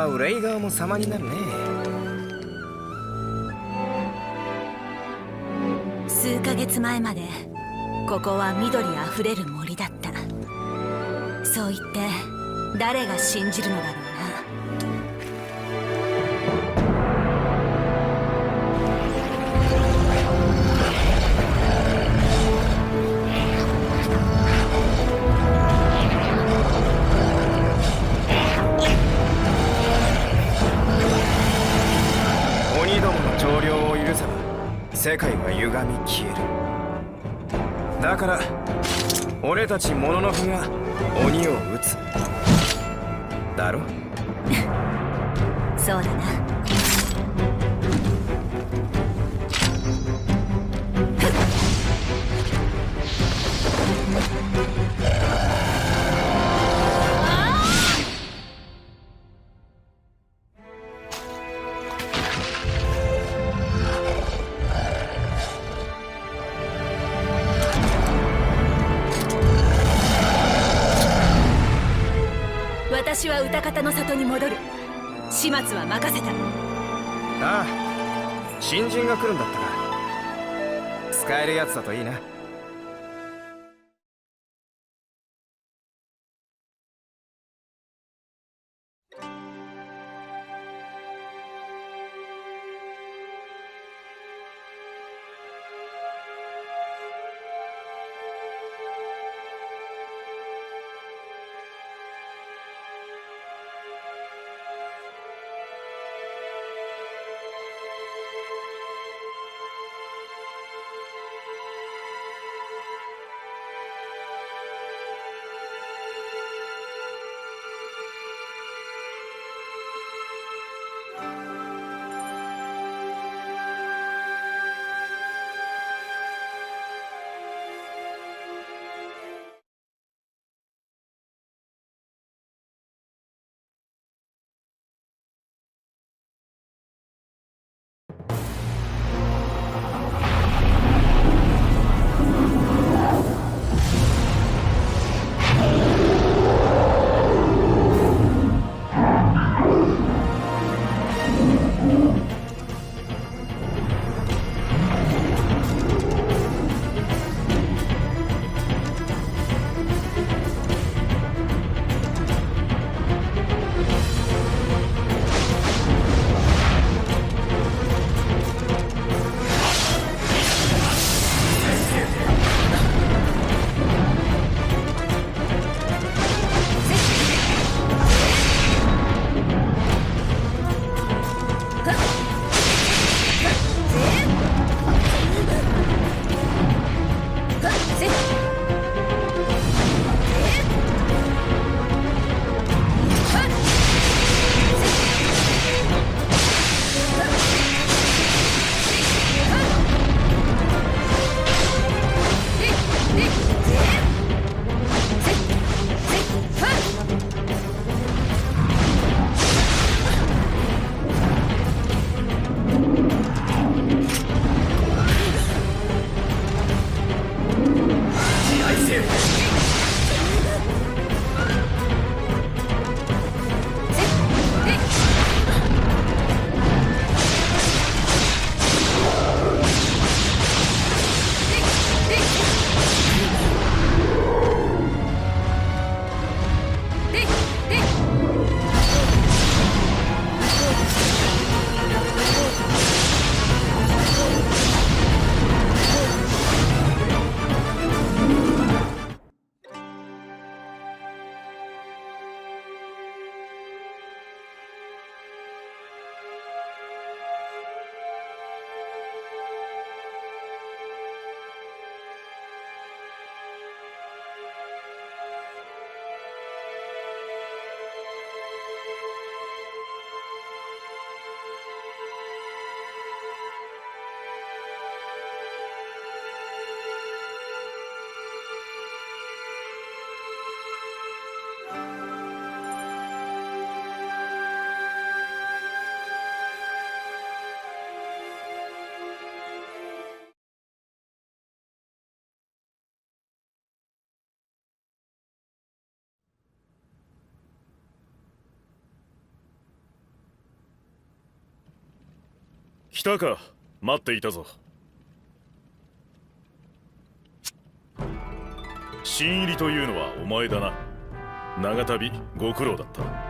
憂い側も様になるね。数ヶ月前までここは緑あふれる森だった。そう言って誰が信じるのだろうな。鬼どもの長領を許せば世界は歪み消える。だから俺たちモノノフが鬼を撃つだろ。そうだな。私は歌方の里に戻る。始末は任せた。ああ、新人が来るんだったら使えるやつだといいな。来たか。待っていたぞ。新入りというのはお前だな。長旅ご苦労だった。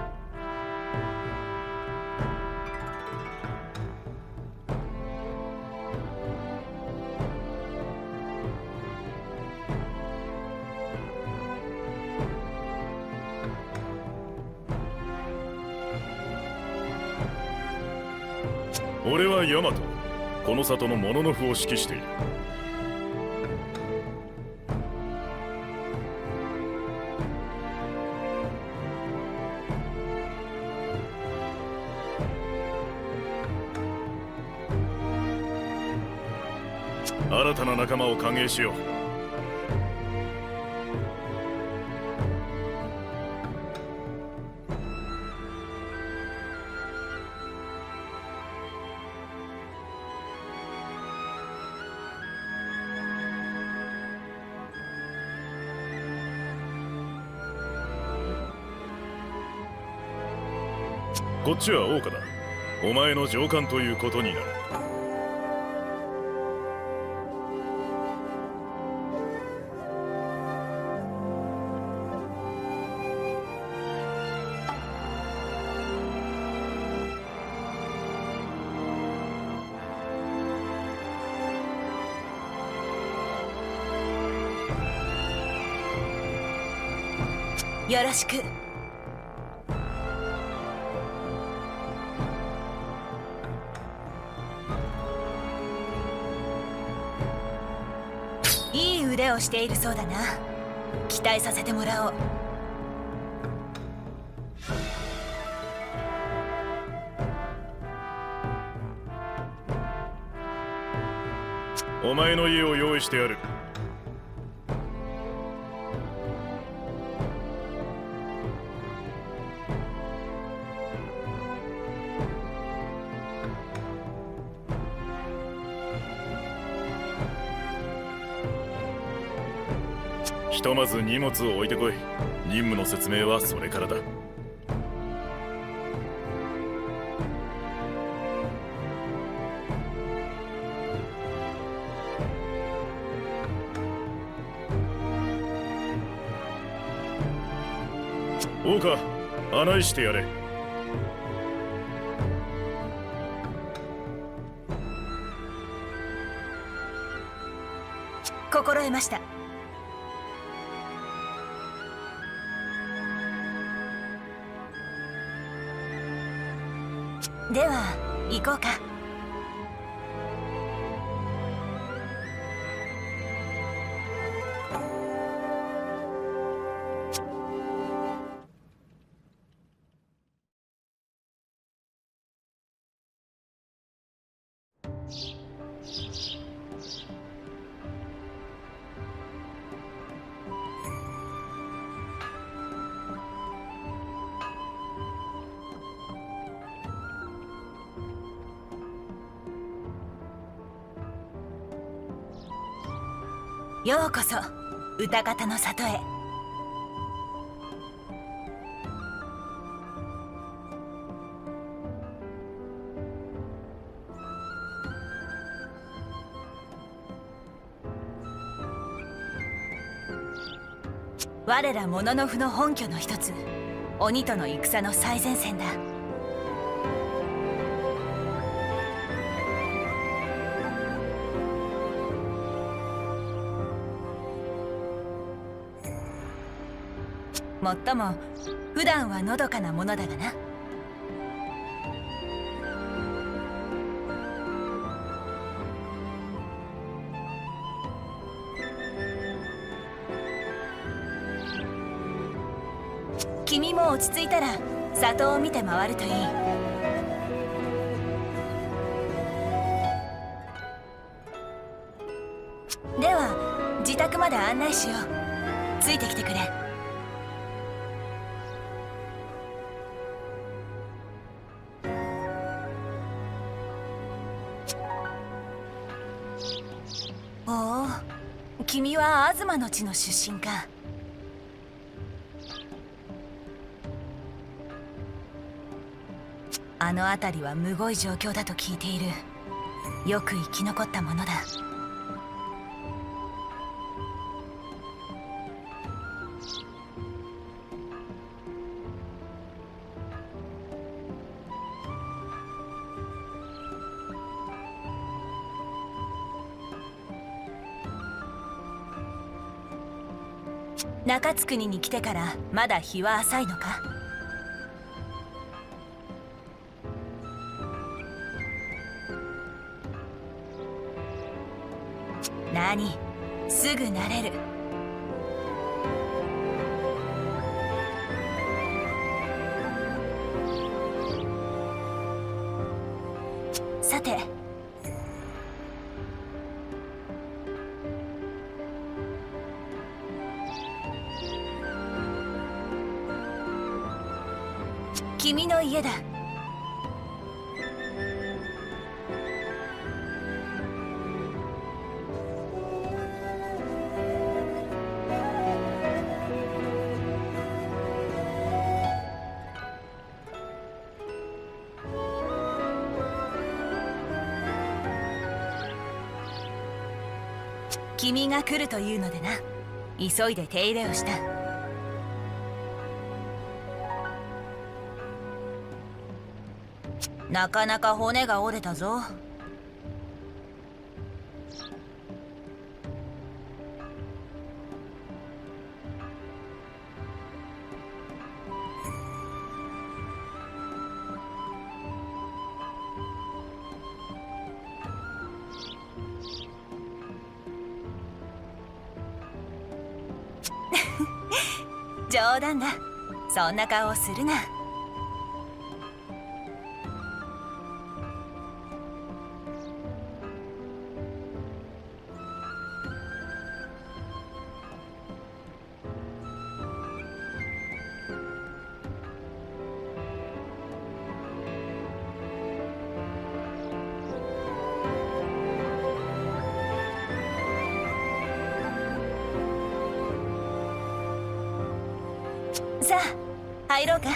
俺はヤマト、この里のモノノフを指揮している。新たな仲間を歓迎しよう。こっちは桜花だ。お前の上官ということになる。よろしく。いい腕をしているそうだな。期待させてもらおう。お前の家を用意してやる。ひとまず荷物を置いてこい。任務の説明はそれからだ。桜花、案内してやれ。心得ました。では行こうか。ようこそ歌方の里へ。我らモノノフの本拠の一つ、鬼との戦の最前線だ。もっとも普段はのどかなものだがな。君も落ち着いたら里を見て回るといい。では自宅まで案内しよう。ついてきてくれ。おお、君は東の地の出身か。あの辺りはむごい状況だと聞いている。よく生き残ったものだ。中津国に来てからまだ日は浅いのか？何、すぐ慣れる。さて、君の家だ。君が来るというのでな、急いで手入れをした。なかなか骨が折れたぞ。冗談だ。そんな顔するな。さあ、入ろうか。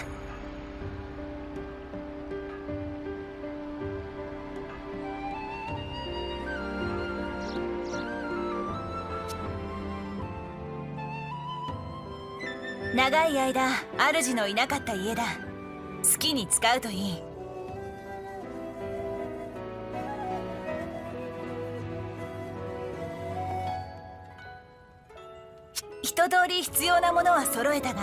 長い間主のいなかった家だ。好きに使うといい。一通り必要なものは揃えたが、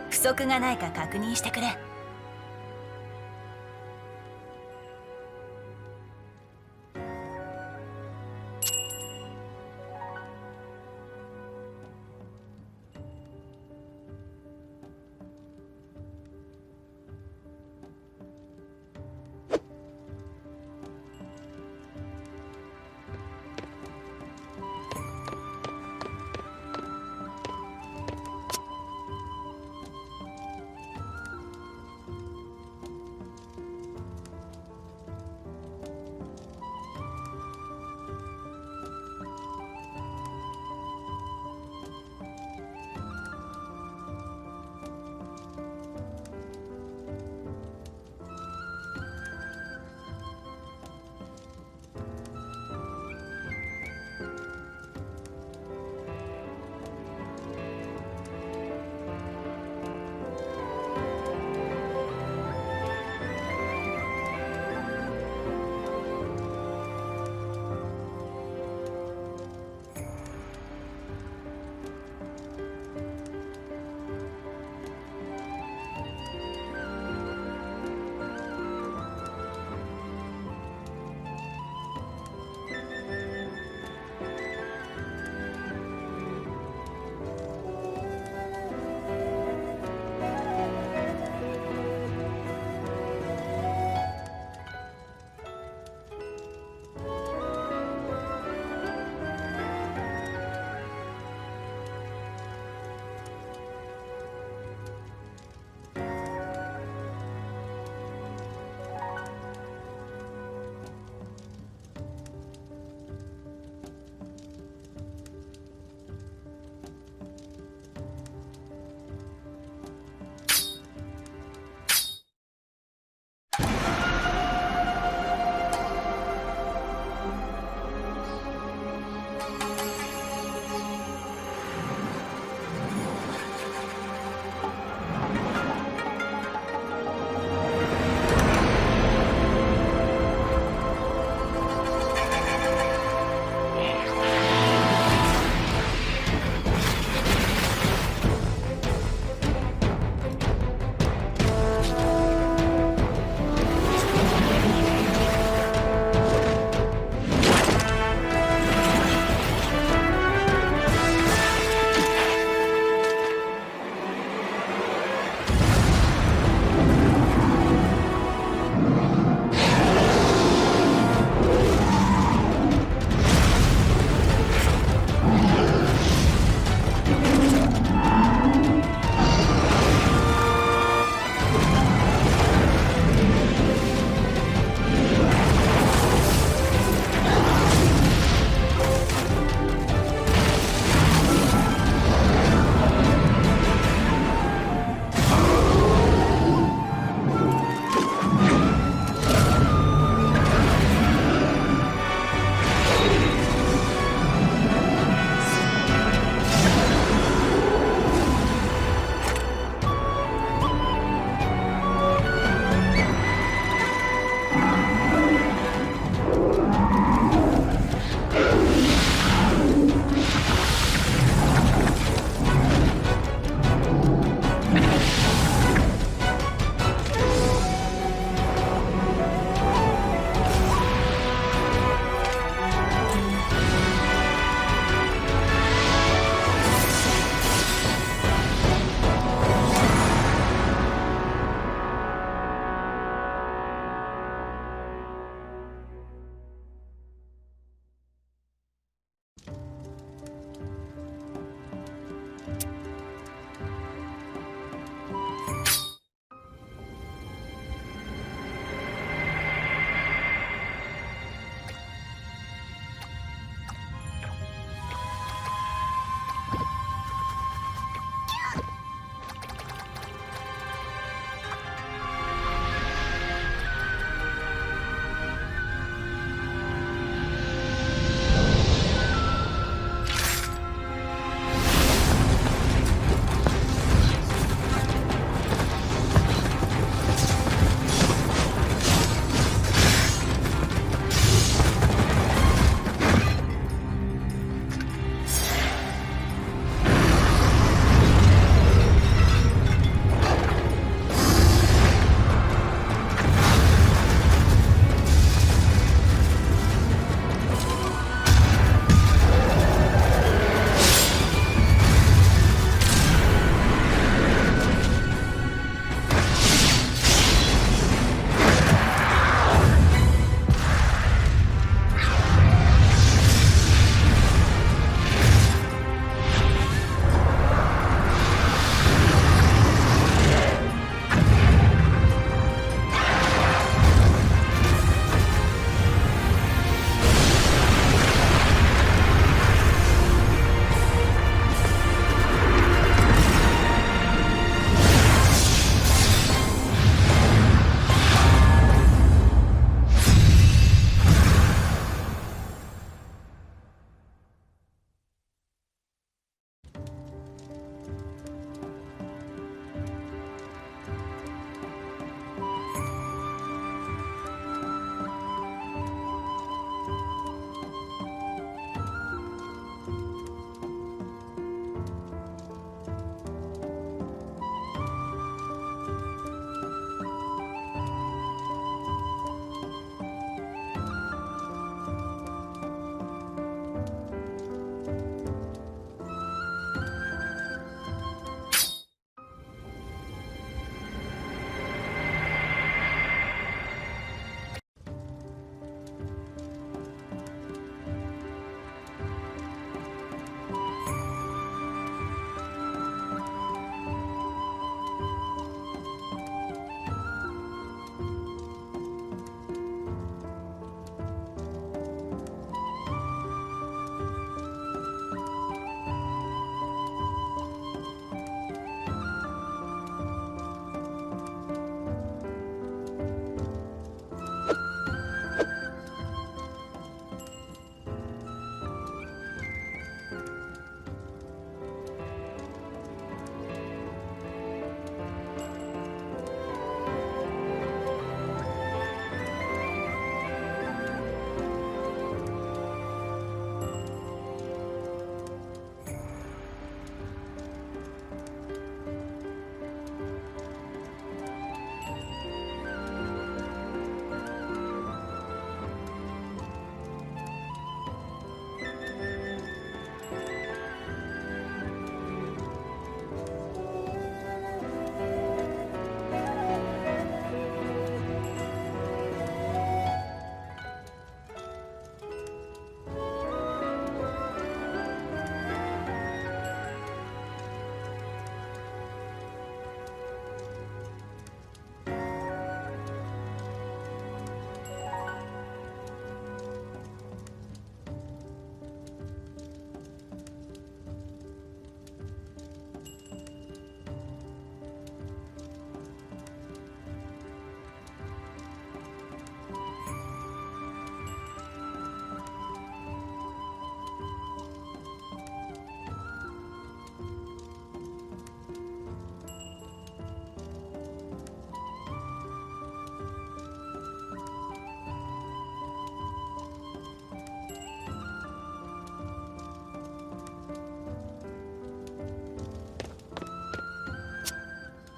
不足がないか確認してくれ。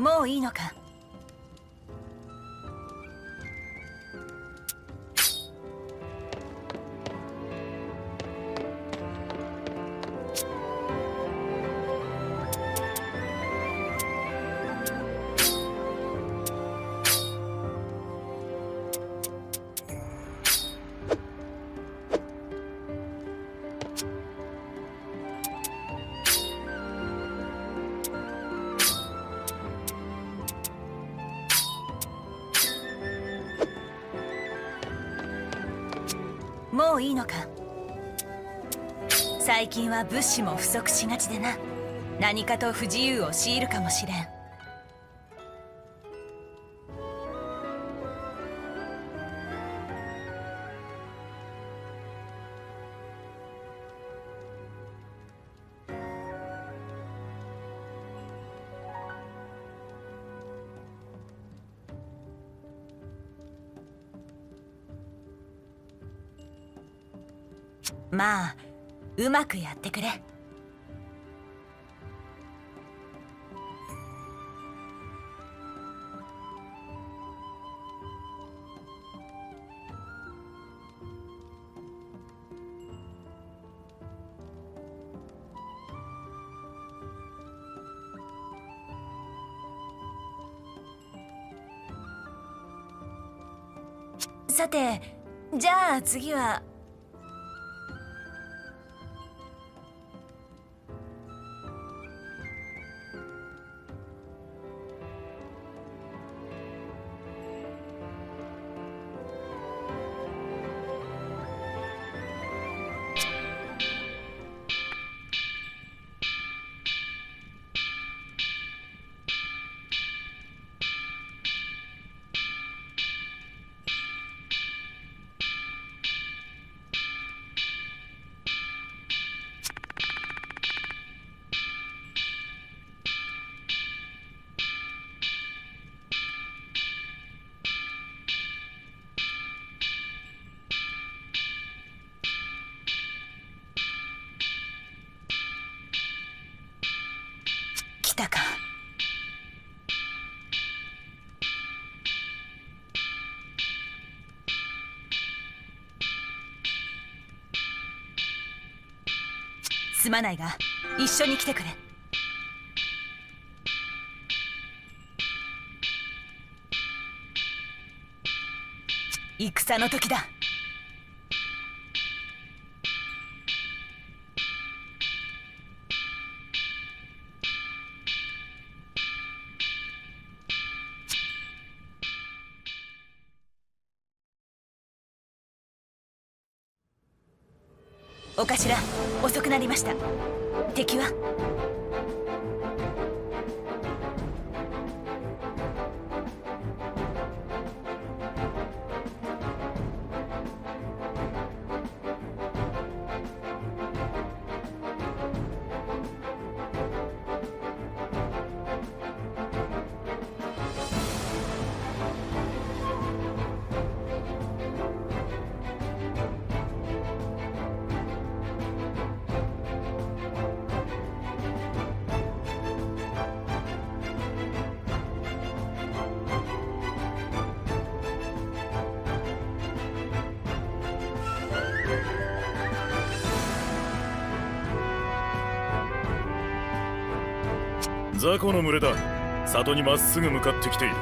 もういいのか？もういいのか？最近は物資も不足しがちでな。何かと不自由を強いるかもしれん。まあうまくやってくれ。さて、じゃあ次は。来たか。すまないが一緒に来てくれ。戦の時だ。お頭、遅くなりました。敵は？雑魚の群れだ。里にまっすぐ向かってきている。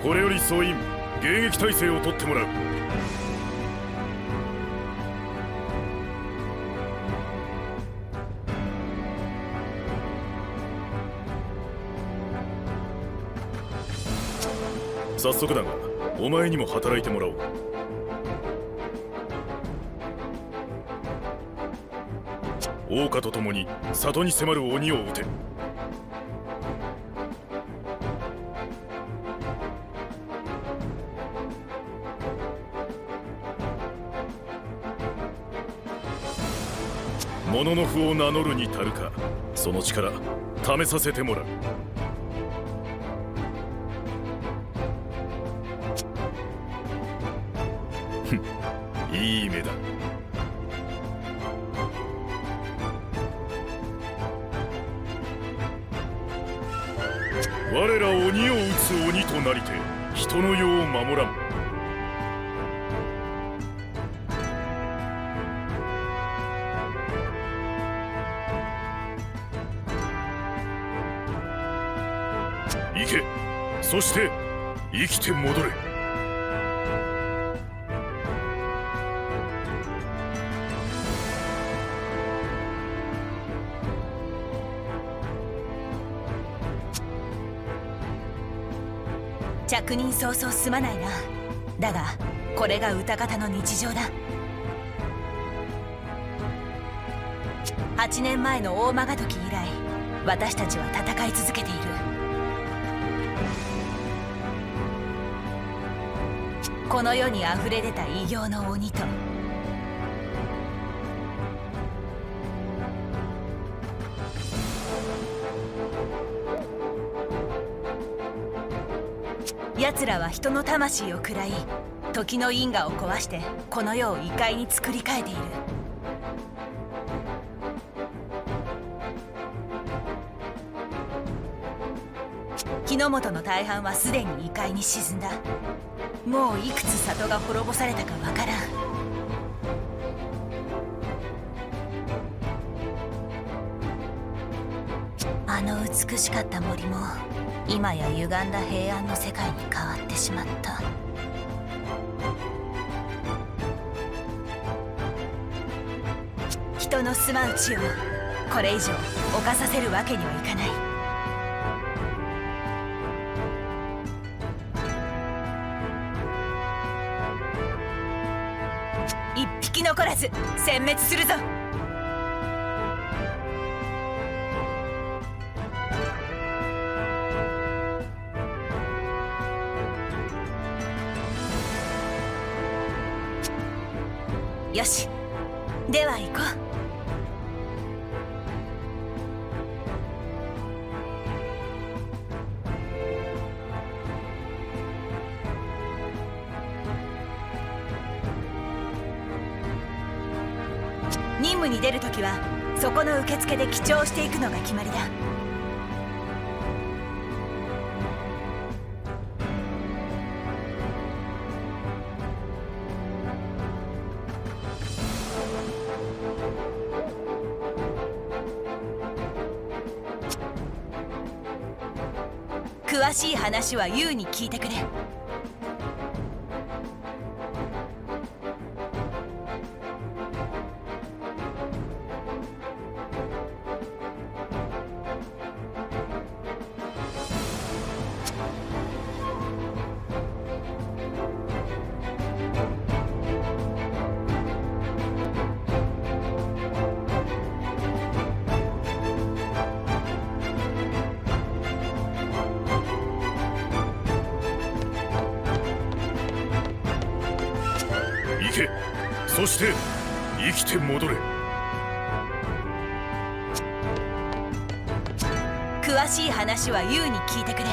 これより総員迎撃態勢を取ってもらう。早速だがお前にも働いてもらおう。王家と共に里に迫る鬼を討て。モノノフを名乗るに足るか、その力試させてもらう。いい目だ。我ら鬼を討つ鬼となりて人の世を守らん。行け、そして生きて戻れ。着任早々すまないな。だがこれが歌方の日常だ。8年前の大曲時以来、私たちは戦い続けている。この世にあふれ出た異形の鬼と奴らは人の魂を喰らい、時の因果を壊してこの世を異界に作り変えている。日の本の大半はすでに異界に沈んだ。もういくつ里が滅ぼされたかわからん。あの美しかった森も今や歪んだ平安の世界に変わってしまった。人の住まう地をこれ以上侵させるわけにはいかない。一匹残らず殲滅するぞ。よし、では行こう。任務に出るときはそこの受付で記帳していくのが決まりだ。詳しい話はユウに聞いてくれ。行け、そして生きて戻れ。詳しい話はユウに聞いてくれ。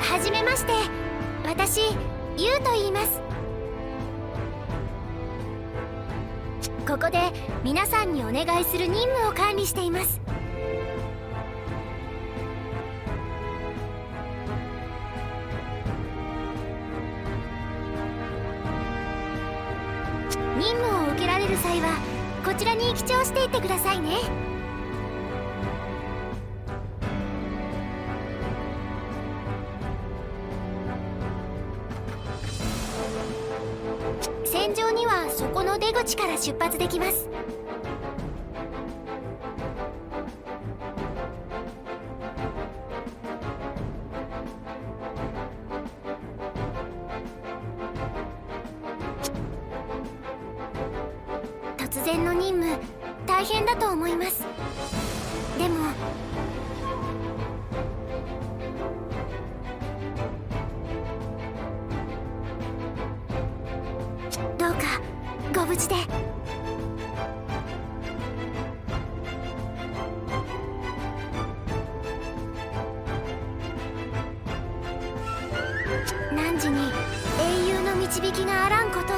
はじめまして、私ユウと言います。ここで皆さんにお願いする任務を管理しています。任務を受けられる際はこちらに記帳していってくださいね。戦場にはそこの出口から出発できます。突然の任務大変だと思います。でもどうかご無事で。汝に英雄の導きがあらんことを。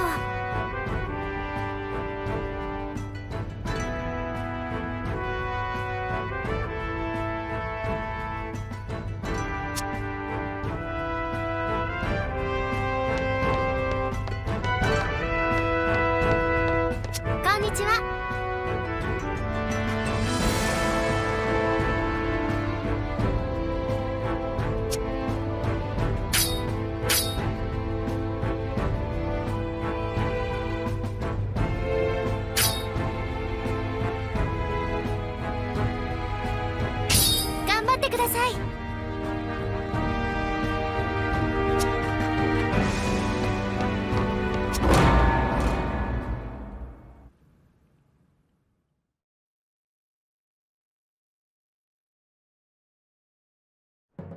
こんにちは。頑張ってください。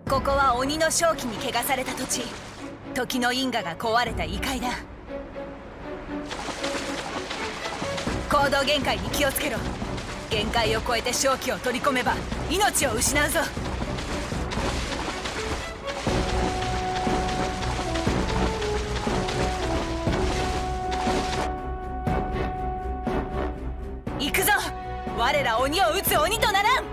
ここは鬼の正気に汚された土地。時の因果が壊れた異界だ。行動限界に気をつけろ。限界を超えて正気を取り込めば命を失うぞ。行くぞ。我ら鬼を討つ鬼とならん。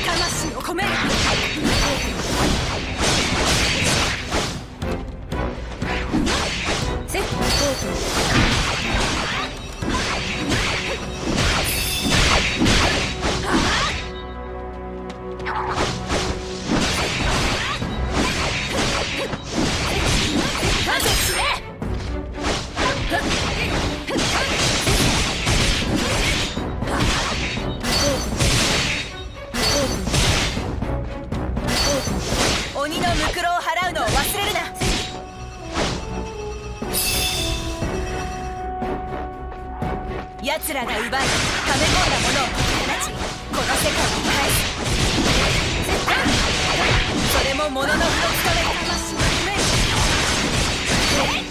魂を込める。鬼のムクロを払うのを忘れるな。奴らが奪い溜め込んだものを解き放ち、この世界に返す。それももののふの務めだ。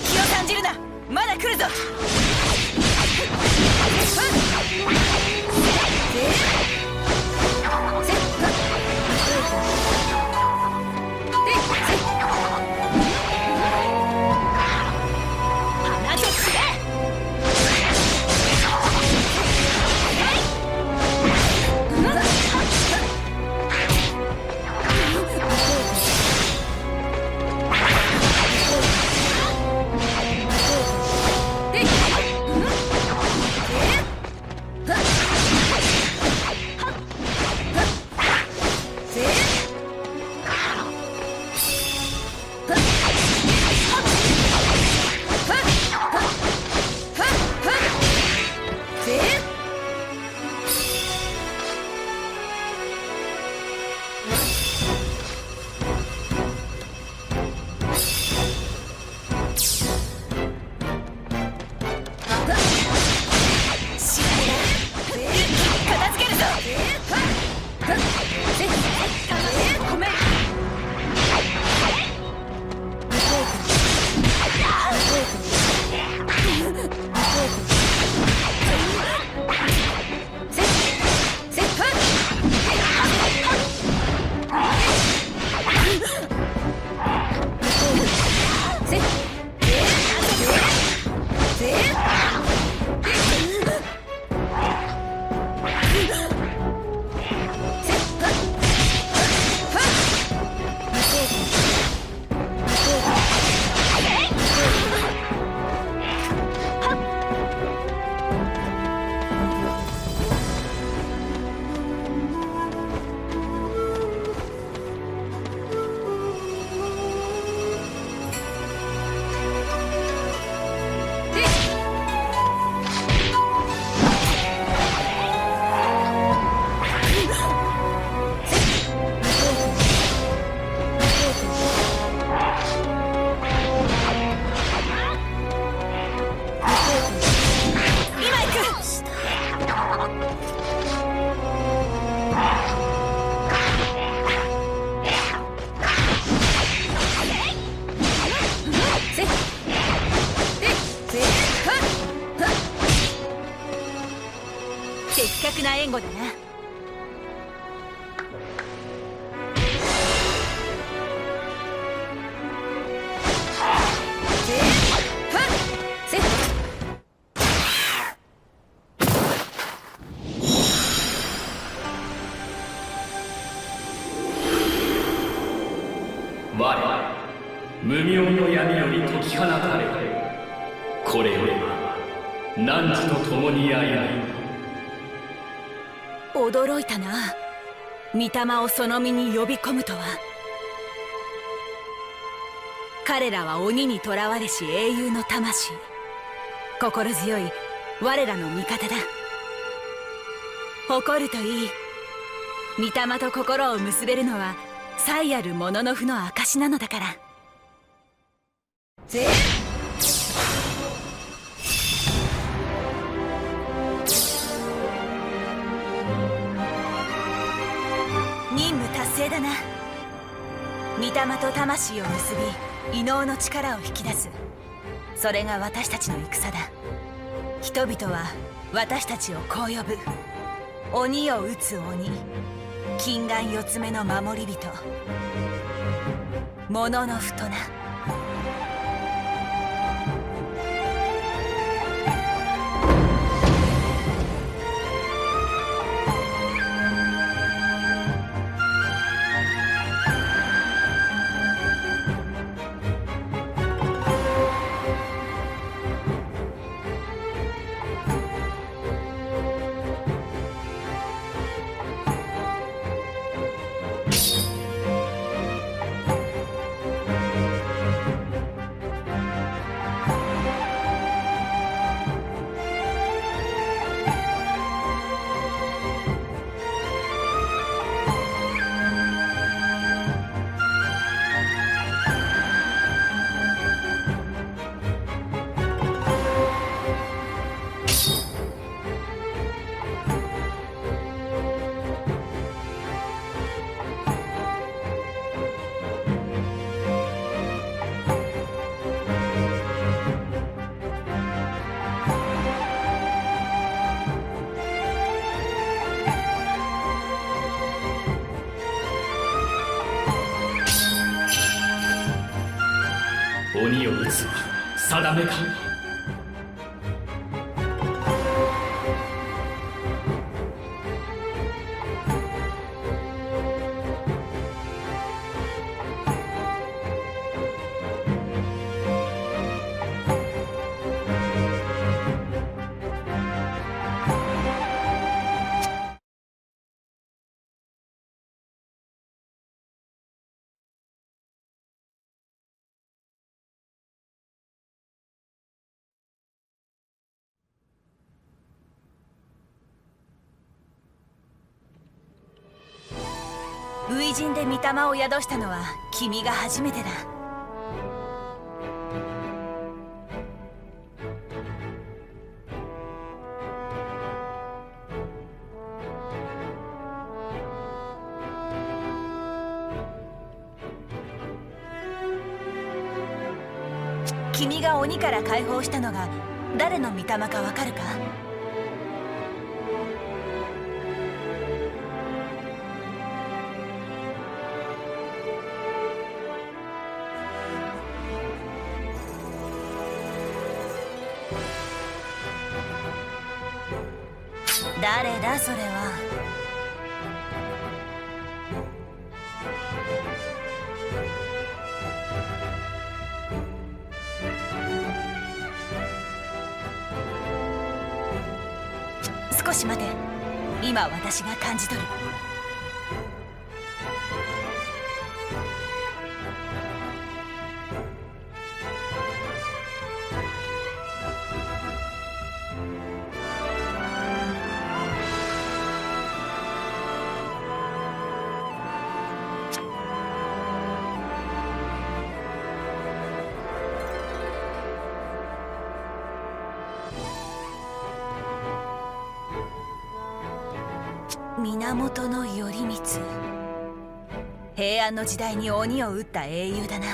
気を感じるな。まだ来るぞ。無明の闇より解き放たれ、これよりは汝と共に歩む。驚いたな。御霊をその身に呼び込むとは。彼らは鬼にとらわれし英雄の魂。心強い我らの味方だ。誇るといい。御霊と心を結べるのは才ある者の負の証なのだから。任務達成だな。御霊と魂を結び異能の力を引き出す。それが私たちの戦だ。人々は私たちをこう呼ぶ。鬼を討つ鬼、金眼四つ目の守り人、物のふとな。鬼を討つは定めか。初陣で御霊を宿したのは君が初めてだ。君が鬼から解放したのが誰の御霊かわかるか？誰だそれは。少し待て。今私が感じ取る。源頼光、平安の時代に鬼を討った英雄だな。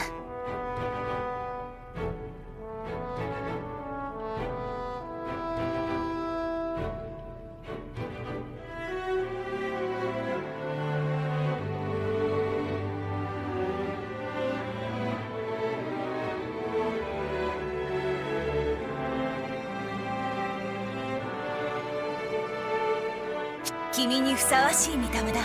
君にふさわしい御霊だ。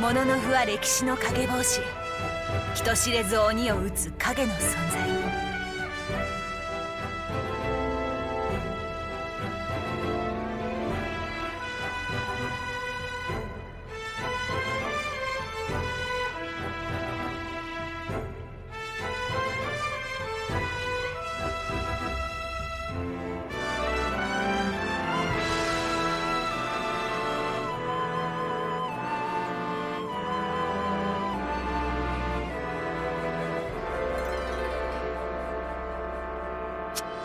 モノノフは歴史の影帽子、人知れず鬼を討つ影の存在。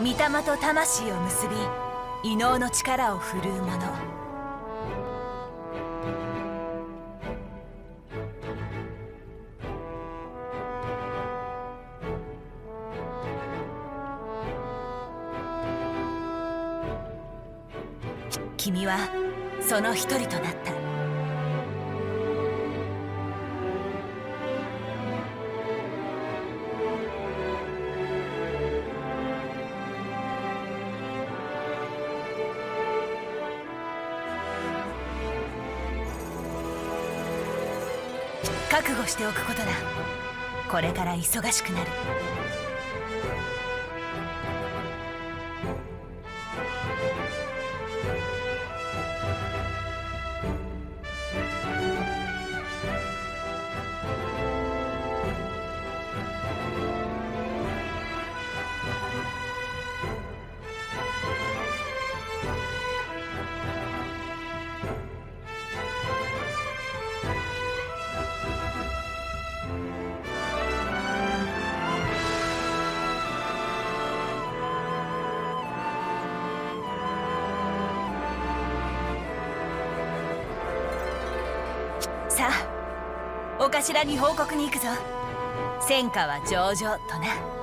御霊と魂を結び異能の力を振るう者。君はその一人となった。覚悟しておくことだ。これから忙しくなる。さあ、お頭に報告に行くぞ。戦果は上々とな。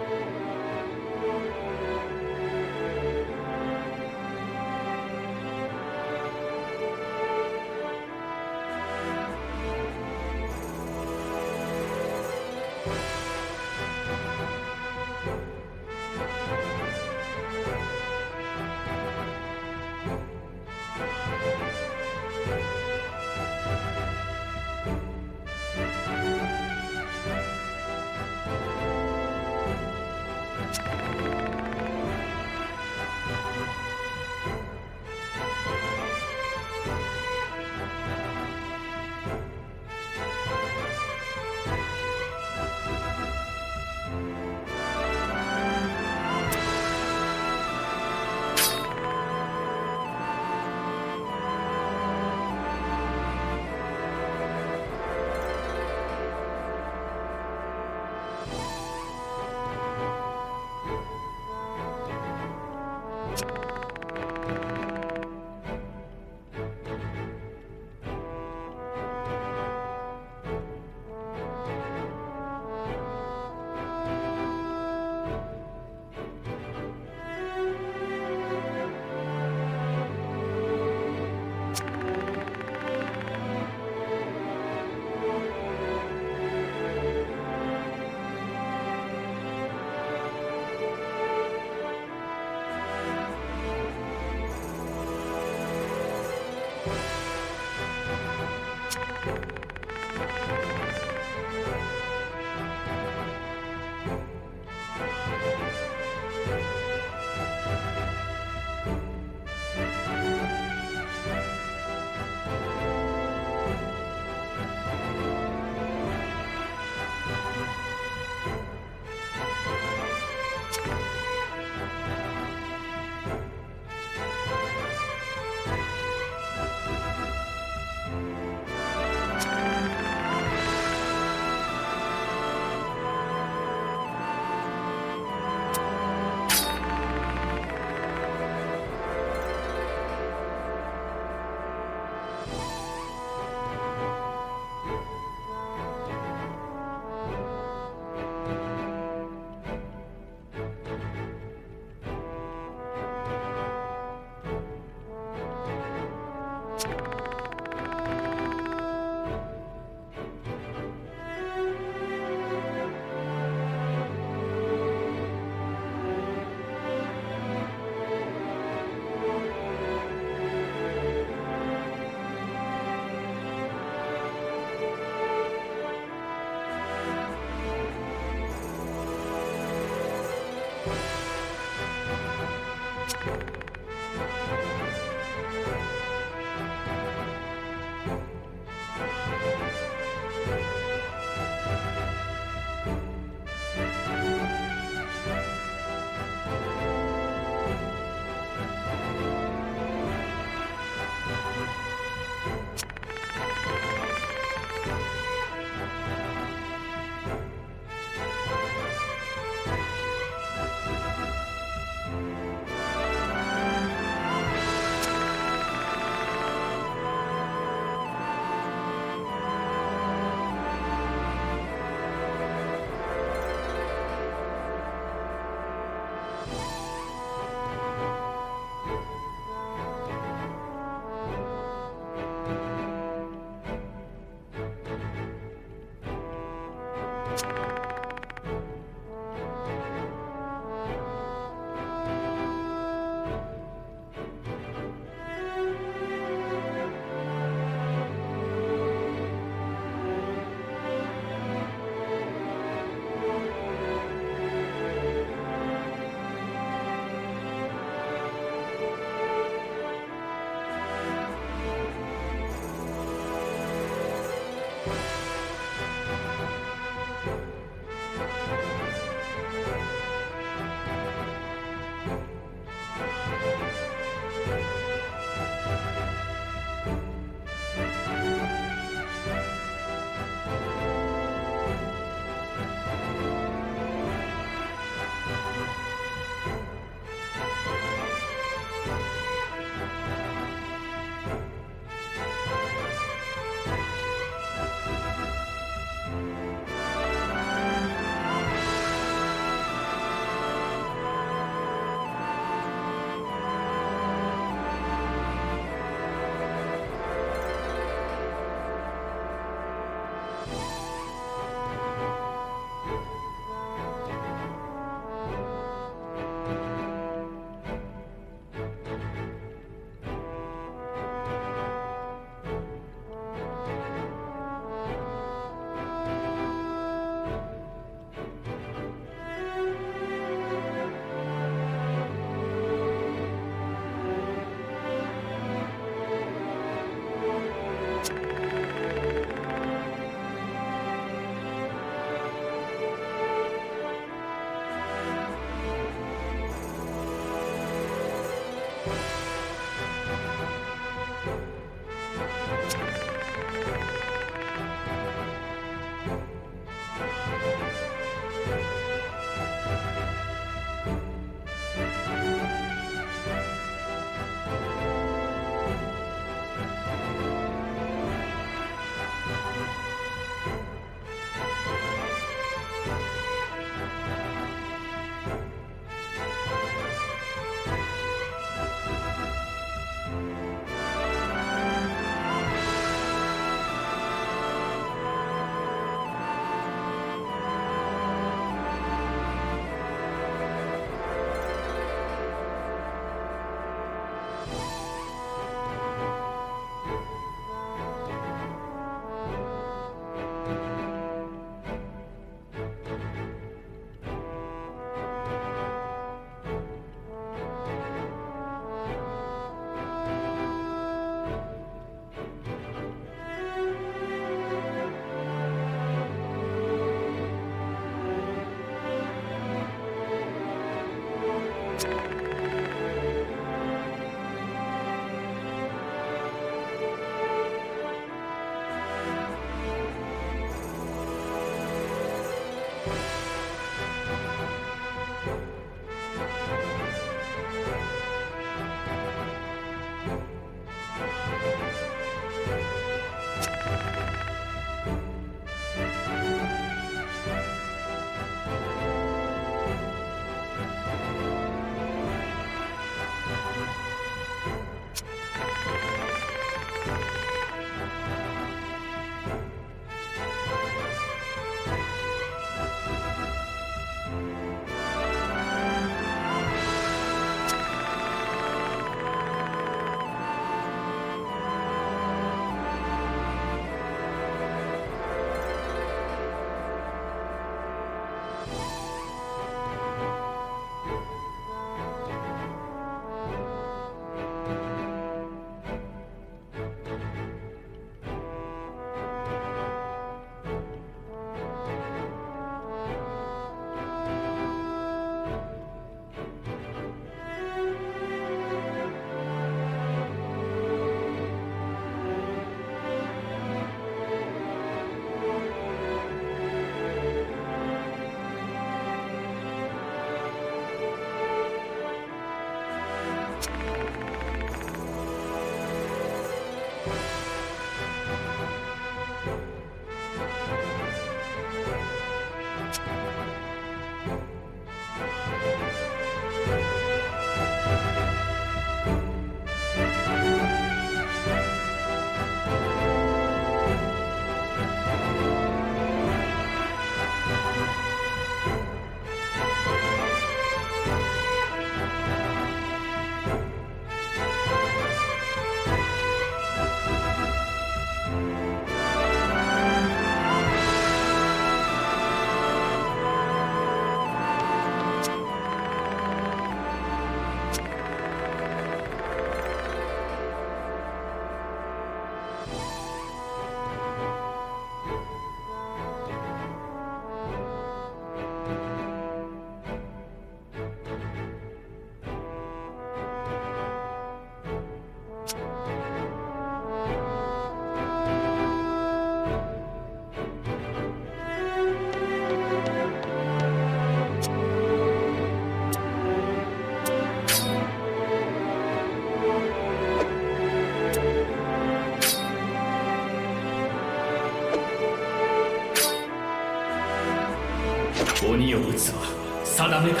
鬼を撃つは定めか。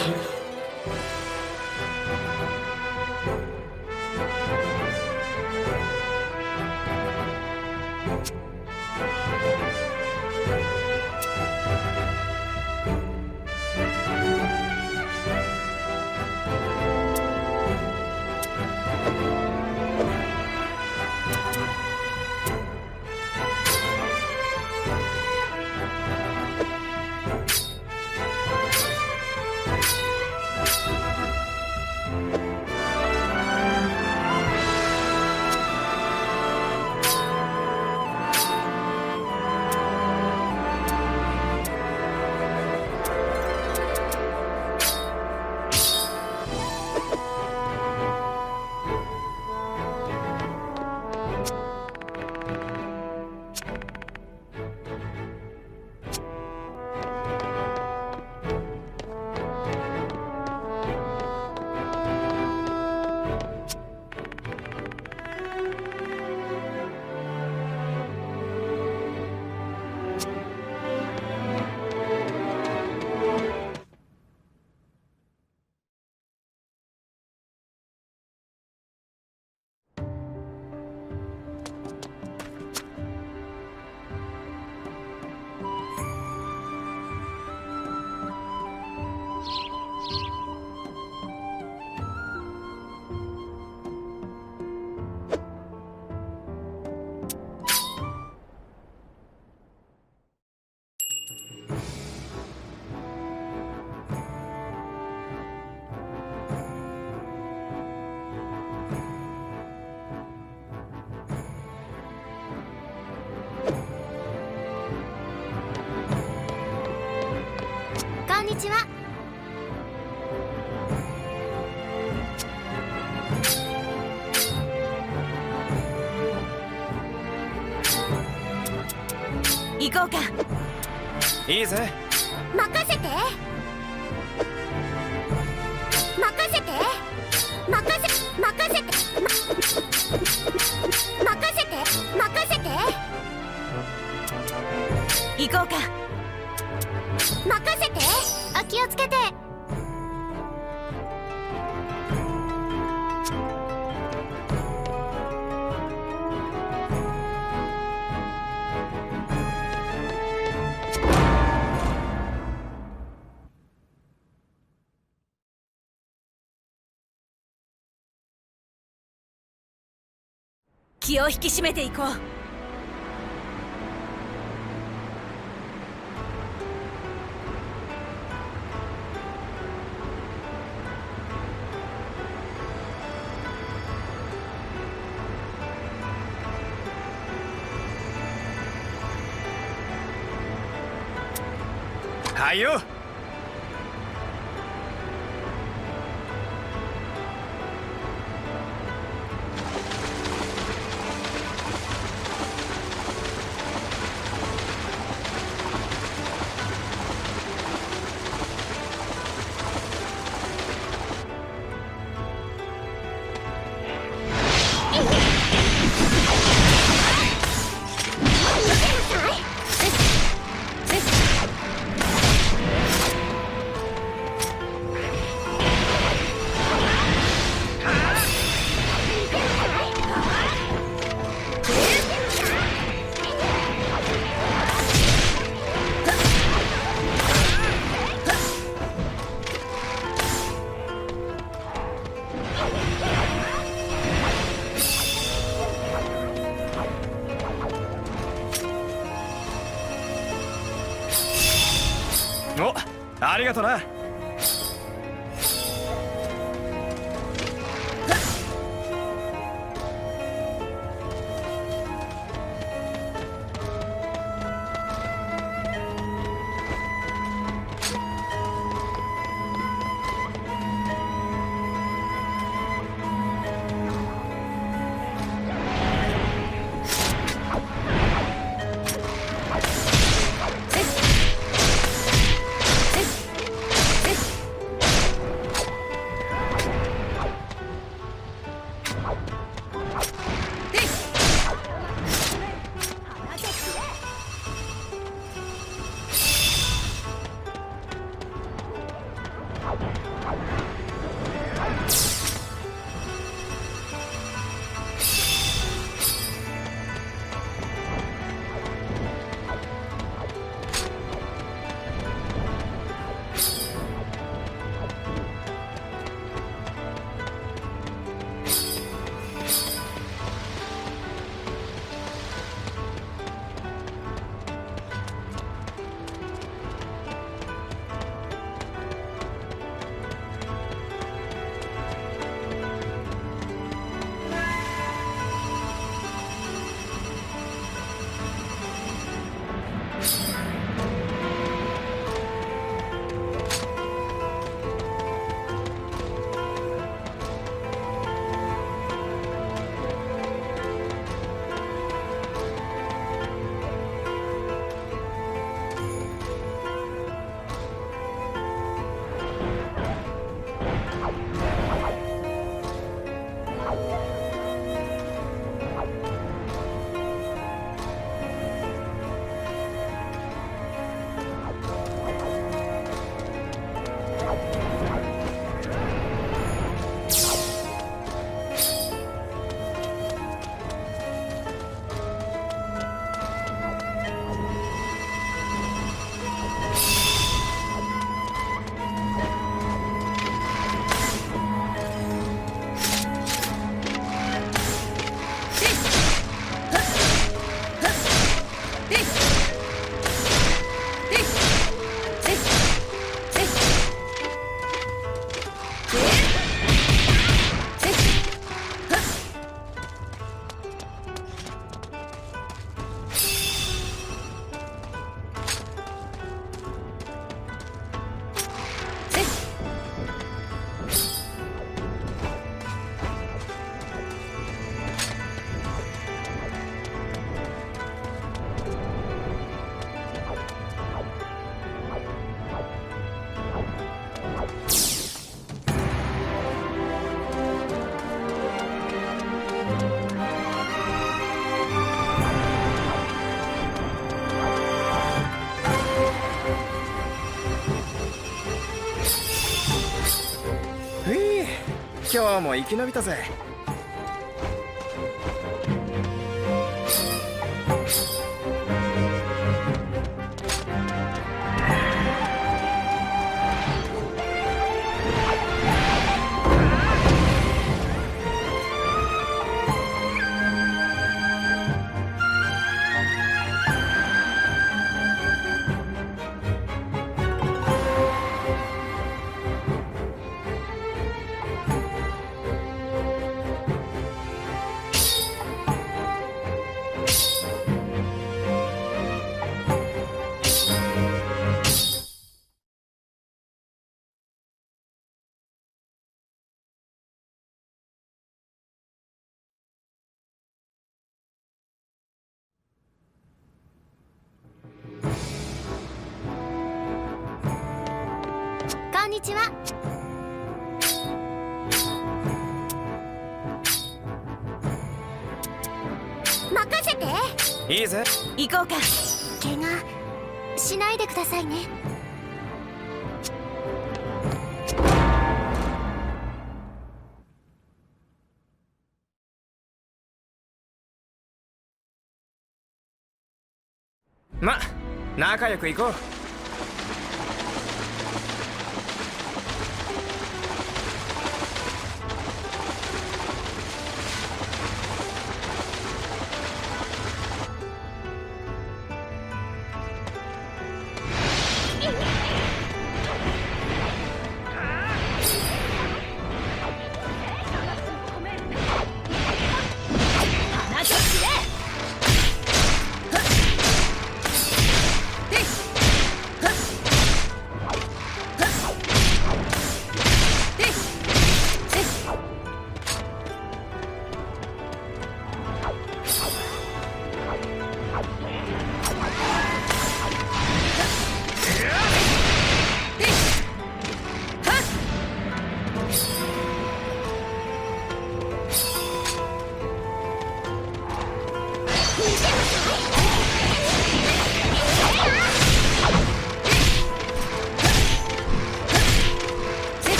こんにちは。行こうか。いいぜ。任せて任せて任せて行こうか。任せて。気をつけて。気を引き締めていこう。はいよ。お、ありがとな。うも生き延びたぜ。こんにちは。任せて。いいぜ。行こうか。怪我しないでくださいね。ま、仲良く行こう。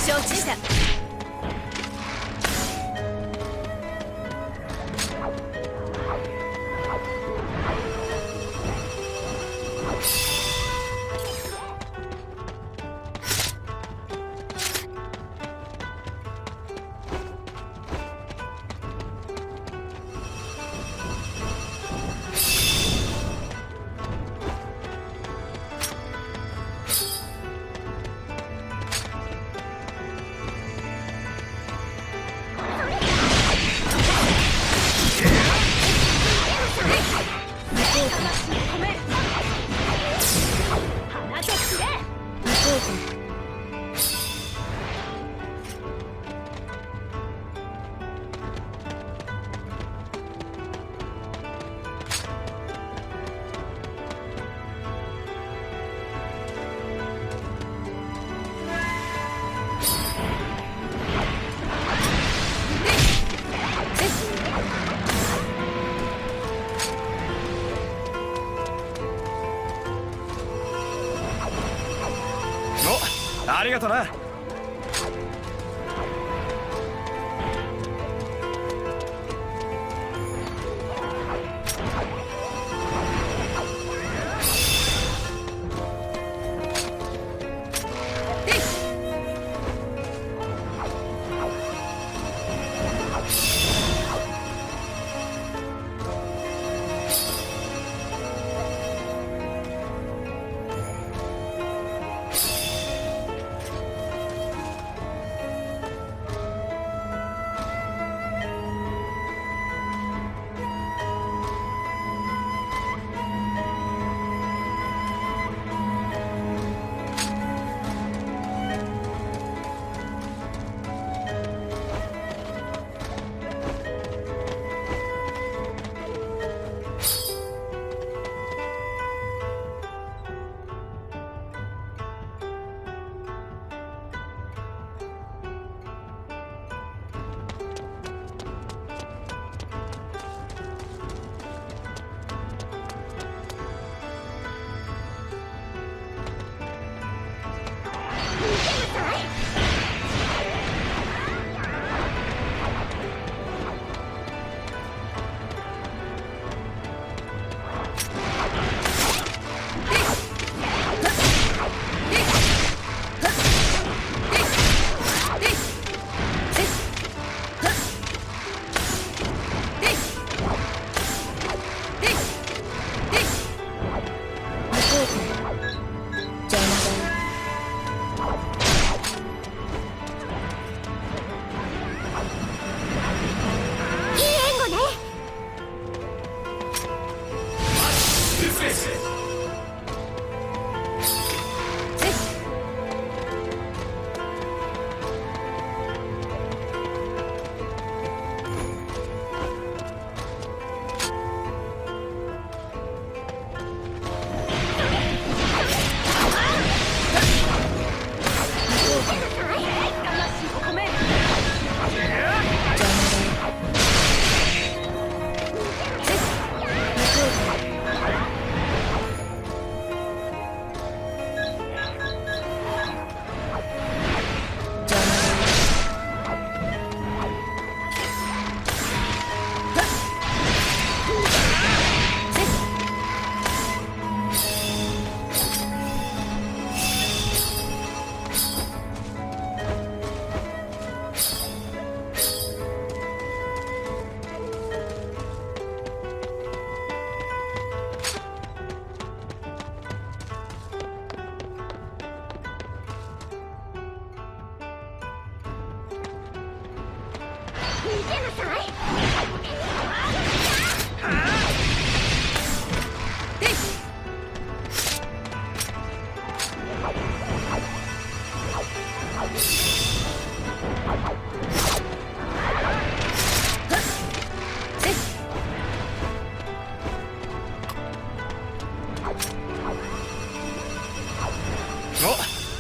承知した。ありがとな。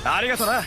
お、ありがとな。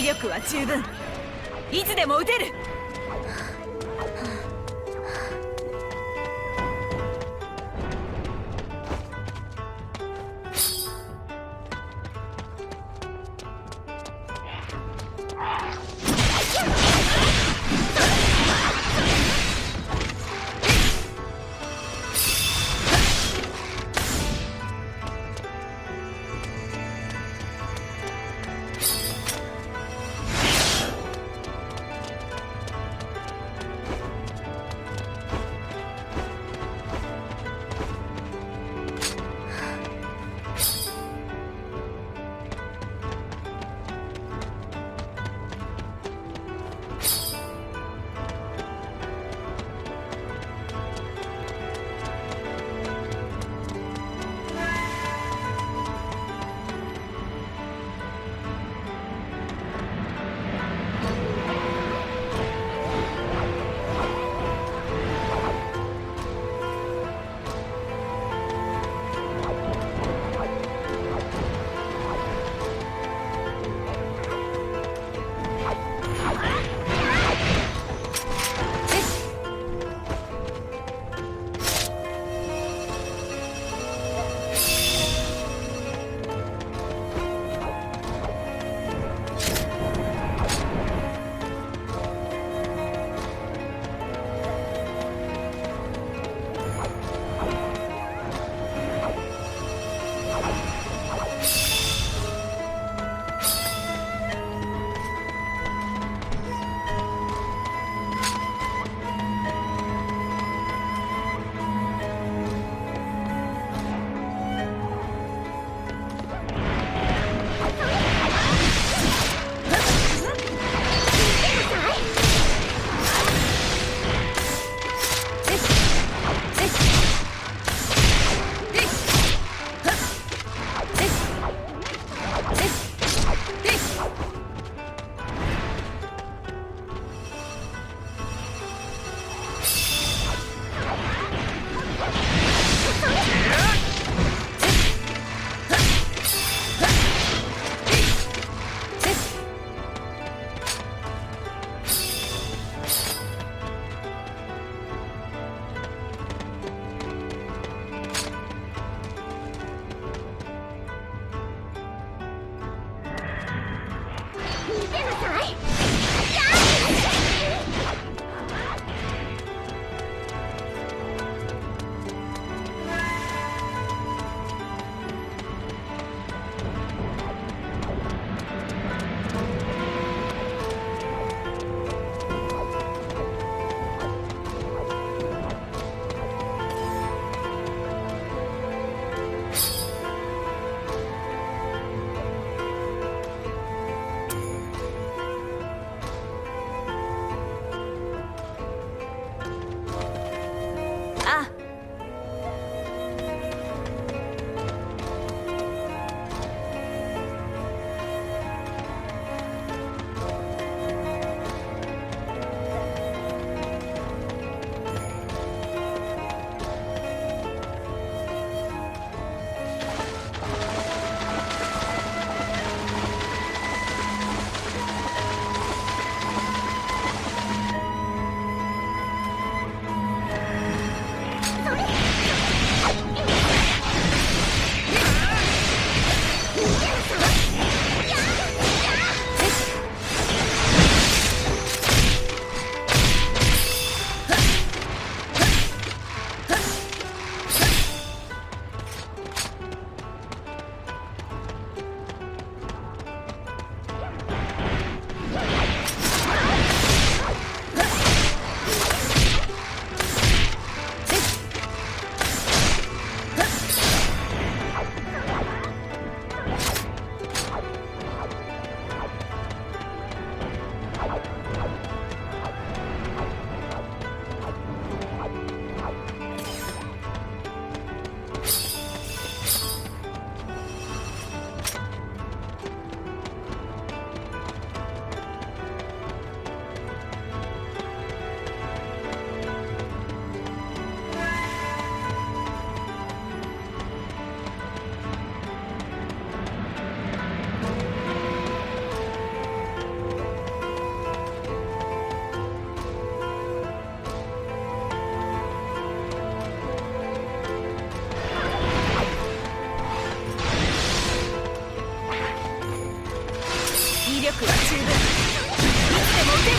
威力は十分。いつでも撃てる。威力は十分。いつでも撃てる。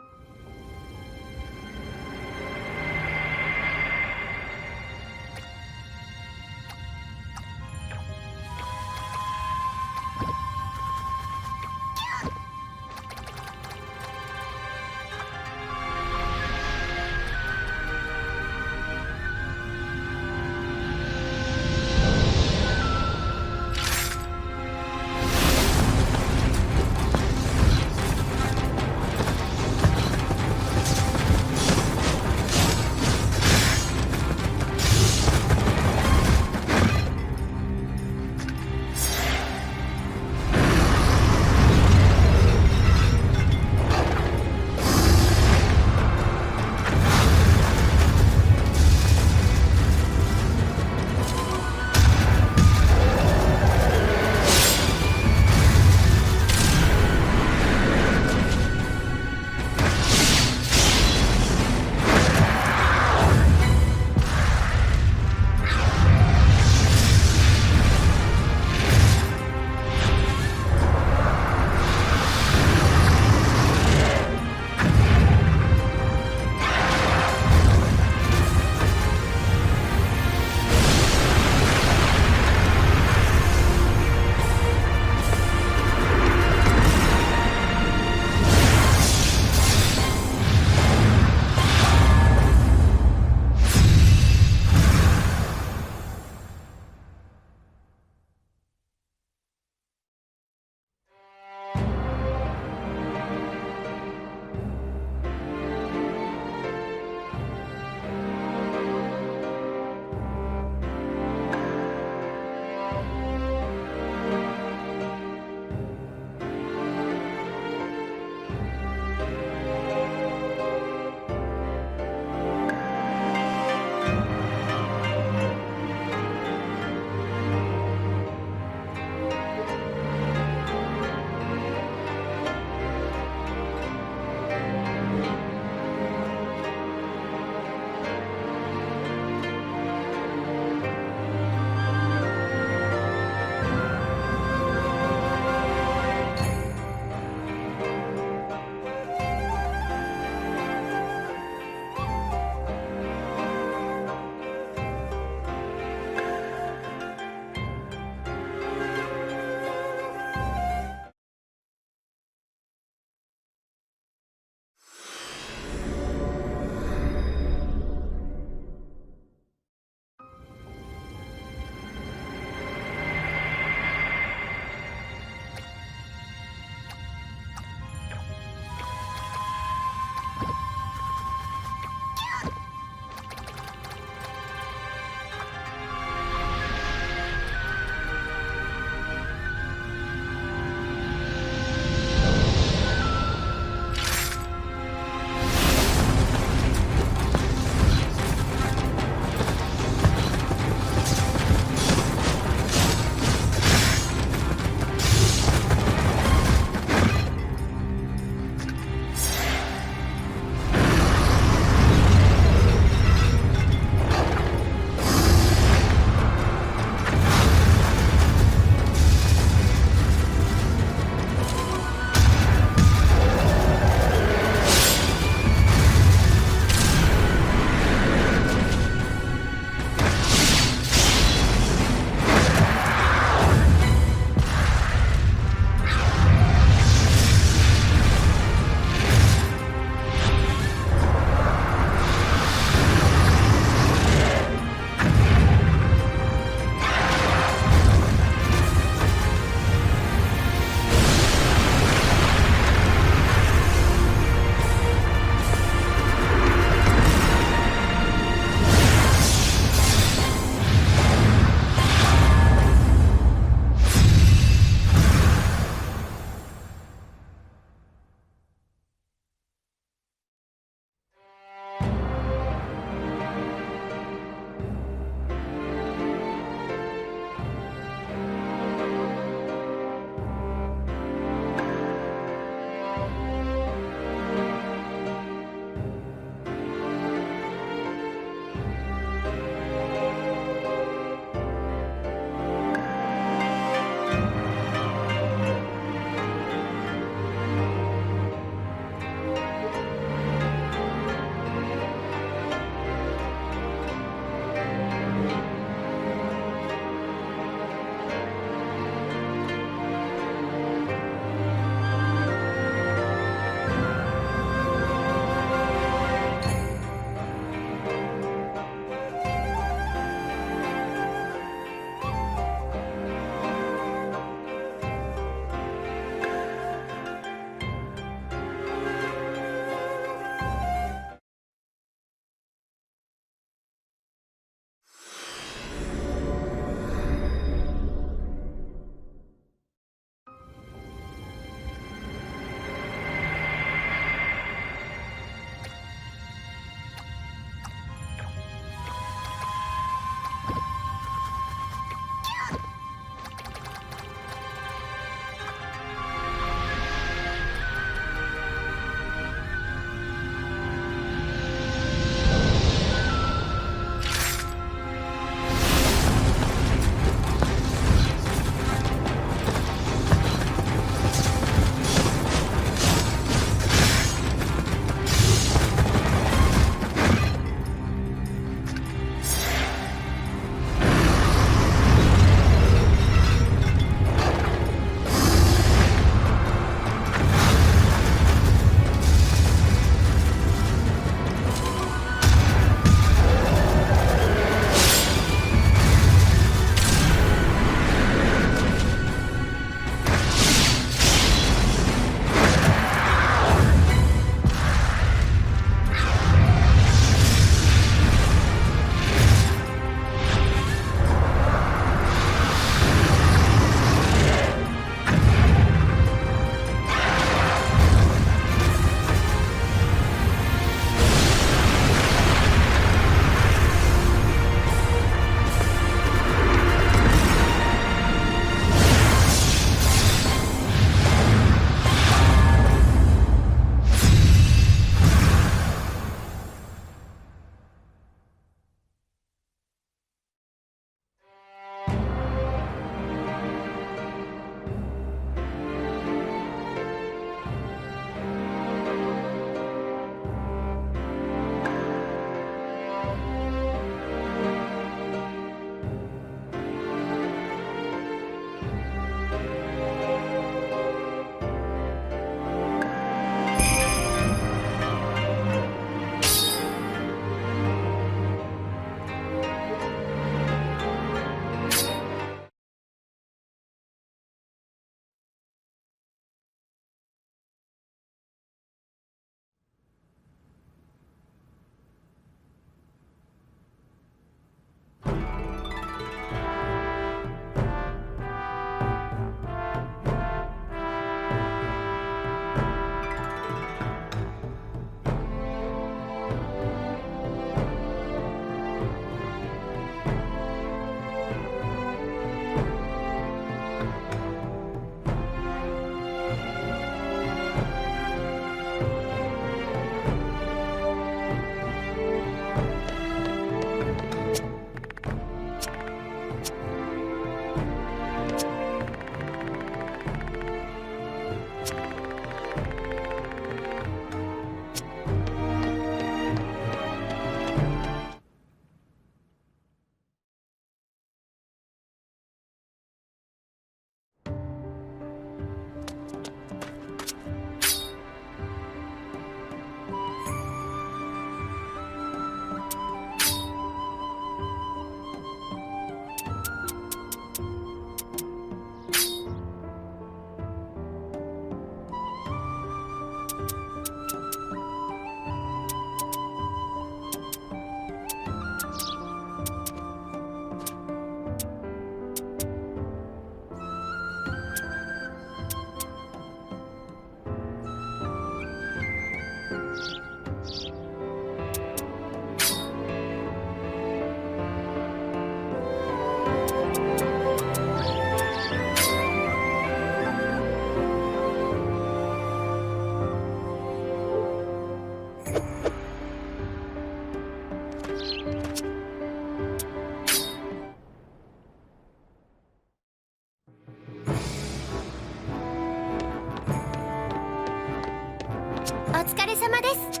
疲れ様です。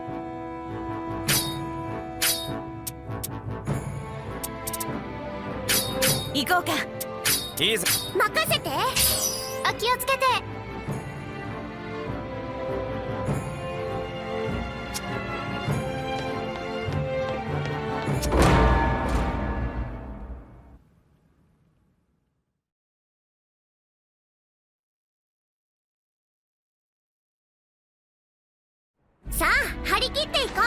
行こうか。いいぞ。任せて。お気をつけて。さあ張り切っていこう。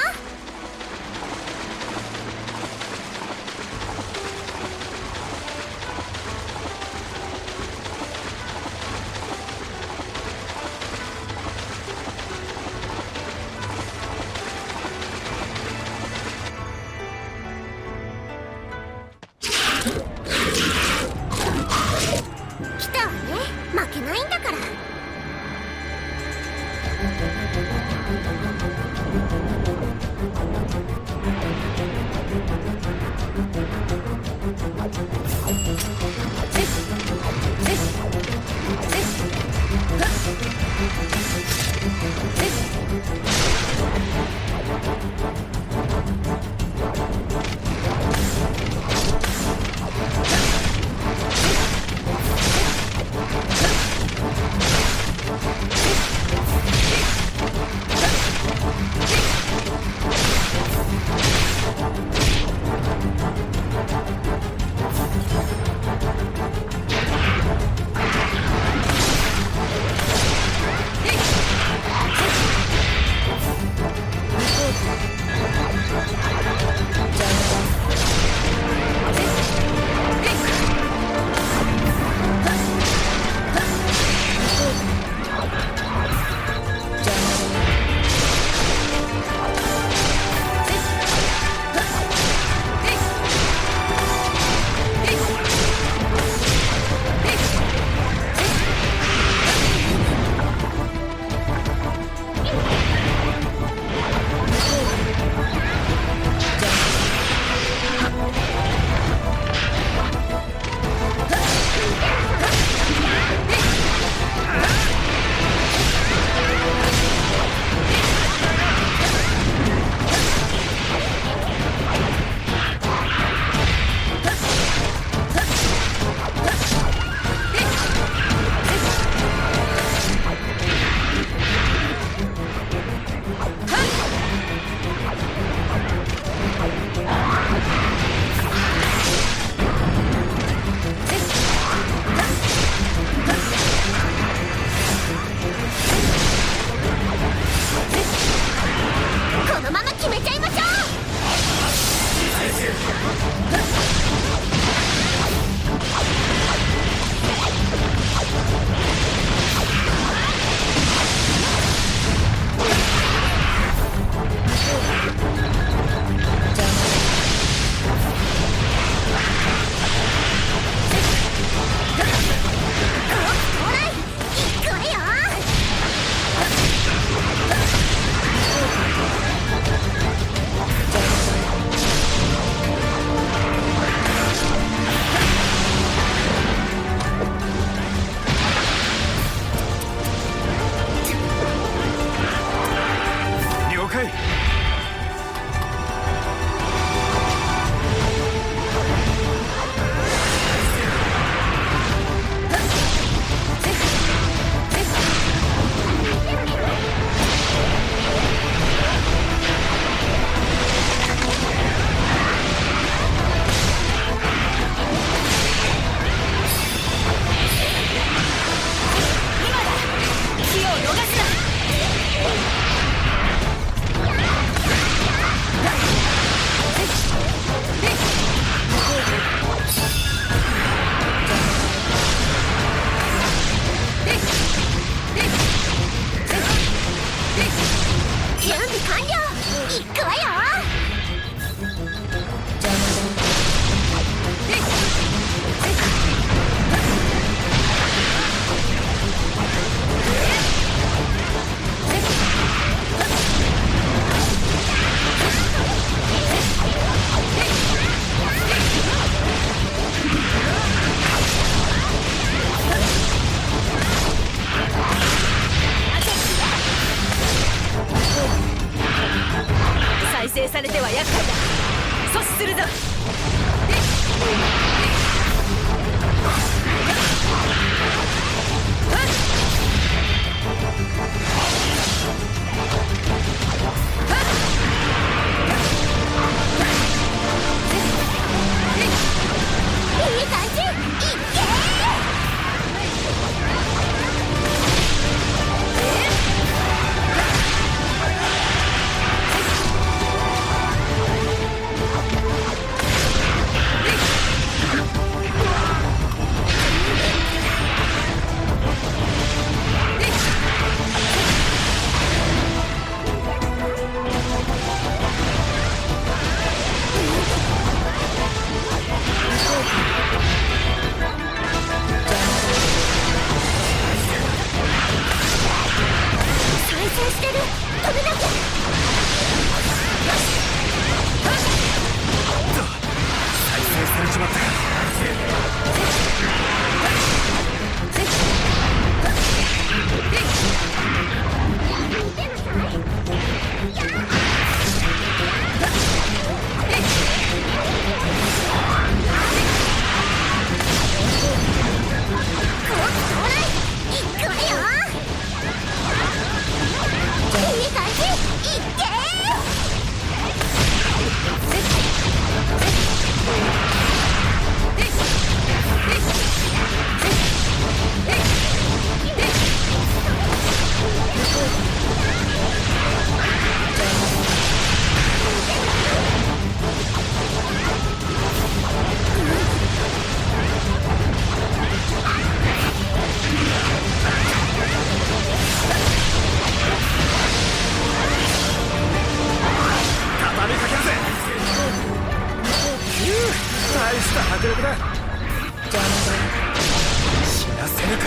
来たわね。負けないんだから。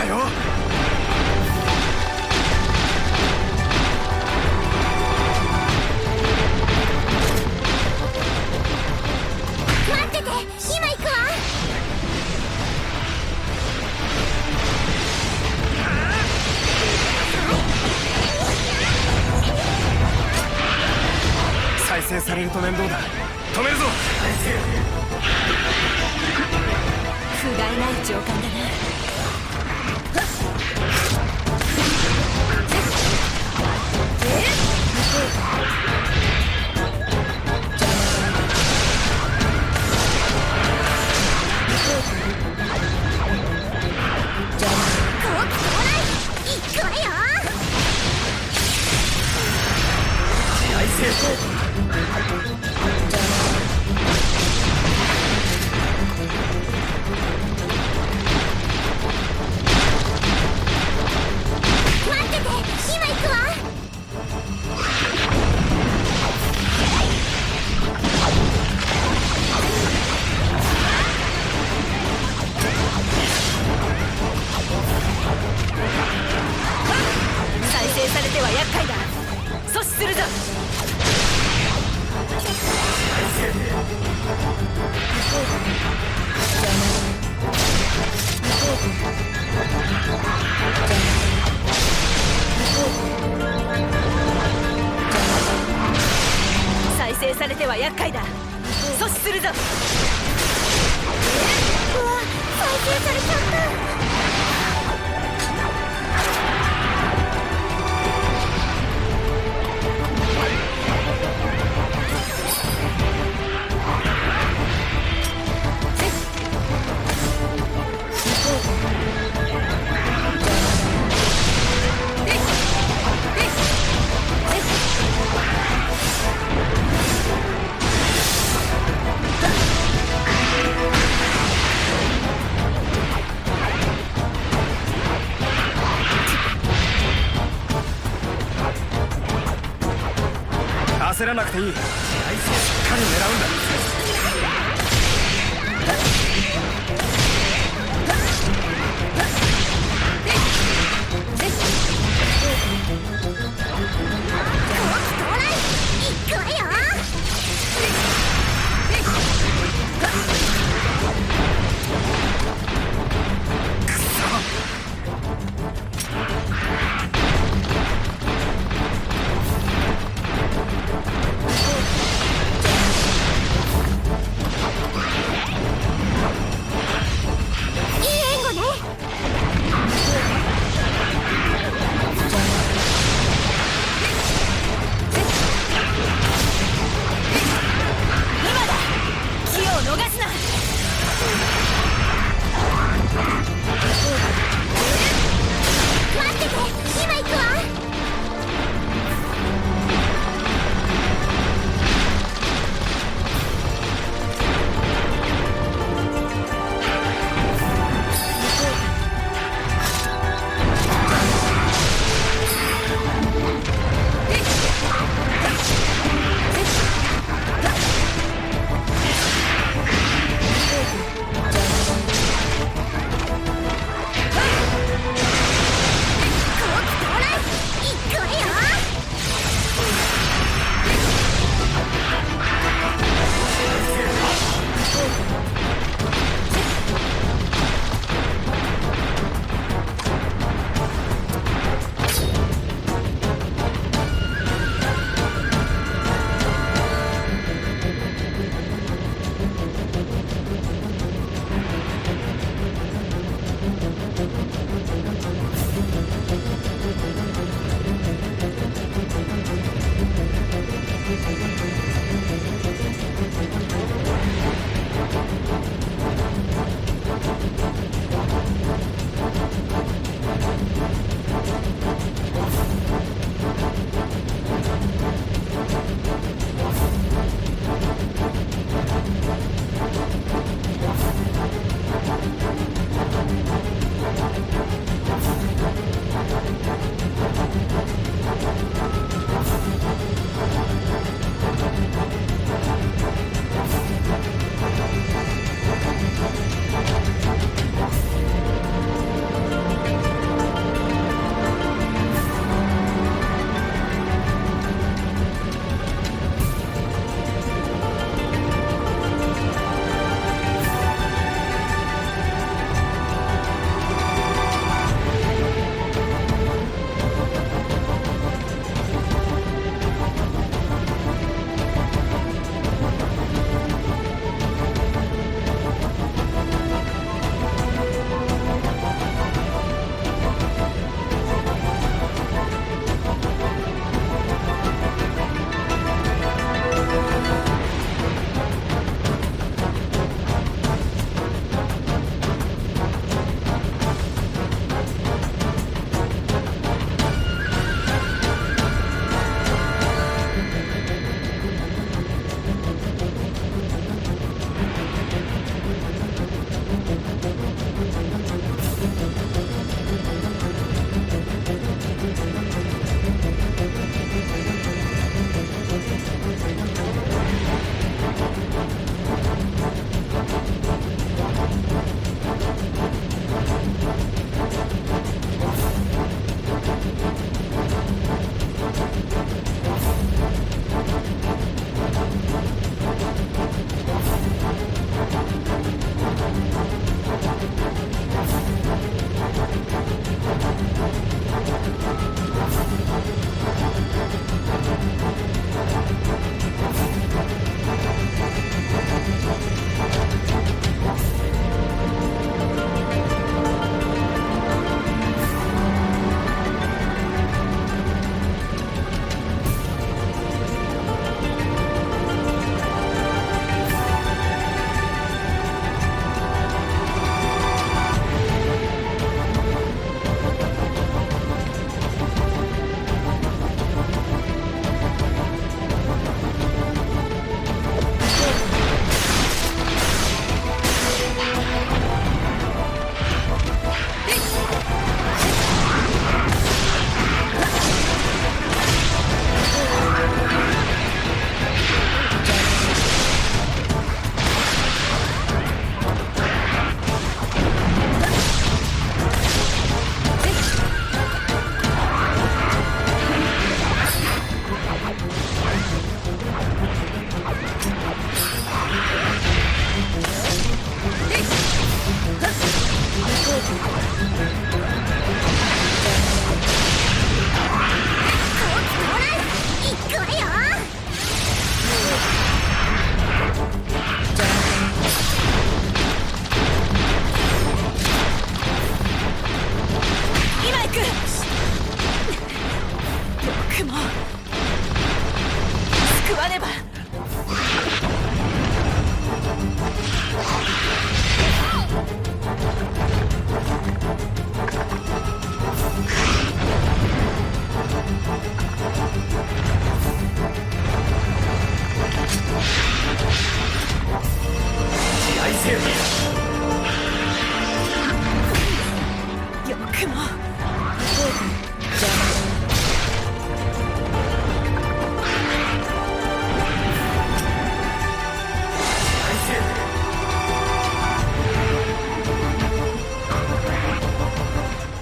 かよ。待ってて、今行くわ。再生されると面倒だ。止めるぞ。不甲斐ない上官だな。行くわよ。待ってて、今行くわ。再生されては厄介だ。阻止するぞ。再生されては厄介だ。阻止するぞ。うわ、再生されちゃった。焦らなくていい。しっかり狙うんだ。行くわよ。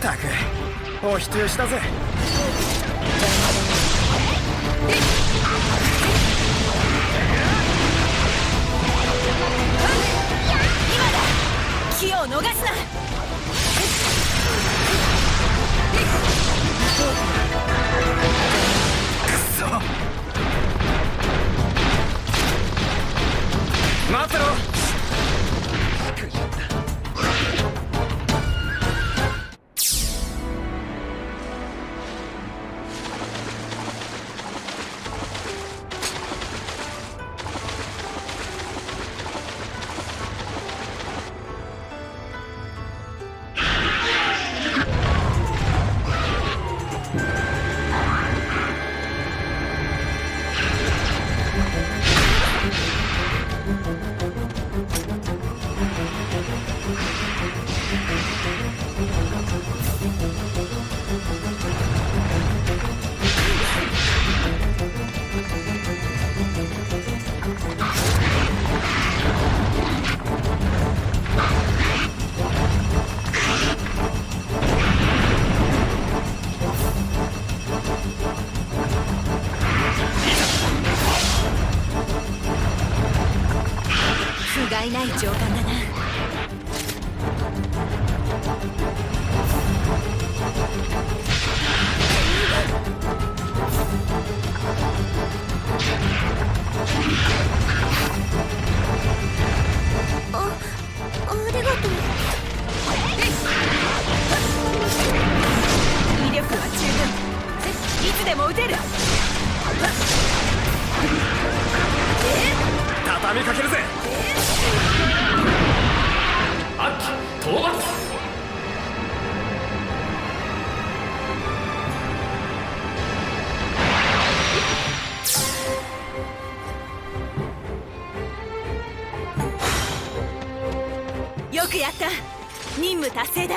たくお人よしだぜ。機を逃すな。くそ、待ってろ。不甲斐ない上官だな。ありがとう。威力は十分。いつでも撃てる。畳みかけるぜ。悪鬼討伐。よくやった。任務達成だ。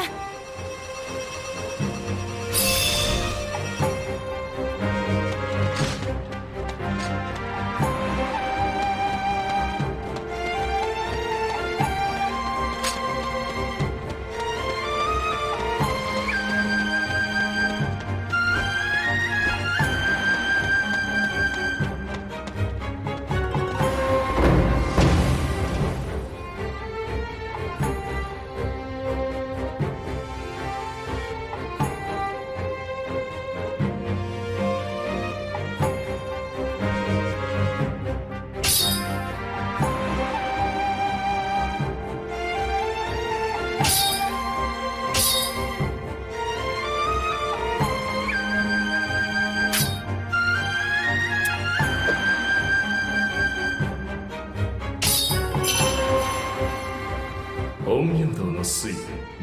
陰陽道の推移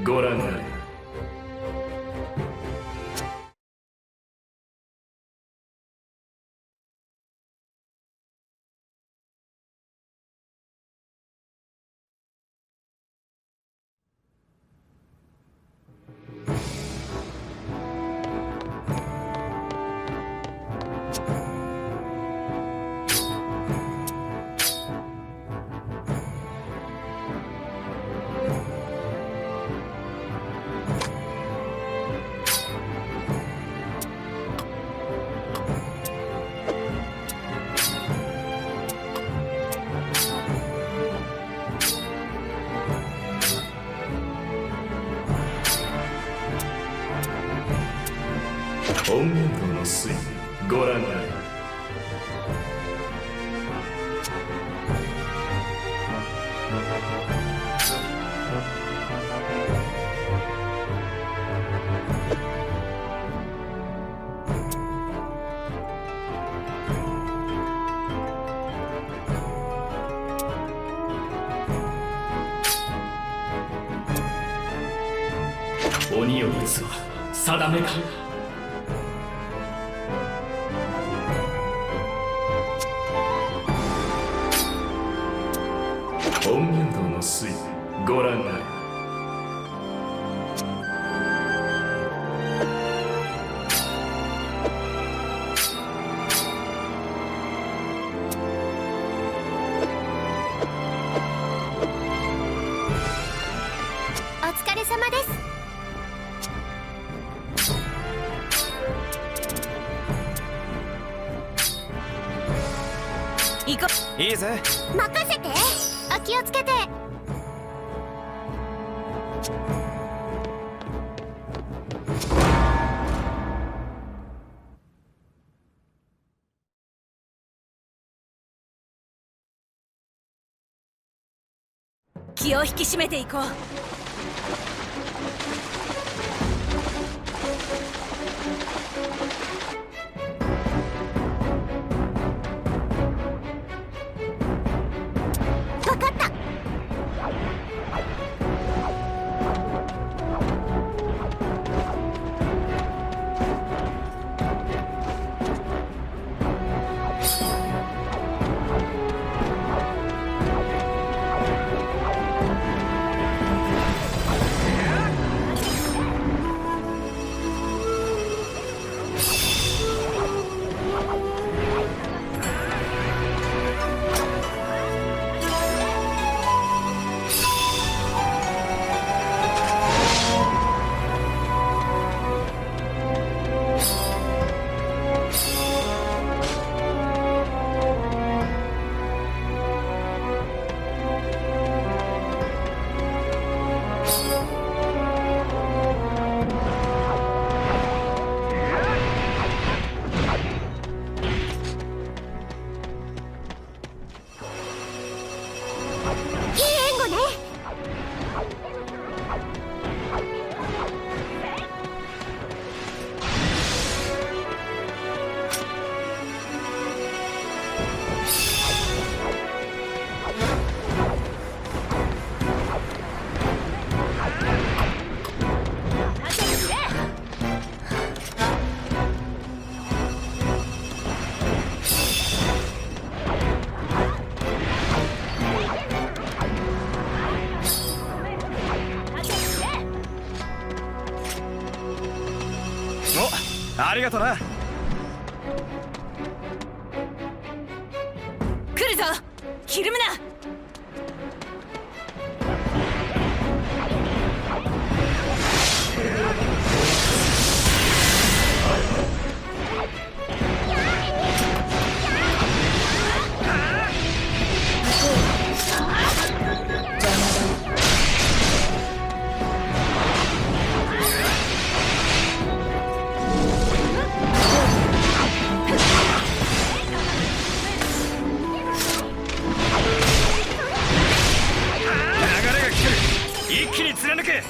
ご覧あれ。陰陽道の推移ご覧あれ。鬼を撃つは定めか。陰陽道の推移ご覧あれ。行こいいぜ。任せて。あ、気をつけて。気を引き締めていこう。分かった。いい援護ね。お、ありがとな。来るぞ、ひるむな。一気に貫け。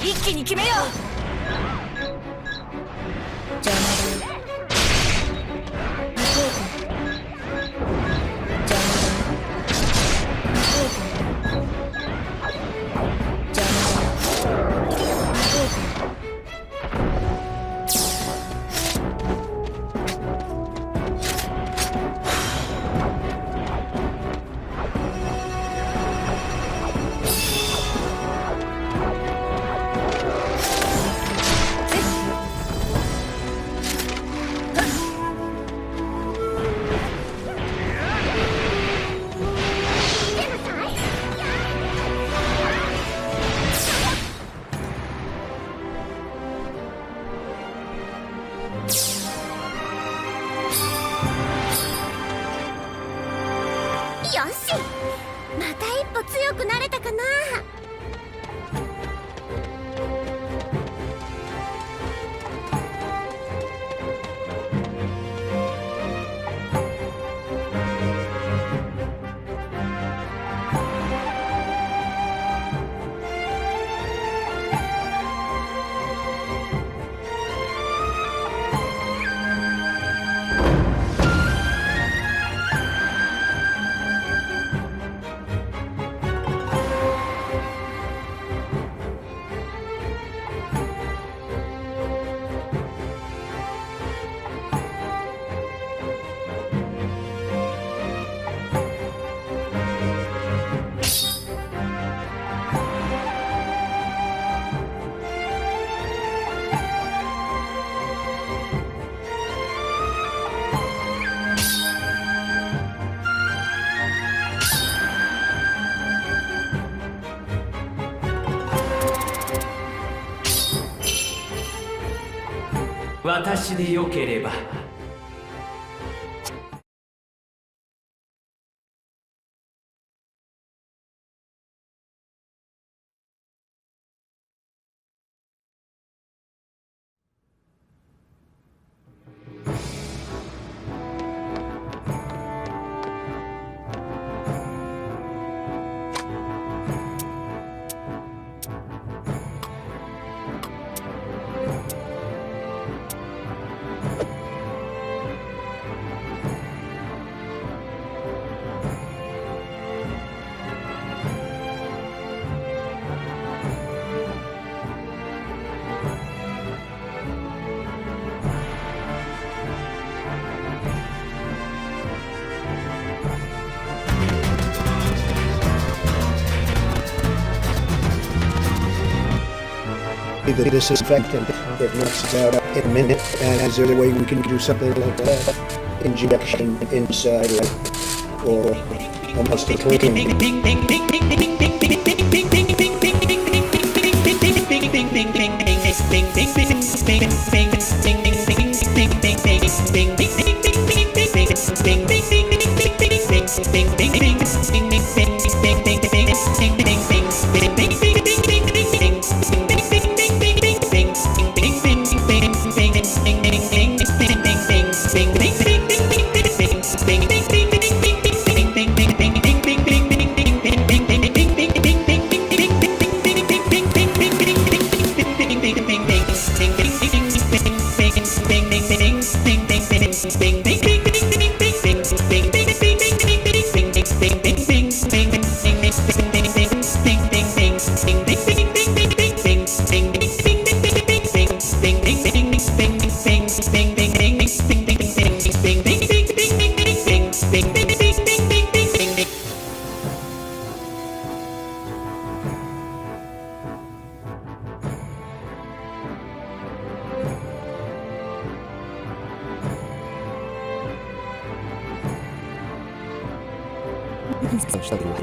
一気に決めよう。よし、また一歩強くなれたかな。私でよければ。The disinfectant that knocks it out in a minute, and is there a way we can do something like that? Injection inside, or almost a clean.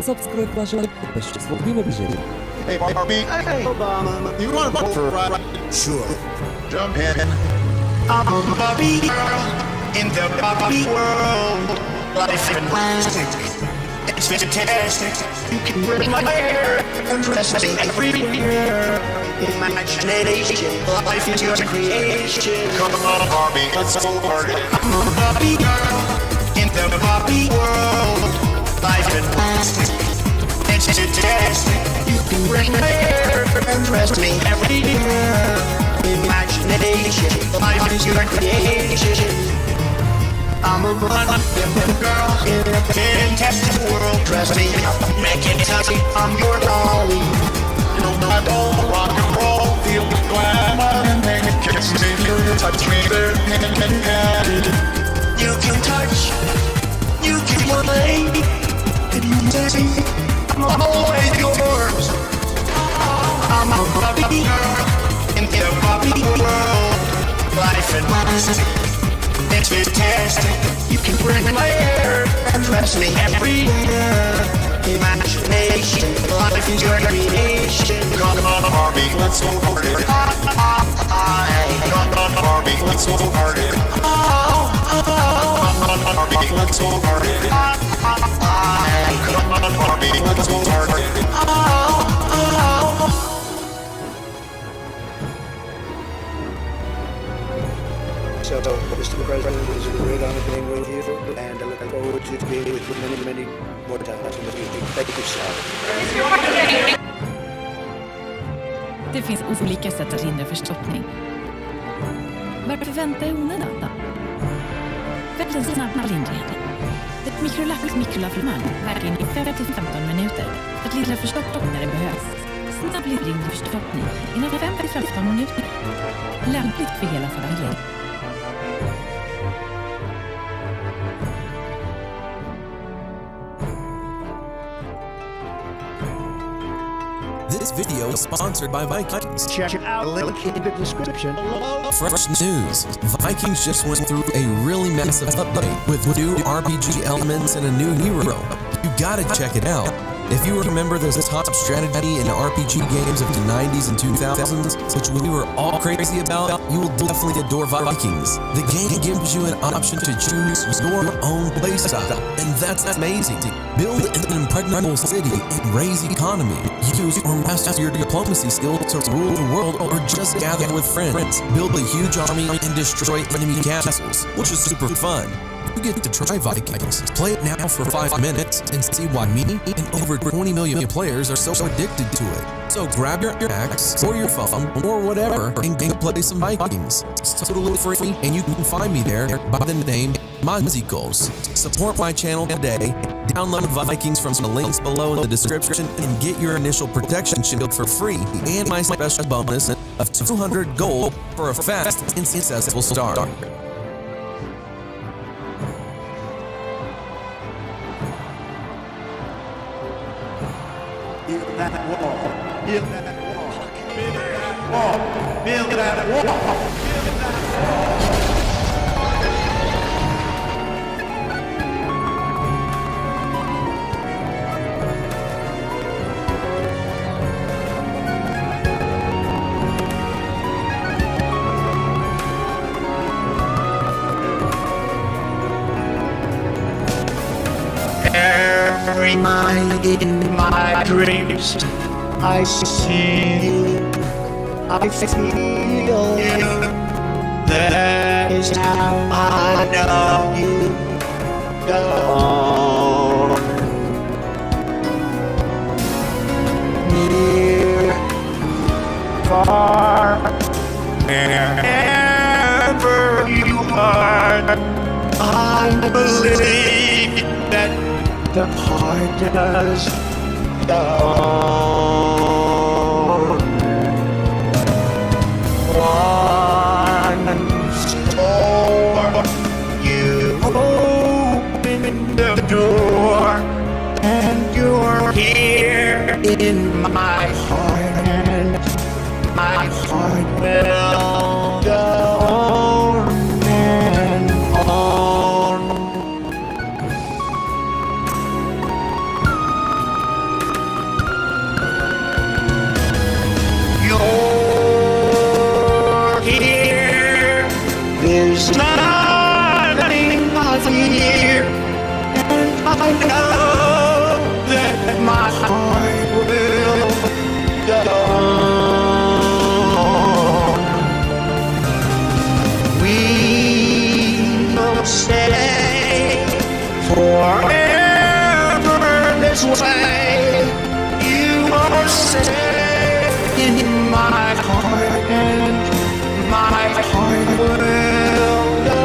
Subscribe важно, большинство выбежали. Hey, Barbie. Hey, Obama. You want to vote for a ride? Sure. Jump in. I'm a Barbie girl in the Barbie world. Life in plastic. It's fantastic. You can bring my hair and dress me everywhere. Imagination. Life is your creation. Come on, Barbie. Let's go party. I'm a Barbie girl in the Barbie world. Life in plastic. It's fantastic. You can bring my hair and dress me everywhere. Imagination, life is your creation. I'm a wonderful girl in a fantastic world. Dress me up, make it touchy. I'm your dolly. No, I don't rock and roll. Feel the glamour and make it kiss me. You touch me there and you can touch. You can play. And you say I'm always yours. I'm a Barbie girl in the Barbie world. Life in plastic, it's fantastic. You can bring my hair and dress me everywhere. Imagination, life is your creation. Come on, Barbie, let's go party. Come on, Barbie, let's go party. Come on, Barbie, let's go party. Come on, Barbie, let's go party. So, Mr. President, it was a great honor being with you, and I look forward to being with you many, many more times in the future. Thank you, sir. Det finns olika sätt att hindra förstoppning. Varför vänta i onödan? Välj en snabb lindring. Ett mikrolax mikrolafrimang verkar in i 5-15 minuter för att lindra förstoppning när det behövs. Snabb lindring vid förstoppning inom 5-15 minuter. Lämpligt för hela familjen. This video is sponsored by Vikings. Check it out, link in the description. Fresh news. Vikings just went through a really massive update with new RPG elements and a new hero. You gotta check it out. If you remember those top strategy and RPG games of the 90s and 2000s, which we were all crazy about, you will definitely adore Vikings. The game gives you an option to choose your own playstyle, and that's amazing. Build an impregnable city and raise the economy. Use or master your diplomacy skills to rule the world, or just gather with friends. Build a huge army and destroy enemy castles, which is super fun. You get to try Vikings. Play it now for 5 minutes and see why me and over 20 million players are so addicted to it. So grab your axe or your phone or whatever and play some Vikings. It's totally free, and you can find me there by the name Manzikos. Support my channel today. Download Vikings from the links below in the description and get your initial protection shield for free and my special bonus of 200 gold for a fast and successful start. Build that wall. Build that wall. Build that wall. Build that wall. Build that wall. Every night in my dreams, I see you, I feel you. That is how I know you go. Near, far, wherever you are, I believe that the heart does go once more. You open the door, and you're here in my heart, and my heart will go on and on. There's nothing I fear, and I know that my heart will go on. We will stay forever this way. You are safe in my heart, and my heart will go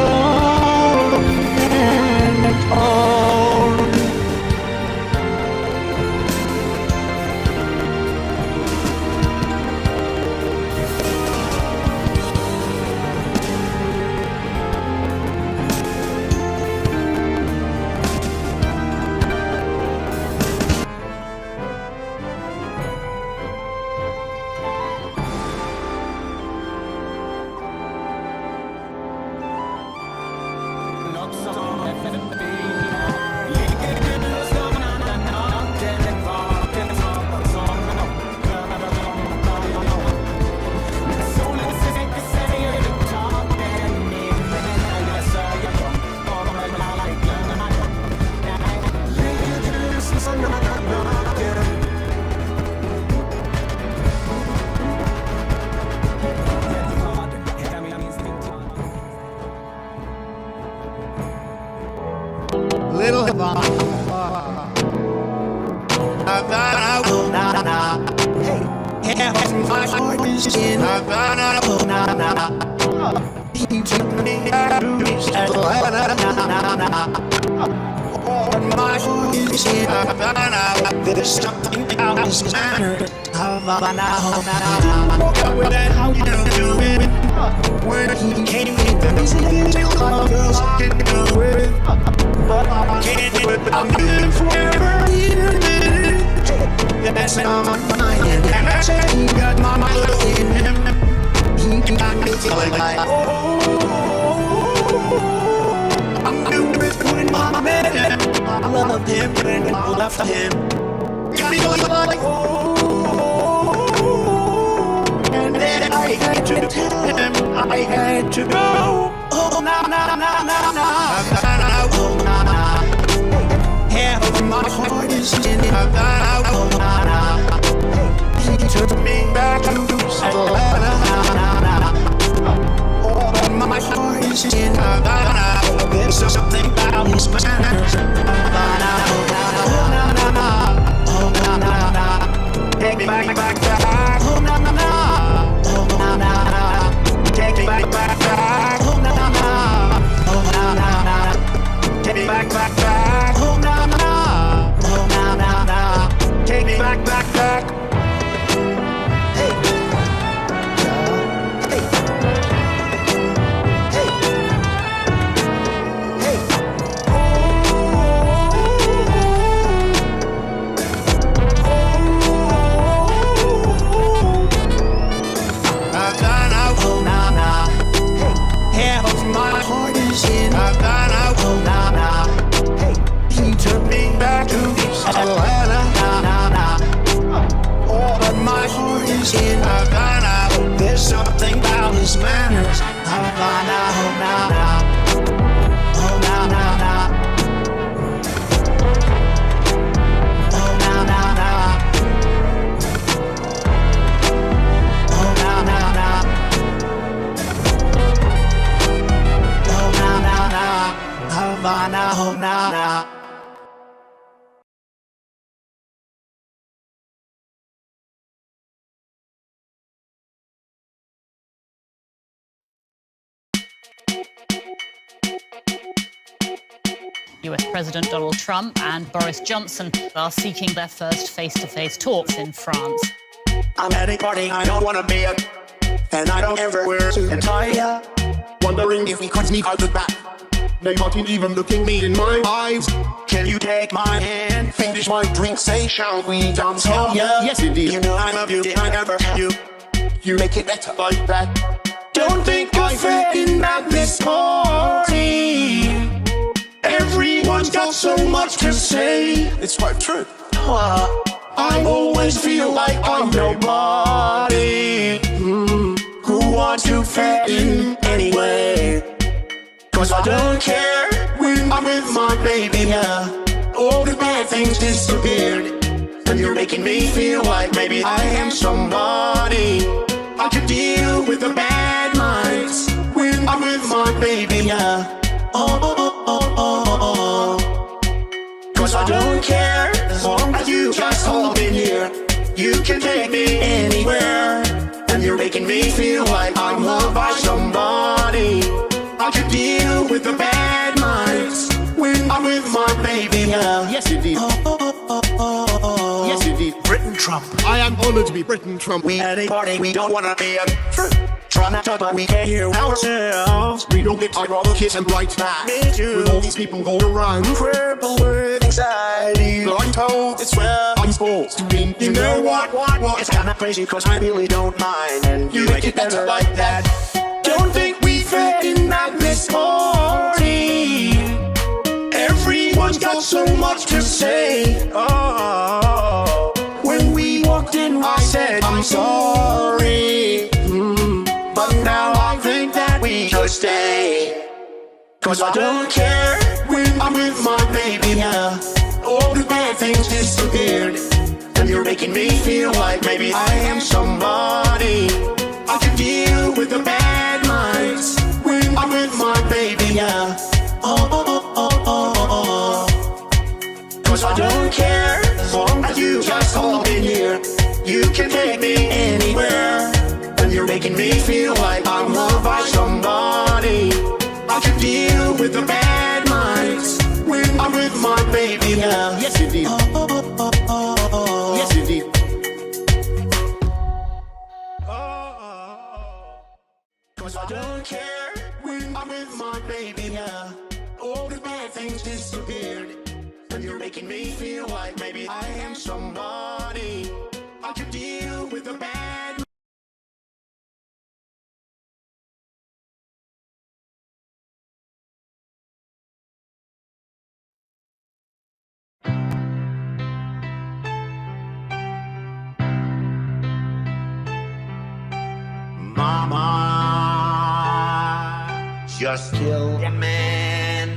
and on. Little my heart is in he took me out of his my heart is in there's something out his manner. How you do it when he came in the music all girls can do it, but I can't do it. I'm living forever in a minute. That's how my mind and I said he got my mind in him. He got me feeling like I'm doing it when I met him. I loved him when I left him. feel like and then I had to tell him I had to go. Oh na na na na na, oh na na. Half of my heart is in it. Oh na na. He took me back to Atlanta. Oh, but my heart is in Havana. There's something about his manners. Havana, oh na na na, oh na na na. Take me back, back, back. Oh na na na, oh na na na. Take me back, back, back. Oh na na na, oh na na na. Take me back, back, back. Oh na na na, oh na na na. Take me back, back, back. Hey, hey, hey, hey. Havana, oh na na. Half of my heart is in Havana, oh na na. He took me back to Atlanta, na na na. Oh, but my heart is in Havana. There's something about his manners. Havana, oh na na, oh na na na, oh na na na, oh na na na, oh na na na, Havana, oh na na. US President Donald Trump and Boris Johnson are seeking their first face-to-face talks in France. I'm at a party I don't wanna be at, and I don't ever wear a suit and tie. Wondering if he could sneak out the back. They not even looking me in my eyes. Can you take my hand, finish my drink, say shall we dance? Hell yeah, yes indeed. You know I love you, did I never have you? You make it better like that. Don't think I fit in at this party. Everyone's got so much to say. It's quite true. I always feel like I'm nobody who wants to fit in anyway. Cause I don't care when I'm with my baby, yeah. All the bad things disappeared, and you're making me feel like maybe I am somebody. I can deal with the bad nights when I'm with my baby, yeah. Cause I don't care as long as you just hold me near. You can take me anywhere, and you're making me feel like I'm loved by somebody. I can deal with the bad nights when I'm with my baby, yeah. Yes indeed. Yes indeed. Britain Trump. I am honored to be Britain Trump. We had a party we don't wanna be a try not to, but we can't hear ourselves. We don't get I'd rather kiss and write back. Me too. With all these people all around, crippled with anxiety. But I'm told it's where I'm supposed to be. You know what? It's kinda crazy cause I really don't mind, and you make it better like that. Don't think we fit in at this party. Everyone's got so much to say. Oh, when we walked in, I said I'm sorry. But now I think that we should stay. Cause I don't care when I'm with my baby, yeah. All the bad things disappeared, and you're making me feel like maybe I am somebody. I can deal with the bad nights when I'm with my baby, yeah. Cause I don't care as long as you just hold me near. You can take me anywhere, and you're making me feel like I'm loved by somebody. I can deal with the bad nights when I'm with my baby, yeah. Yes indeed. Yes indeed. Cause I don't care when I'm with my baby, yeah. All the bad things disappeared, and you're making me feel like maybe I am somebody. I can deal with the bad. mama just killed a man,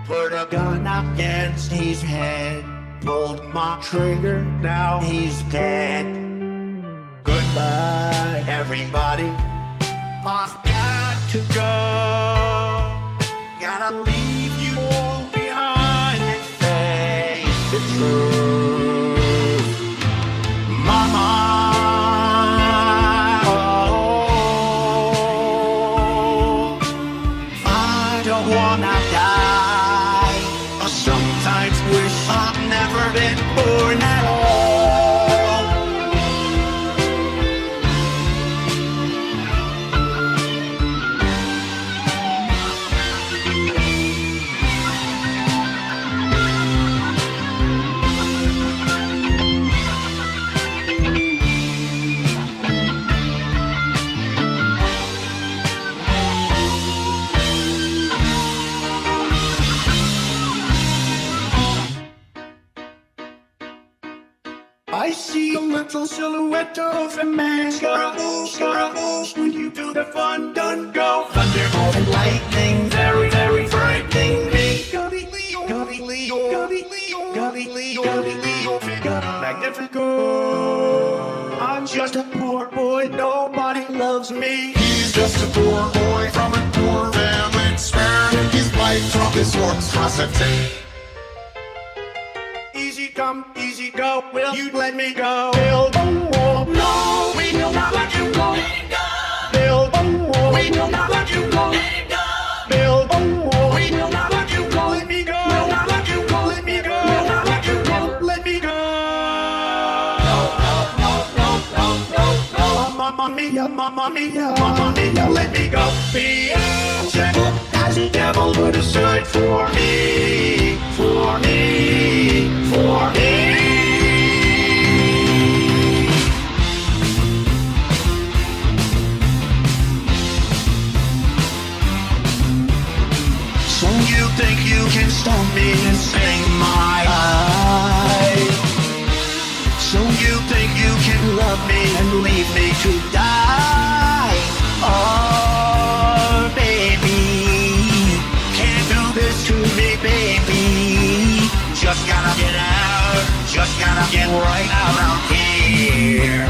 put a gun against his head, pulled my trigger, now he's dead. Goodbye, everybody. I've got to go. Gotta leave you all behind and face the truth. Mama, oh, I don't wanna die. I sometimes wish I'd never been born at all. I see a little silhouette of a man. Scaramouche, when you do the fun, done go. Thunderbolt and lightning, very, very frightening me. Galileo, Galileo, Galileo, Galileo, Galileo, Magnifico. I'm just a poor boy, nobody loves me. He's just a poor boy from a poor family, sparing his life from his monstrosity. Easy come, easy go, will you let me go? Build a wall, no, we will not let you go. Build a wall, we will not let you go. Build a wall, we will not let you go. Let me go, will not let you go. Let me go, will not let you go. Let me go. No, no, no, no, no, no, no. Mamma mia, mamma mia, mamma mia, let me go. Beelzebub has the devil put aside for me, for me, for me. So you think you can stone me and sing my life? So you think you can love me and leave me to die? Oh, baby, can't do this to me, baby. Just gotta get out, just gotta get right out of here.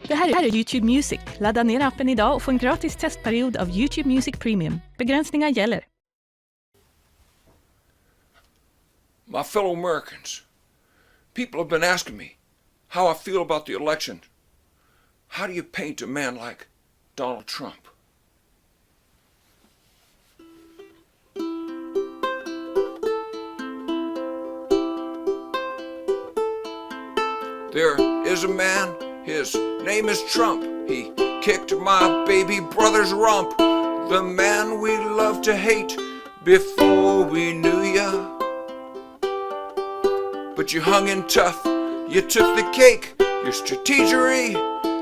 Det här är YouTube Music. Ladda ner appen idag och få en gratis testperiod av YouTube Music Premium. Begränsningar gäller. My fellow Americans, people have been asking me how I feel about the election. How do you paint a man like Donald Trump? There is a man, his name is Trump. He kicked my baby brother's rump. The man we love to hate before we knew ya. But you hung in tough, you took the cake. Your strategery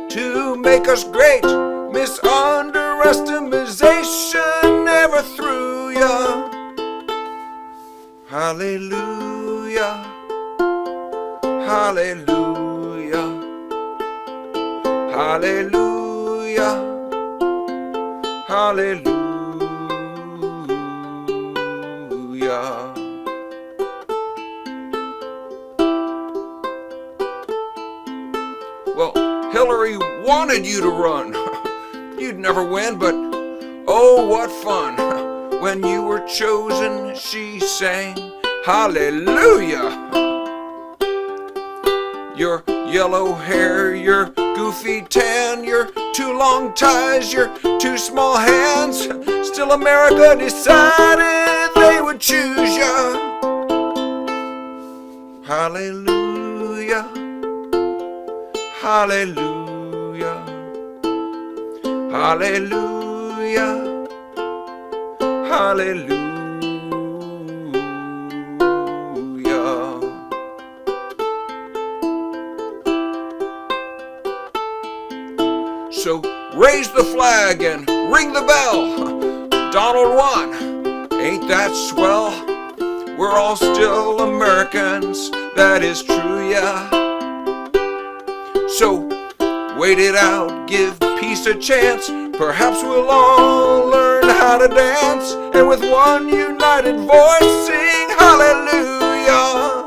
to make us great. Misunderestimation never threw ya. Hallelujah, hallelujah, hallelujah, hallelujah. Well, Hillary wanted you to run. You'd never win, but oh, what fun. When you were chosen, she sang hallelujah. Your yellow hair, your goofy tan, your too long ties, your too small hands. Still America decided they would choose ya. Hallelujah, hallelujah, hallelujah, Hallelujah. So raise the flag and ring the bell. Donald won, ain't that swell? We're all still Americans, that is true, yeah. So wait it out, give peace a chance. Perhaps we'll all learn how to dance, and with one united voice sing hallelujah.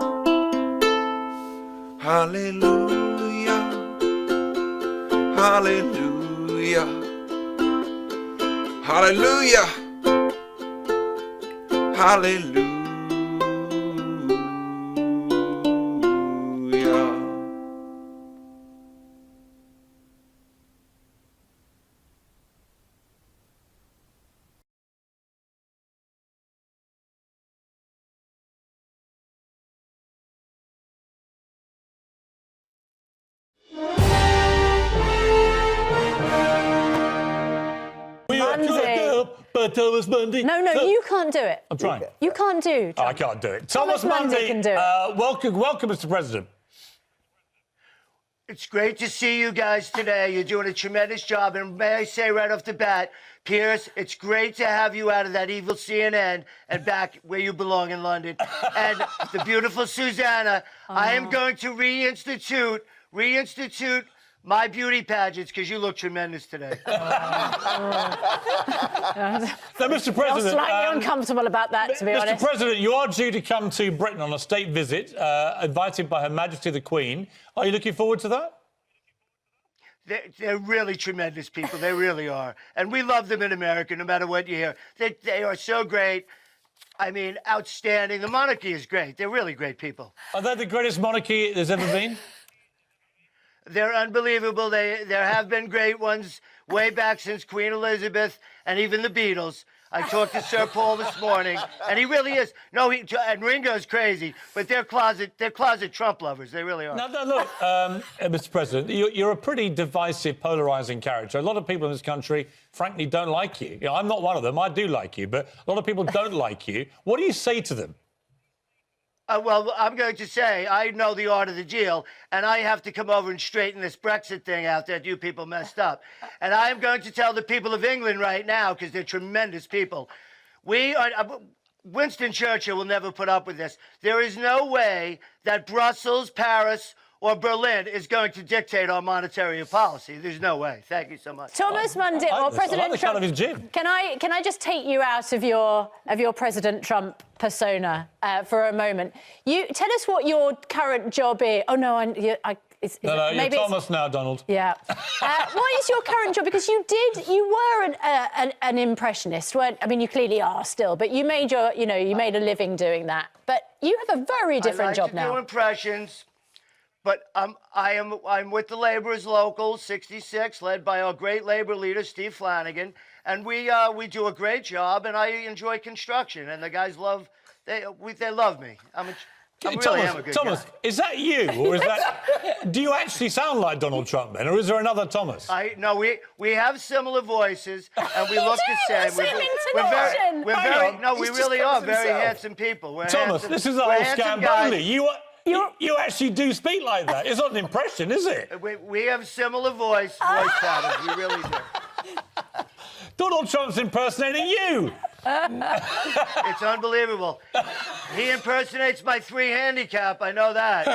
Hallelujah. Hallelujah. Hallelujah. Hallelujah. Thomas Mundy. No, you can't do it. I'm trying. You can't do I can't do it. Thomas Mundy can do it. Welcome, Mr. President. It's great to see you guys today. You're doing a tremendous job. And may I say right off the bat, Piers, it's great to have you out of that evil CNN and back where you belong in London. And the beautiful Susanna, I am going to reinstitute my beauty pageants because you look tremendous today. So, Mr. President, I'm slightly uncomfortable about that, to be honest. Mr. President, you are due to come to Britain on a state visit, invited by Her Majesty the Queen. Are you looking forward to that? They're really tremendous people. They really are. And we love them in America, no matter what you hear. They are so great. I mean, outstanding. The monarchy is great. They're really great people. Are they the greatest monarchy there's ever been? They're unbelievable. There have been great ones way back since Queen Elizabeth and even the Beatles. I talked to Sir Paul this morning, and he really is. No, and Ringo's crazy, but they're closet Trump lovers. They really are. No, look, Mr. President, you're a pretty divisive, polarising character. A lot of people in this country, frankly, don't like you. I'm not one of them. I do like you, but a lot of people don't like you. What do you say to them? Well, I'm going to say I know the art of the deal, and I have to come over and straighten this Brexit thing out that you people messed up. And I am going to tell the people of England right now, because they're tremendous people, Winston Churchill will never put up with this. There is no way that Brussels, Paris, or Berlin is going to dictate our monetary policy. There's no way. Thank you so much. Thomas Mundy, or President I like the Trump. cut of his gym. Can I just take you out of your President Trump persona for a moment? You tell us what your current job is. Oh no, you're Thomas now, Donald. Yeah. What is your current job? Because you were an impressionist, weren't? I mean, you clearly are still, but you made you made a living doing that. But you have a very different job now. I like to do impressions. But I'm with the Laborers Local 66, led by our great labor leader, Steve Flanagan. And we do a great job, and I enjoy construction. And the guys they love me. I really am a good Thomas, guy. is that you? Or is that... Do you actually sound like Donald Trump, then? Or is there another Thomas? No, we have similar voices, and we look the same. We really are very handsome people. Thomas, this is a whole scam. You actually do speak like that. It's not an impression, is it? We have similar voice patterns. We really do. Donald Trump's impersonating you. It's unbelievable. He impersonates my 3 handicap. I know that.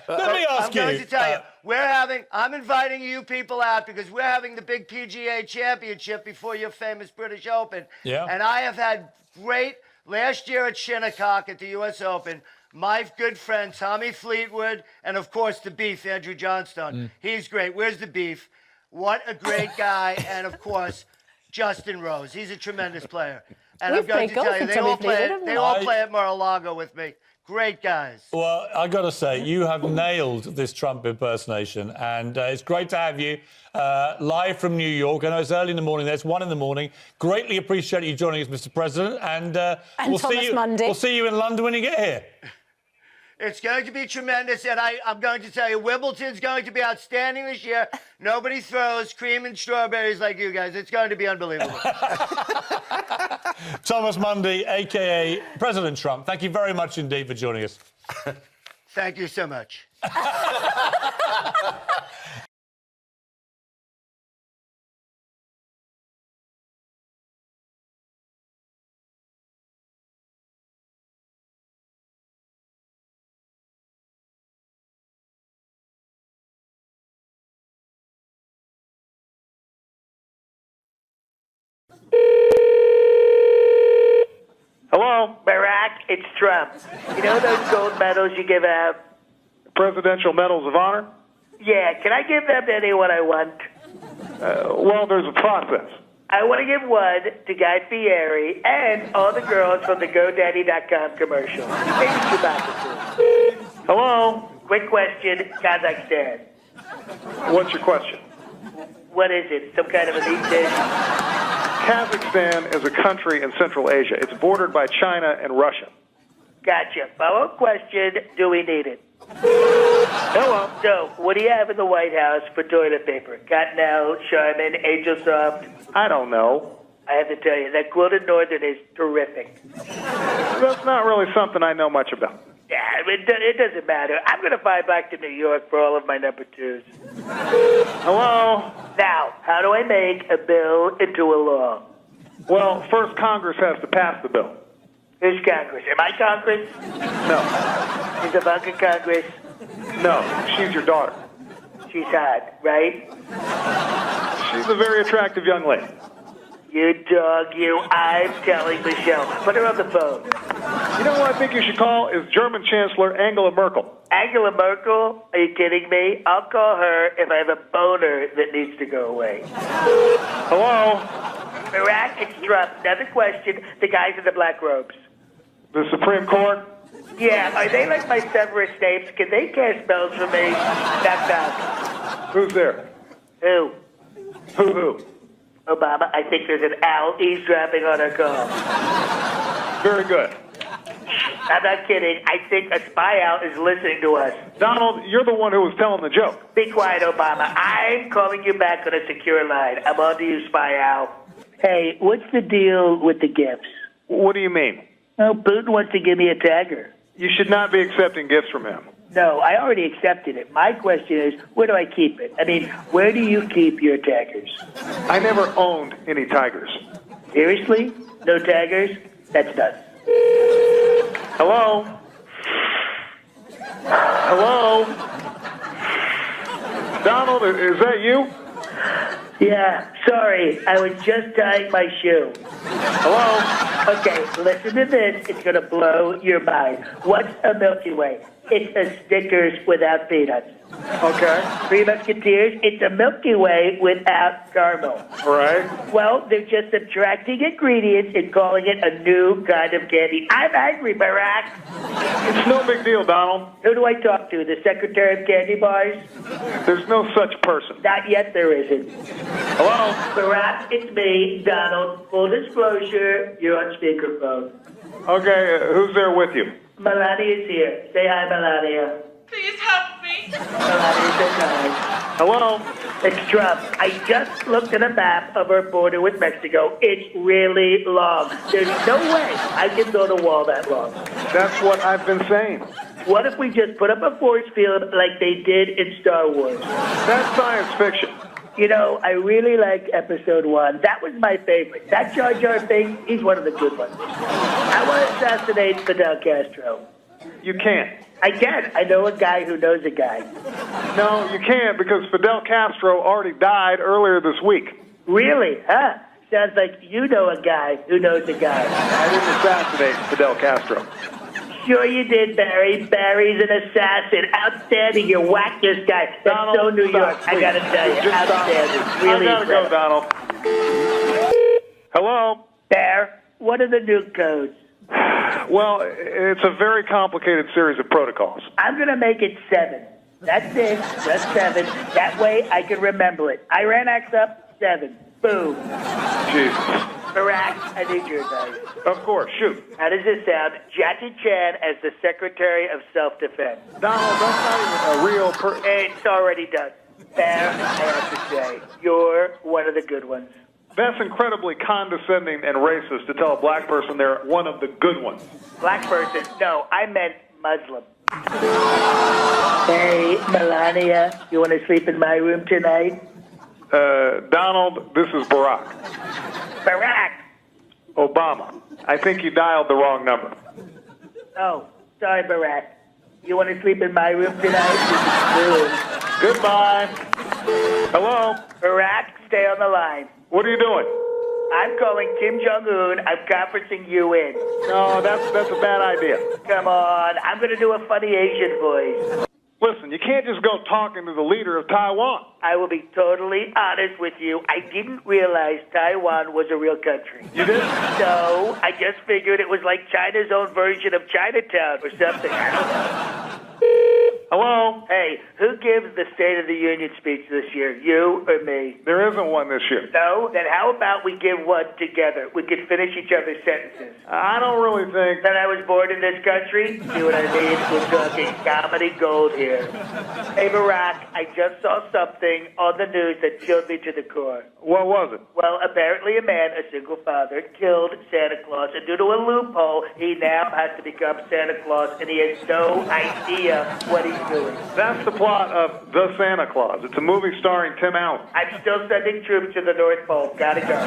Let me ask you. I'm going to tell you, I'm inviting you people out because we're having the big PGA Championship before your famous British Open. Yeah. And I have had last year at Shinnecock at the U.S. Open, my good friend Tommy Fleetwood, and of course the Beef, Andrew Johnstone. He's great. Where's the Beef? What a great guy. And of course, Justin Rose. He's a tremendous player. And I'm going to tell you, they all play at Mar-a-Lago with me. Great guys. Well, I got to say, you have nailed this Trump impersonation, and it's great to have you live from New York. I know it's early in the morning there. It's 1 in the morning. Greatly appreciate you joining us, Mr. President. And we'll see you in London when you get here. It's going to be tremendous, and I'm going to tell you, Wimbledon's going to be outstanding this year. Nobody throws cream and strawberries like you guys. It's going to be unbelievable. Thomas Mundy, a.k.a. President Trump, thank you very much indeed for joining us. Thank you so much. Hello? Barack, it's Trump. You know those gold medals you give out? Presidential Medals of Honor? Yeah, can I give them to anyone I want? Well, there's a process. I want to give one to Guy Fieri and all the girls from the GoDaddy.com commercial. Hello? Quick question, Kazakhstan. What's your question? What is it? Some kind of a meat dish? Kazakhstan is a country in Central Asia. It's bordered by China and Russia. Gotcha. Follow-up question, do we need it? Hello. So, what do you have in the White House for toilet paper? Cottonelle, Charmin, Angel Soft? I don't know. I have to tell you, that Quilted Northern is terrific. That's not really something I know much about. Yeah, it doesn't matter. I'm going to fly back to New York for all of my number twos. Hello? Now, how do I make a bill into a law? Well, first Congress has to pass the bill. Who's Congress? Am I Congress? No. Is Ivanka Congress? No, she's your daughter. She's hot, right? She's a very attractive young lady. You dog, you. I'm telling Michelle. Put her on the phone. You know who I think you should call is German Chancellor Angela Merkel. Angela Merkel? Are you kidding me? I'll call her if I have a boner that needs to go away. Hello? Barack, it's Trump. Another question. The guys in the black robes. The Supreme Court? Yeah, are they like my Severus Snapes? Can they cast spells for me? Knock, knock. Who's there? Who? Who? Obama. I think there's an owl eavesdropping on our call. Very good. I'm not kidding. I think a spy owl is listening to us. Donald, you're the one who was telling the joke. Be quiet, Obama. I'm calling you back on a secure line. I'm on to you, spy owl. Hey, what's the deal with the gifts? What do you mean? Oh, Putin wants to give me a tagger. You should not be accepting gifts from him. No, I already accepted it. My question is, where do I keep it? I mean, where do you keep your taggers? I never owned any tigers. Seriously? No taggers? That's nuts. Hello? Hello? Donald, is that you? Yeah, sorry. I was just tying my shoe. Hello? Okay, listen to this. It's going to blow your mind. What's a Milky Way? It's a Snickers without peanuts. Okay. Three Musketeers, it's a Milky Way without caramel. Right. Well, they're just subtracting ingredients and calling it a new kind of candy. I'm angry, Barack. It's no big deal, Donald. Who do I talk to? The Secretary of Candy Bars? There's no such person. Not yet, there isn't. Hello? Barack, it's me, Donald. Full disclosure, you're on speakerphone. Okay, who's there with you? Melania's here. Say hi, Melania. Please help me. Melania, say hi. Hello? It's Trump. I just looked at a map of our border with Mexico. It's really long. There's no way I can build a wall that long. That's what I've been saying. What if we just put up a force field like they did in Star Wars? That's science fiction. You know, I really like Episode 1. That was my favorite. That Jar Jar thing, he's one of the good ones. I want to assassinate Fidel Castro. You can't. I can. I know a guy who knows a guy. No, you can't because Fidel Castro already died earlier this week. Really? Huh? Sounds like you know a guy who knows a guy. I didn't assassinate Fidel Castro. Sure you did, Barry. Barry's an assassin. Outstanding. You whacked this guy. That's Donald, so New York. stop, I gotta tell you. Just Outstanding. stop. Really I gotta go, Donald. Hello? Bear, what are the nuke codes? Well, it's a very complicated series of protocols. I'm gonna make it 7. That's it. Just 7. That way I can remember it. Iran acts up, 7. Boom. Jesus. Barack, I need your advice. Of course, shoot. How does this sound? Jackie Chan as the Secretary of Self-Defense. Donald, that's not even a real It's already done. There, I have to say, you're one of the good ones. That's incredibly condescending and racist to tell a black person they're one of the good ones. Black person? No, I meant Muslim. Hey, Melania, you want to sleep in my room tonight? Donald, this is Barack. Barack! Obama. I think you dialed the wrong number. Oh, sorry, Barack. You want to sleep in my room tonight? Goodbye. Hello? Barack, stay on the line. What are you doing? I'm calling Kim Jong-un. I'm conferencing you in. No, that's a bad idea. Come on, I'm going to do a funny Asian voice. Listen, you can't just go talking to the leader of Taiwan. I will be totally honest with you. I didn't realize Taiwan was a real country. You didn't? So I just figured it was like China's own version of Chinatown or something. I don't know. Hello? Hey, who gives the State of the Union speech this year, you or me? There isn't one this year. No? Then how about we give one together? We could finish each other's sentences. I don't really think... That I was born in this country? See what I mean? We're talking comedy gold here. Hey, Barack, I just saw something on the news that chilled me to the core. What was it? Well, apparently a man, a single father, killed Santa Claus, and due to a loophole, he now has to become Santa Claus, and he has no idea what he's doing. That's the plot of The Santa Claus. It's a movie starring Tim Allen. I'm still sending troops to the North Pole. Gotta go.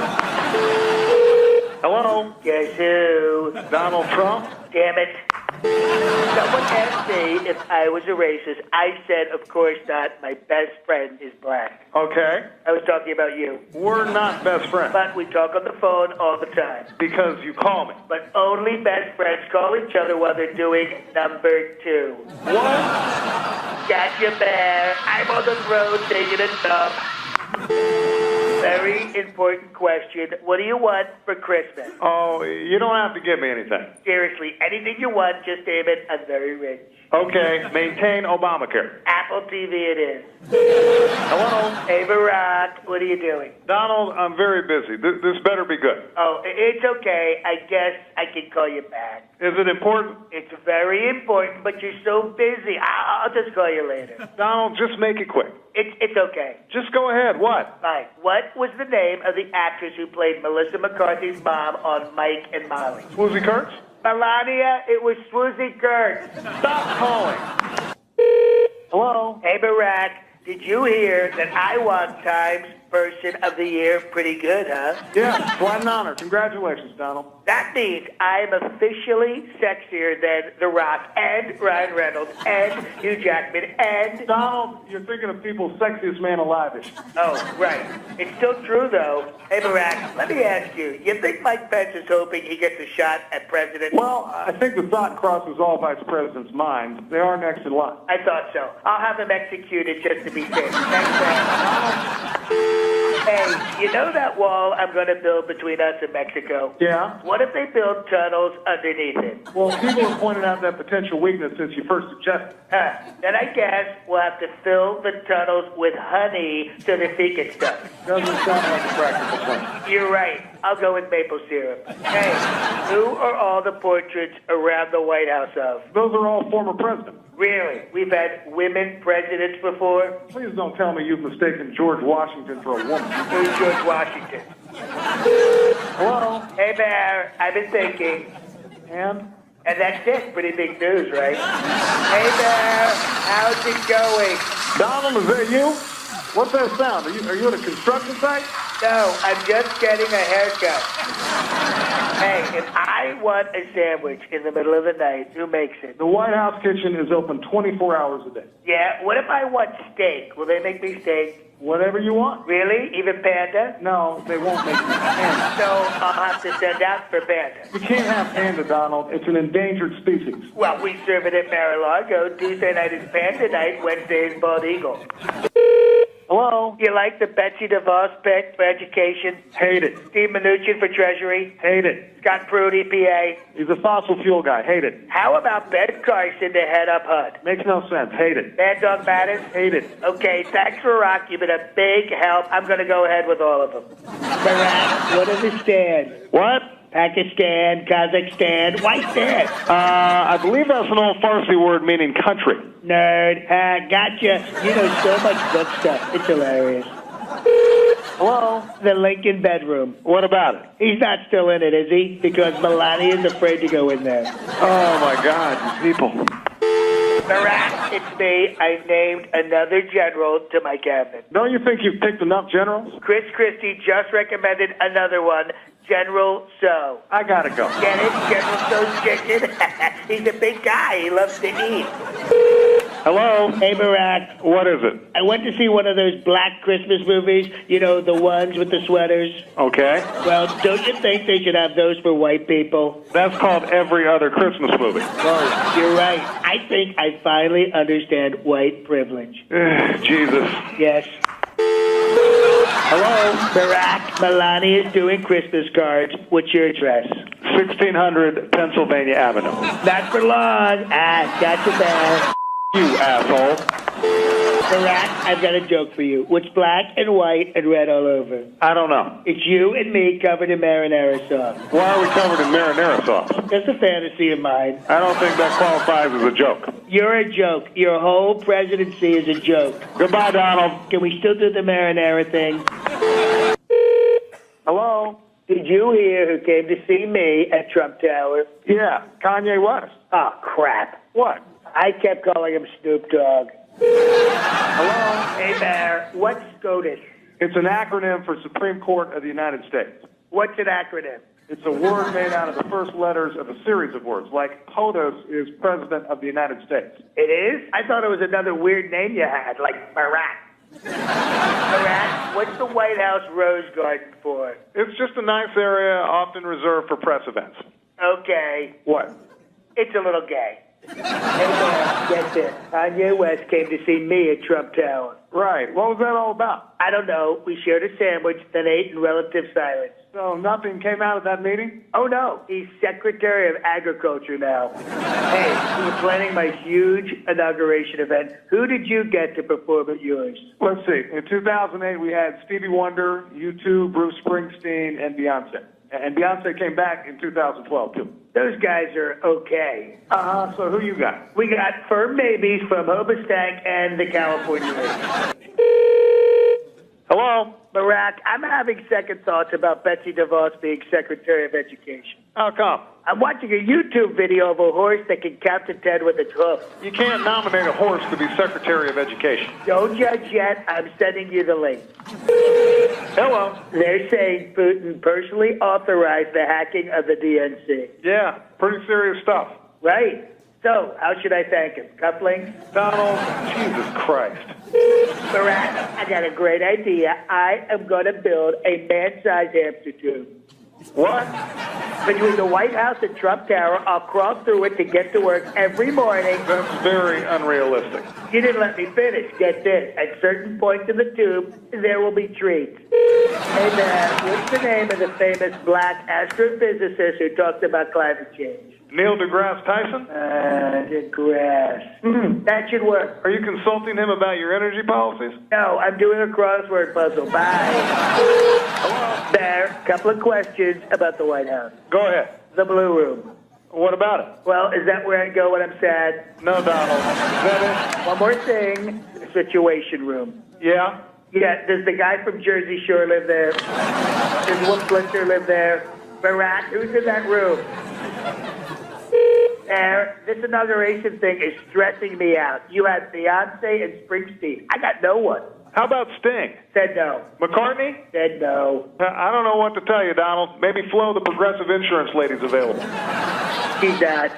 Hello? Guess who? Donald Trump? Damn it. Someone asked me if I was a racist. I said, of course not. My best friend is black. Okay. I was talking about you. We're not best friends. But we talk on the phone all the time. Because you call me. But only best friends call each other while they're doing number 2. What? Gotcha, bear. I'm on the road taking a dump. Very important question. What do you want for Christmas? Oh, you don't have to give me anything. Seriously, anything you want, just name it. I'm very rich. Okay, maintain Obamacare. Apple TV it is. Hello? Hey, Barack, what are you doing? Donald, I'm very busy. This better be good. Oh, it's okay. I guess I can call you back. Is it important? It's very important, but you're so busy. I'll just call you later. Donald, just make it quick. It's okay. Just go ahead. What? Fine. What was the name of the actress who played Melissa McCarthy's mom on Mike and Molly? Swoozie Kurtz? Melania, it was Swoozie Kurtz. Stop calling. Hello? Hey, Barack, did you hear that I won Times Person of the Year? Pretty good, huh? Yeah, quite an honor. Congratulations, Donald. That means I'm officially sexier than The Rock and Ryan Reynolds and Hugh Jackman and... Donald, you're thinking of people's sexiest man alive-ish. Oh, right. It's still true, though. Hey, Barack, let me ask you. You think Mike Pence is hoping he gets a shot at president? Well, I think the thought crosses all vice presidents' minds. They are next in line. I thought so. I'll have him executed just to be safe. Thanks, man. Hey, you know that wall I'm going to build between us and Mexico? Yeah? What if they build tunnels underneath it? Well, people have pointed out that potential weakness since you first suggested. Then I guess we'll have to fill the tunnels with honey so the feet get stuck. Doesn't sound like a practical plan. You're right. I'll go with maple syrup. Hey, who are all the portraits around the White House of? Those are all former presidents. Really? We've had women presidents before? Please don't tell me you've mistaken George Washington for a woman. Who's George Washington? Hello? Hey, Bear. I've been thinking. And? And that's it. Pretty big news, right? Hey, Bear. How's it going? Donald, is that you? What's that sound? Are you at a construction site? No, I'm just getting a haircut. Hey, if I want a sandwich in the middle of the night, who makes it? The White House kitchen is open 24 hours a day. Yeah, what if I want steak? Will they make me steak? Whatever you want. Really? Even Panda? No, they won't make you panda. So I'll have to send out for Panda. You can't have panda, Donald. It's an endangered species. Well, we serve it at Mar-a-Lago. Tuesday night is Panda night. Wednesday is Bald Eagle. Hello? You like the Betsy DeVos pick for education? Hate it. Steve Mnuchin for Treasury? Hate it. Scott Pruitt, EPA? He's a fossil fuel guy. Hate it. How about Ben Carson to head up HUD? Makes no sense. Hate it. Mad Dog Mattis? Hate it. Okay, thanks for rock. You've been a big help. I'm going to go ahead with all of them. Barack, what is the stand? What? Pakistan, Kazakhstan, why stand? I believe that's an old Farsi word meaning country. Nerd. Gotcha. You know so much book stuff. It's hilarious. Hello? The Lincoln bedroom. What about it? He's not still in it, is he? Because Melania is afraid to go in there. Oh, my God, you people. Barack, it's me. I've named another general to my cabinet. Don't you think you've picked enough generals? Chris Christie just recommended another one, General So. I gotta go. Get it? General So's chicken? He's a big guy. He loves to eat. Hello? Hey, Barack. What is it? I went to see one of those black Christmas movies, you know, the ones with the sweaters. Okay. Well, don't you think they should have those for white people? That's called Every Other Christmas Movie. Oh, you're right. I think I finally understand white privilege. Jesus. Yes. Hello? Barack, Melania is doing Christmas cards. What's your address? 1600 Pennsylvania Avenue. Not for long. Gotcha there. You asshole. Barack, I've got a joke for you. What's black and white and red all over? I don't know. It's you and me covered in marinara sauce. Why are we covered in marinara sauce? That's a fantasy of mine. I don't think that qualifies as a joke. You're a joke. Your whole presidency is a joke. Goodbye, Donald. Can we still do the marinara thing? Hello? Did you hear who came to see me at Trump Tower? Yeah, Kanye West. Oh, crap. What? I kept calling him Snoop Dogg. Hello? Hey there, what's SCOTUS? It's an acronym for Supreme Court of the United States. What's an acronym? It's a word made out of the first letters of a series of words, like POTUS is President of the United States. It is? I thought it was another weird name you had, like Barack. Barack, what's the White House Rose Garden for? It's just a nice area often reserved for press events. Okay. What? It's a little gay. Hey there, get this. Kanye West came to see me at Trump Tower. Right. What was that all about? I don't know. We shared a sandwich, then ate in relative silence. So nothing came out of that meeting? Oh, no. He's Secretary of Agriculture now. Hey, we were planning my huge inauguration event. Who did you get to perform at yours? Let's see. In 2008, we had Stevie Wonder, U2, Bruce Springsteen, and Beyonce. And Beyonce came back in 2012, too. Those guys are okay. So who you got? We got Firm Maybes from Hobostank and the California Raiders. Hello? Barack, I'm having second thoughts about Betsy DeVos being Secretary of Education. How come? I'm watching a YouTube video of a horse that can count to 10 with its hoof. You can't nominate a horse to be Secretary of Education. Don't judge yet. I'm sending you the link. Hello? They're saying Putin personally authorized the hacking of the DNC. Yeah, pretty serious stuff. Right. So, how should I thank him? Cufflinks? Donald, Jesus Christ. Barack, I got a great idea. I am going to build a man-sized hamster tube. What? Between the White House and Trump Tower, I'll crawl through it to get to work every morning. That's very unrealistic. You didn't let me finish. Get this. At certain points in the tube, there will be treats. Hey there, what's the name of the famous black astrophysicist who talked about climate change? Neil deGrasse Tyson? DeGrasse. That should work. Are you consulting him about your energy policies? No, I'm doing a crossword puzzle. Bye. Hello? There, couple of questions about the White House. Go ahead. The Blue Room. What about it? Well, is that where I go when I'm sad? No, Donald. Is that it? One more thing. The Situation Room. Yeah? Yeah, does the guy from Jersey Shore live there? Does Wolf Blitzer live there? Barack, who's in that room? There, this inauguration thing is stressing me out. You had Beyonce and Springsteen. I got no one. How about Sting? Said no. McCartney? Said no. I don't know what to tell you, Donald. Maybe Flo, the Progressive Insurance lady's available. She's not.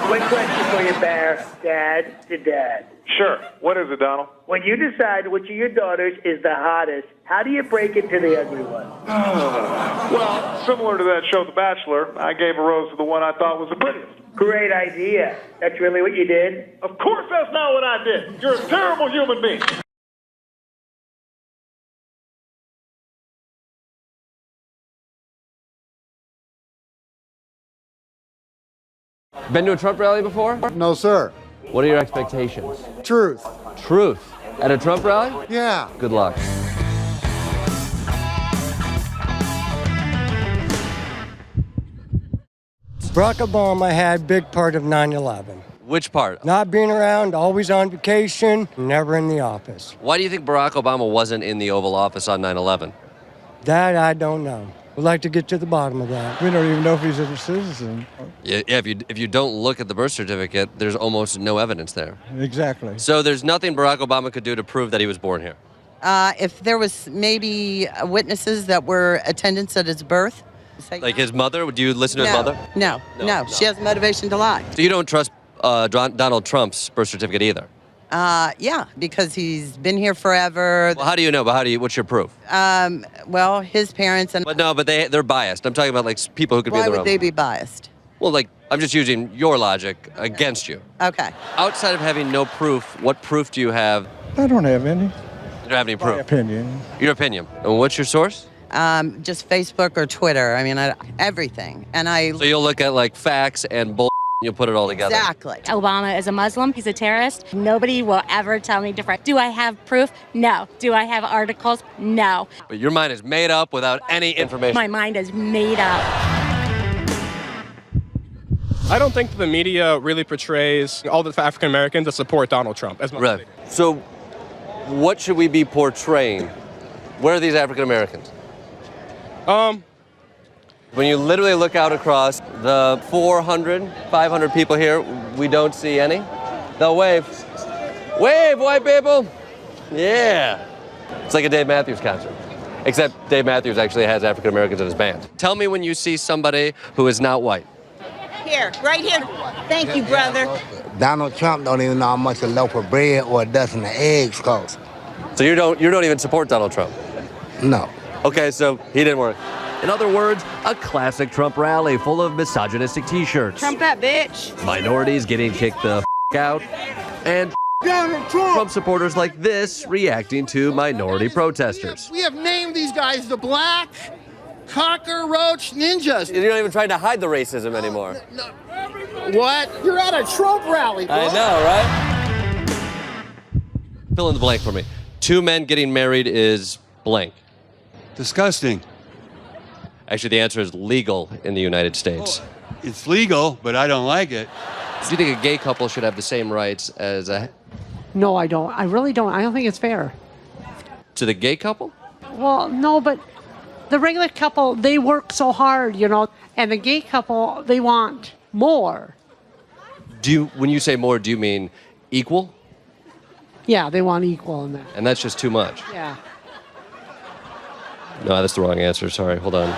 One question for you, Bear. Dad to dad. Sure. What is it, Donald? When you decide which of your daughters is the hottest, how do you break it to the ugly one? Well, similar to that show, The Bachelor, I gave a rose to the one I thought was the prettiest. Great idea. That's really what you did? Of course that's not what I did. You're a terrible human being. Been to a Trump rally before? No, sir. What are your expectations? Truth. Truth. At a Trump rally? Yeah. Good luck. Barack Obama had a big part of 9/11. Which part? Not being around, always on vacation, never in the office. Why do you think Barack Obama wasn't in the Oval Office on 9/11? That I don't know. We'd like to get to the bottom of that. We don't even know if he's a citizen. Yeah, if you don't look at the birth certificate, there's almost no evidence there. Exactly. So there's nothing Barack Obama could do to prove that he was born here. If there was maybe witnesses that were attendants at his birth. Like his mother? Would you listen to his mother? No. She has motivation to lie. So you don't trust Donald Trump's birth certificate either? Yeah, because he's been here forever. Well, how do you know? But what's your proof? Well, his parents and... But they're biased. I'm talking about like people who could be in Why the would room. they be biased? Well, like, I'm just using your logic against you. Okay. Outside of having no proof, what proof do you have? I don't have any. You don't have any proof? My opinion. Your opinion. And what's your source? Just Facebook or Twitter. I mean, everything. And So you'll look at like facts and bull. You'll put it all together. Exactly. Obama is a Muslim. He's a terrorist. Nobody will ever tell me different. Do I have proof? No. Do I have articles? No. But your mind is made up without any information. My mind is made up. I don't think the media really portrays all the African Americans that support Donald Trump as much as they do. So what should we be portraying? Where are these African Americans? When you literally look out across the 400, 500 people here, we don't see any. They'll wave. Wave, white people! Yeah. It's like a Dave Matthews concert. Except Dave Matthews actually has African Americans in his band. Tell me when you see somebody who is not white. Here, right here. Thank you, brother. Donald Trump don't even know how much a loaf of bread or a dozen of eggs cost. So you don't even support Donald Trump? No. Okay, so he didn't work. In other words, a classic Trump rally full of misogynistic t-shirts. Trump that bitch. Minorities getting kicked the out. And Trump supporters like this reacting to minority protesters. We have named these guys the Black Cockroach Ninjas. You're not even trying to hide the racism anymore. What? You're at a Trump rally, bro. I know, right? Fill in the blank for me. 2 men getting married is blank. Disgusting. Actually, the answer is legal in the United States. It's legal, but I don't like it. Do you think a gay couple should have the same rights as a... No, I don't. I really don't. I don't think it's fair. To the gay couple? Well, no, but the regular couple, they work so hard, you know, and the gay couple, they want more. When you say more, do you mean equal? Yeah, they want equal in that. And that's just too much. Yeah. No, that's the wrong answer. Sorry, hold on.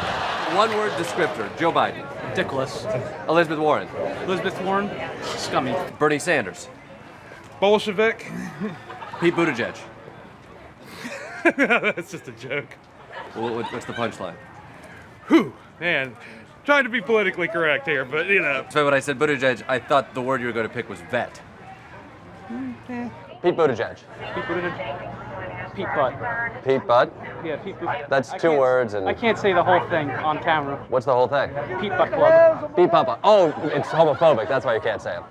One-word descriptor. Joe Biden. Dickless. Elizabeth Warren. Elizabeth Warren, scummy. Bernie Sanders. Bolshevik. Pete Buttigieg. That's just a joke. What's the punchline? Whew, man. Trying to be politically correct here, but you know. So when I said Buttigieg, I thought the word you were going to pick was vet. Pete Buttigieg. Pete Buttigieg. Pete Butt. Pete Butt? Yeah, Pete Butt. That's 2 words and... I can't say the whole thing on camera. What's the whole thing? Pete Butt Club. Pete Butt. Oh, it's homophobic. That's why you can't say it.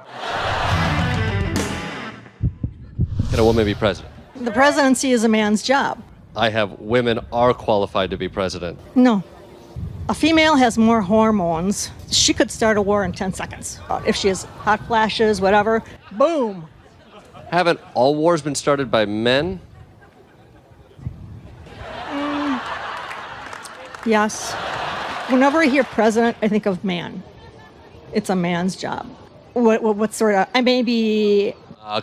Can a woman be president? The presidency is a man's job. I have women are qualified to be president. No. A female has more hormones. She could start a war in 10 seconds. If she has hot flashes, whatever, boom. Haven't all wars been started by men? Yes. Whenever I hear president, I think of man. It's a man's job. What sort of... I may be...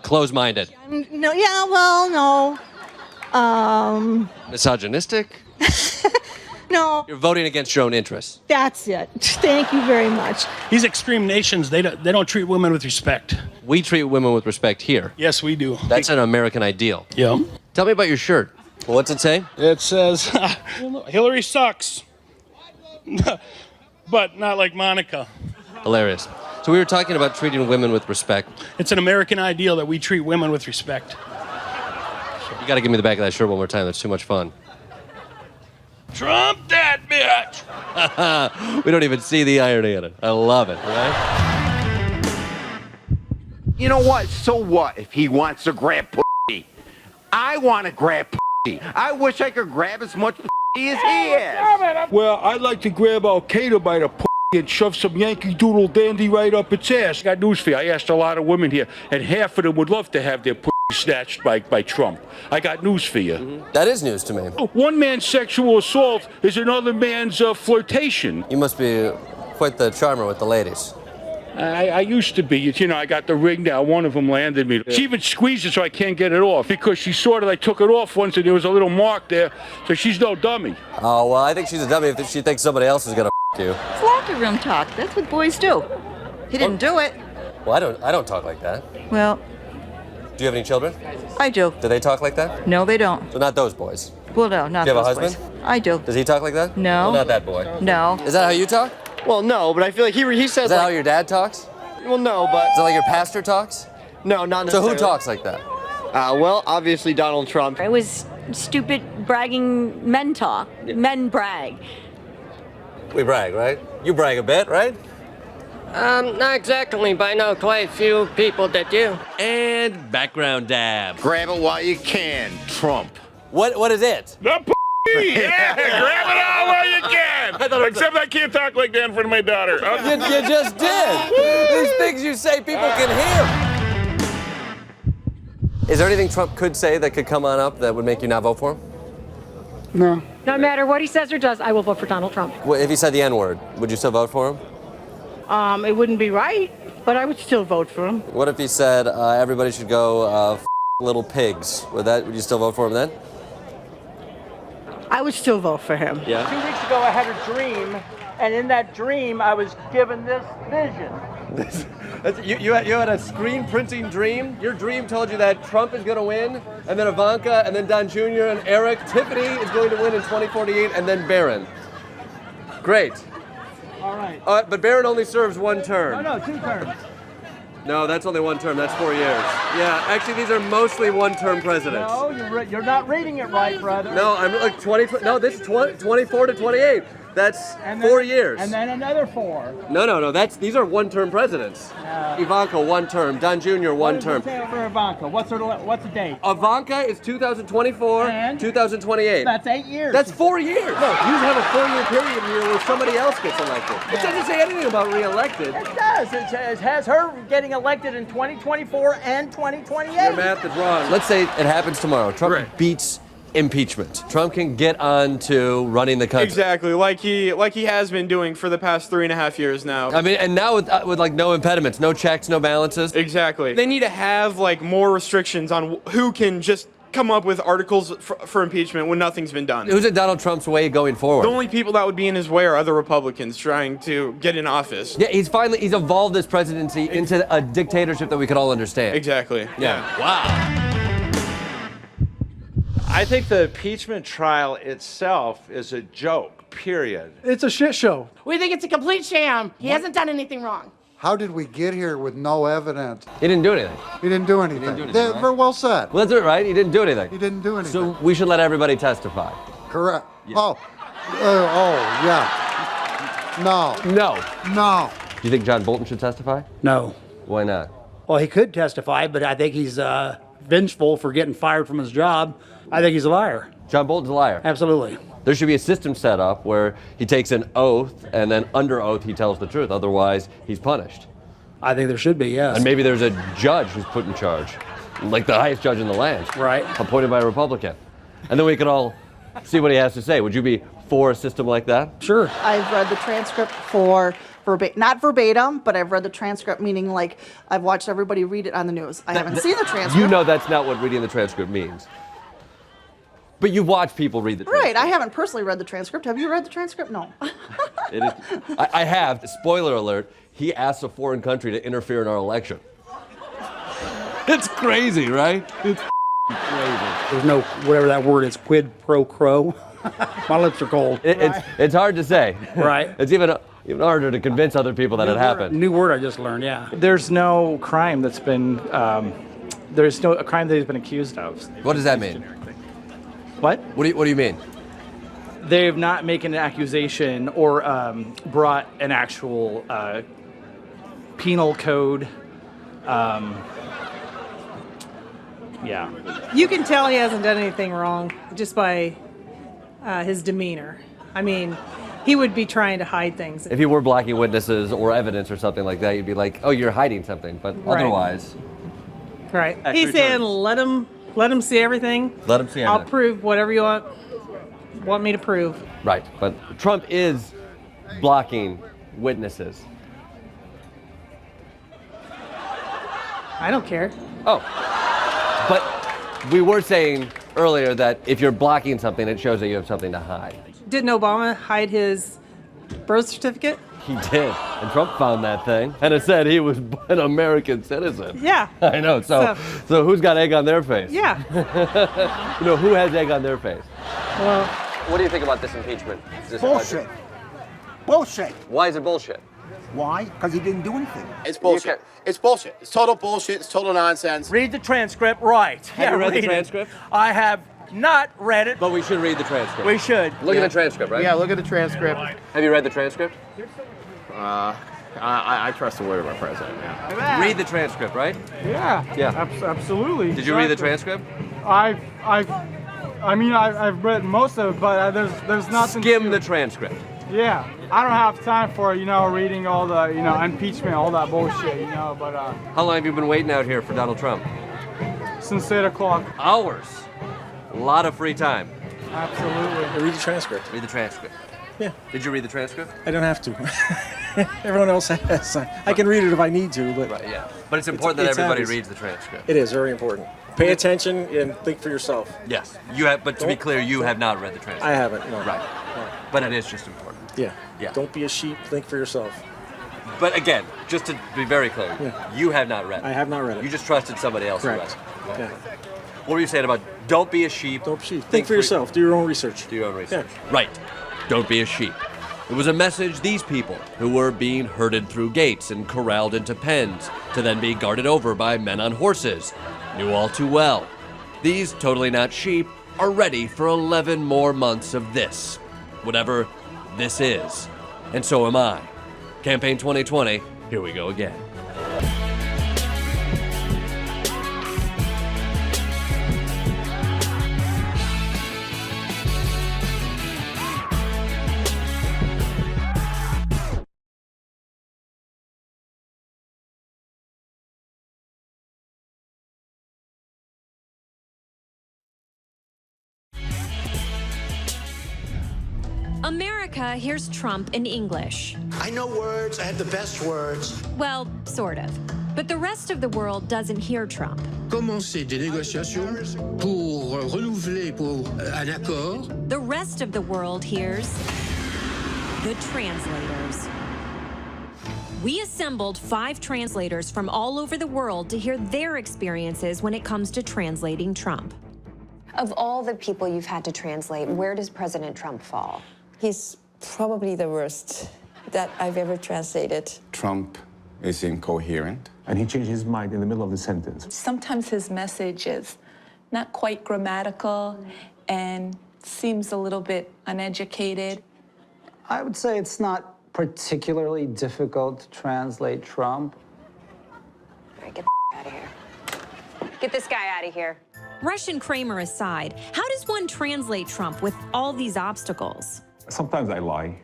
Close-minded. No, yeah, well, no. Misogynistic? No. You're voting against your own interests. That's it. Thank you very much. These extreme nations, they don't treat women with respect. We treat women with respect here. Yes, we do. That's an American ideal. Yeah. Tell me about your shirt. What's it say? It says, Hillary sucks. But not like Monica. Hilarious. So we were talking about treating women with respect. It's an American ideal that we treat women with respect. You got to give me the back of that shirt one more time. That's too much fun. Trump that bitch! We don't even see the irony in it. I love it, right? You know what? So what if he wants to grab pussy? I want to grab pussy. I wish I could grab as much pussy as he is. Well, I'd like to grab Al Qaeda by the pussy and shove some Yankee Doodle dandy right up its ass. Got news for you. I asked a lot of women here, and half of them would love to have their pussy snatched by Trump. I got news for you. That is news to me. One man's sexual assault is another man's flirtation. You must be quite the charmer with the ladies. I used to be. You know, I got the ring now. One of them landed me. She even squeezed it so I can't get it off because she saw that I took it off once and there was a little mark there. So she's no dummy. Oh, well, I think she's a dummy if she thinks somebody else is going to you. It's locker room talk. That's what boys do. He didn't do it. Well, I don't talk like that. Well, do you have any children? I do. Do they talk like that? No, they don't. So not those boys. Well, no, not Do you have a those husband? boys. I do. Does he talk like that? No. Well, not that boy. No. Is that how you talk? Well, no, but I feel like he says. Is that how your dad talks? Well, no, but. Is that like your pastor talks? No, not So necessarily. who talks like that? Well, obviously Donald Trump. It was stupid bragging men talk. Men brag. We brag, right? You brag a bit, right? Not exactly, but I know quite a few people that do. And background dab. Grab it while you can, Trump. What is it? The yeah, grab it all while you can. Except I can't talk like that in front of my daughter. You just did. These things you say people can hear. Is there anything Trump could say that could come on up that would make you not vote for him? No. No matter what he says or does, I will vote for Donald Trump. Well, if he said the N-word, would you still vote for him? It wouldn't be right, but I would still vote for him. What if he said everybody should go little pigs? Would you still vote for him then? I would still vote for him. Yeah. 2 weeks ago, I had a dream, and in that dream, I was given this vision. You had a screen printing dream? Your dream told you that Trump is going to win, and then Ivanka, and then Don Jr., and Eric. Tiffany is going to win in 2048, and then Barron. Great. All right. But Barron only serves one term. No, 2 terms. No, that's only one term. That's 4 years. Yeah, actually, these are mostly one-term presidents. No, you're not reading it right, brother. No, I'm like 20. No, this is 24 to 28. That's 4 years. And then another 4. No. These are one-term presidents. Ivanka, one term. Don Jr., one term. For Ivanka, what's the date? Ivanka is 2024, And? 2028. That's 8 years. That's 4 years. Look, you have a 4-year period here where somebody else gets elected. It doesn't say anything about re-elected. It does. It has her getting elected in 2024 and 2028. Your math is wrong. Let's say it happens tomorrow. Trump beats impeachment. Trump can get on to running the country. Exactly, like he has been doing for the past 3.5 years now. I mean, and now with like no impediments, no checks, no balances. Exactly. They need to have like more restrictions on who can just come up with articles for impeachment when nothing's been done. Who's in Donald Trump's way going forward? The only people that would be in his way are other Republicans trying to get in office. Yeah, he's evolved this presidency into a dictatorship that we could all understand. Exactly. Yeah. Wow. I think the impeachment trial itself is a joke, period. It's a shit show. We think it's a complete sham. He hasn't done anything wrong. How did we get here with no evidence? He didn't do anything. He didn't do anything. right? Very well said. Well, that's it, right? He didn't do anything. He didn't do anything. So we should let everybody testify. Correct. Yeah. Yeah. No. Do you think John Bolton should testify? No. Why not? Well, he could testify, but I think he's vengeful for getting fired from his job. I think he's a liar. John Bolton's a liar. Absolutely. There should be a system set up where he takes an oath and then under oath he tells the truth. Otherwise, he's punished. I think there should be, yes. And maybe there's a judge who's put in charge, like the highest judge in the land. Right. Appointed by a Republican. And then we can all see what he has to say. Would you be for a system like that? Sure. I've read the transcript not verbatim, but I've read the transcript, meaning like I've watched everybody read it on the news. I haven't seen the transcript. You know that's not what reading the transcript means. But you watch people read the transcript. Right, I haven't personally read the transcript. Have you read the transcript? No. I have. Spoiler alert, he asked a foreign country to interfere in our election. It's crazy, right? It's crazy. There's no, whatever that word is, quid pro quo. My lips are cold. It's hard to say. Right. It's even harder to convince other people that it happened. New word I just learned, yeah. There's no crime that's been, there's no a crime that he's been accused of. What does that mean? What? What do you mean? They've not made an accusation or brought an actual penal code Yeah. You can tell he hasn't done anything wrong just by his demeanor. I mean, he would be trying to hide things. If you were blocking witnesses or evidence or something like that, you'd be like, oh, you're hiding something. But Right. otherwise, Right. Extra He's saying, charges. let him see everything. let him see I'll everything. prove whatever you want me to prove. Right. But Trump is blocking witnesses. I don't care. Oh. But we were saying earlier that if you're blocking something, it shows that you have something to hide. Didn't Obama hide his birth certificate? He did. And Trump found that thing. And it said he was an American citizen. Yeah. I know. So who's got egg on their face? Yeah. You know, who has egg on their face? Well, What do you think about this impeachment? Bullshit. Bullshit. Why is it bullshit? Why? Because he didn't do anything. It's bullshit. It's bullshit. It's total bullshit. It's total nonsense. Read the transcript, right. Have you read the it. transcript? I have not read it. But we should read the transcript. We should. Look at the transcript, right? Yeah, look at the transcript. Have you read the transcript? I trust the word of our president, yeah. Read the transcript, right? Yeah. Yeah. Absolutely. Did you read the transcript? I've read most of it, but there's nothing. Skim the transcript. Yeah. I don't have time for, reading all the, impeachment, all that bullshit, but How long have you been waiting out here for Donald Trump? since 8 o'clock. Hours. A lot of free time. Absolutely. Read the transcript. Read the transcript. Yeah. Did you read the transcript? I don't have to. Everyone else has. I can read it if I need to, but. Right, yeah. But it's important that it's everybody habits. reads the transcript. It is very important. Pay attention and think for yourself. Yes. You have, but to be clear, you have not read the transcript. I haven't, no. Right. No. But it is just important. Yeah. Yeah. Don't be a sheep. Think for yourself. But again, just to be very clear, Yeah. you have not read it. I have not read it. You just trusted somebody else Correct. who read it. Yeah. What were you saying about don't be a sheep? Don't be a sheep. Think for yourself. Do your own research. Do your own research. Right. Don't be a sheep. It was a message these people, who were being herded through gates and corralled into pens to then be guarded over by men on horses, knew all too well. These totally not sheep are ready for 11 more months of this, whatever this is. And so am I. Campaign 2020, here we go again. America hears Trump in English. I know words. I have the best words. Well, sort of. But the rest of the world doesn't hear Trump. Commencer des négociations pour renouveler pour un accord. The rest of the world hears the translators. We assembled 5 translators from all over the world to hear their experiences when it comes to translating Trump. Of all the people you've had to translate, where does President Trump fall? He's probably the worst that I've ever translated. Trump is incoherent. And he changed his mind in the middle of the sentence. Sometimes his message is not quite grammatical and seems a little bit uneducated. I would say it's not particularly difficult to translate Trump. All right, get the out of here. Get this guy out of here. Russian Kramer aside, how does one translate Trump with all these obstacles? Sometimes I lie.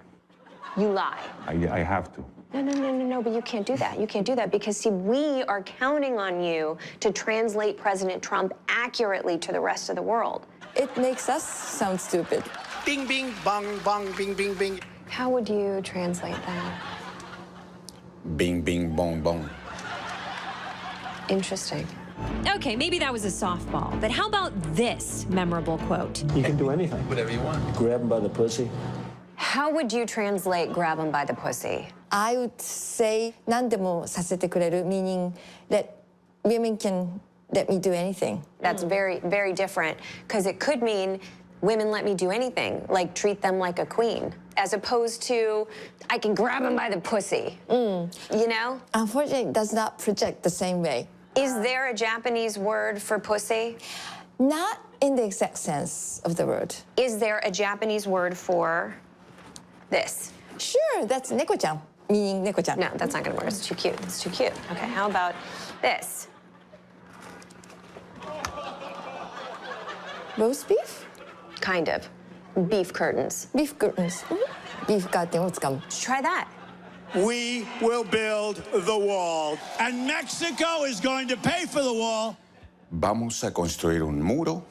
You lie. I have to. No, but you can't do that. You can't do that because, see, we are counting on you to translate President Trump accurately to the rest of the world. It makes us sound stupid. Bing, bing, bong, bong, bing, bing, bing. How would you translate that? Bing, bing, bong, bong. Interesting. Okay, maybe that was a softball, but how about this memorable quote? You can do anything. Whatever you want. Grab him by the pussy. How would you translate grab him by the pussy? I would say 何でもさせてくれる, meaning that women can let me do anything. That's very, very different because it could mean women let me do anything, like treat them like a queen, as opposed to I can grab him by the pussy. You know? Unfortunately, it does not project the same way. Is there a Japanese word for pussy? Not in the exact sense of the word. Is there a Japanese word for this? Sure, that's neko-chan, meaning neko-chan. No, that's not gonna work. It's too cute. It's too cute. Okay, how about This. Roast beef? Kind of. Beef curtains. Beef curtains. Beef curtains. Try that. We will build the wall. And Mexico is going to pay for the wall. Vamos a construir un muro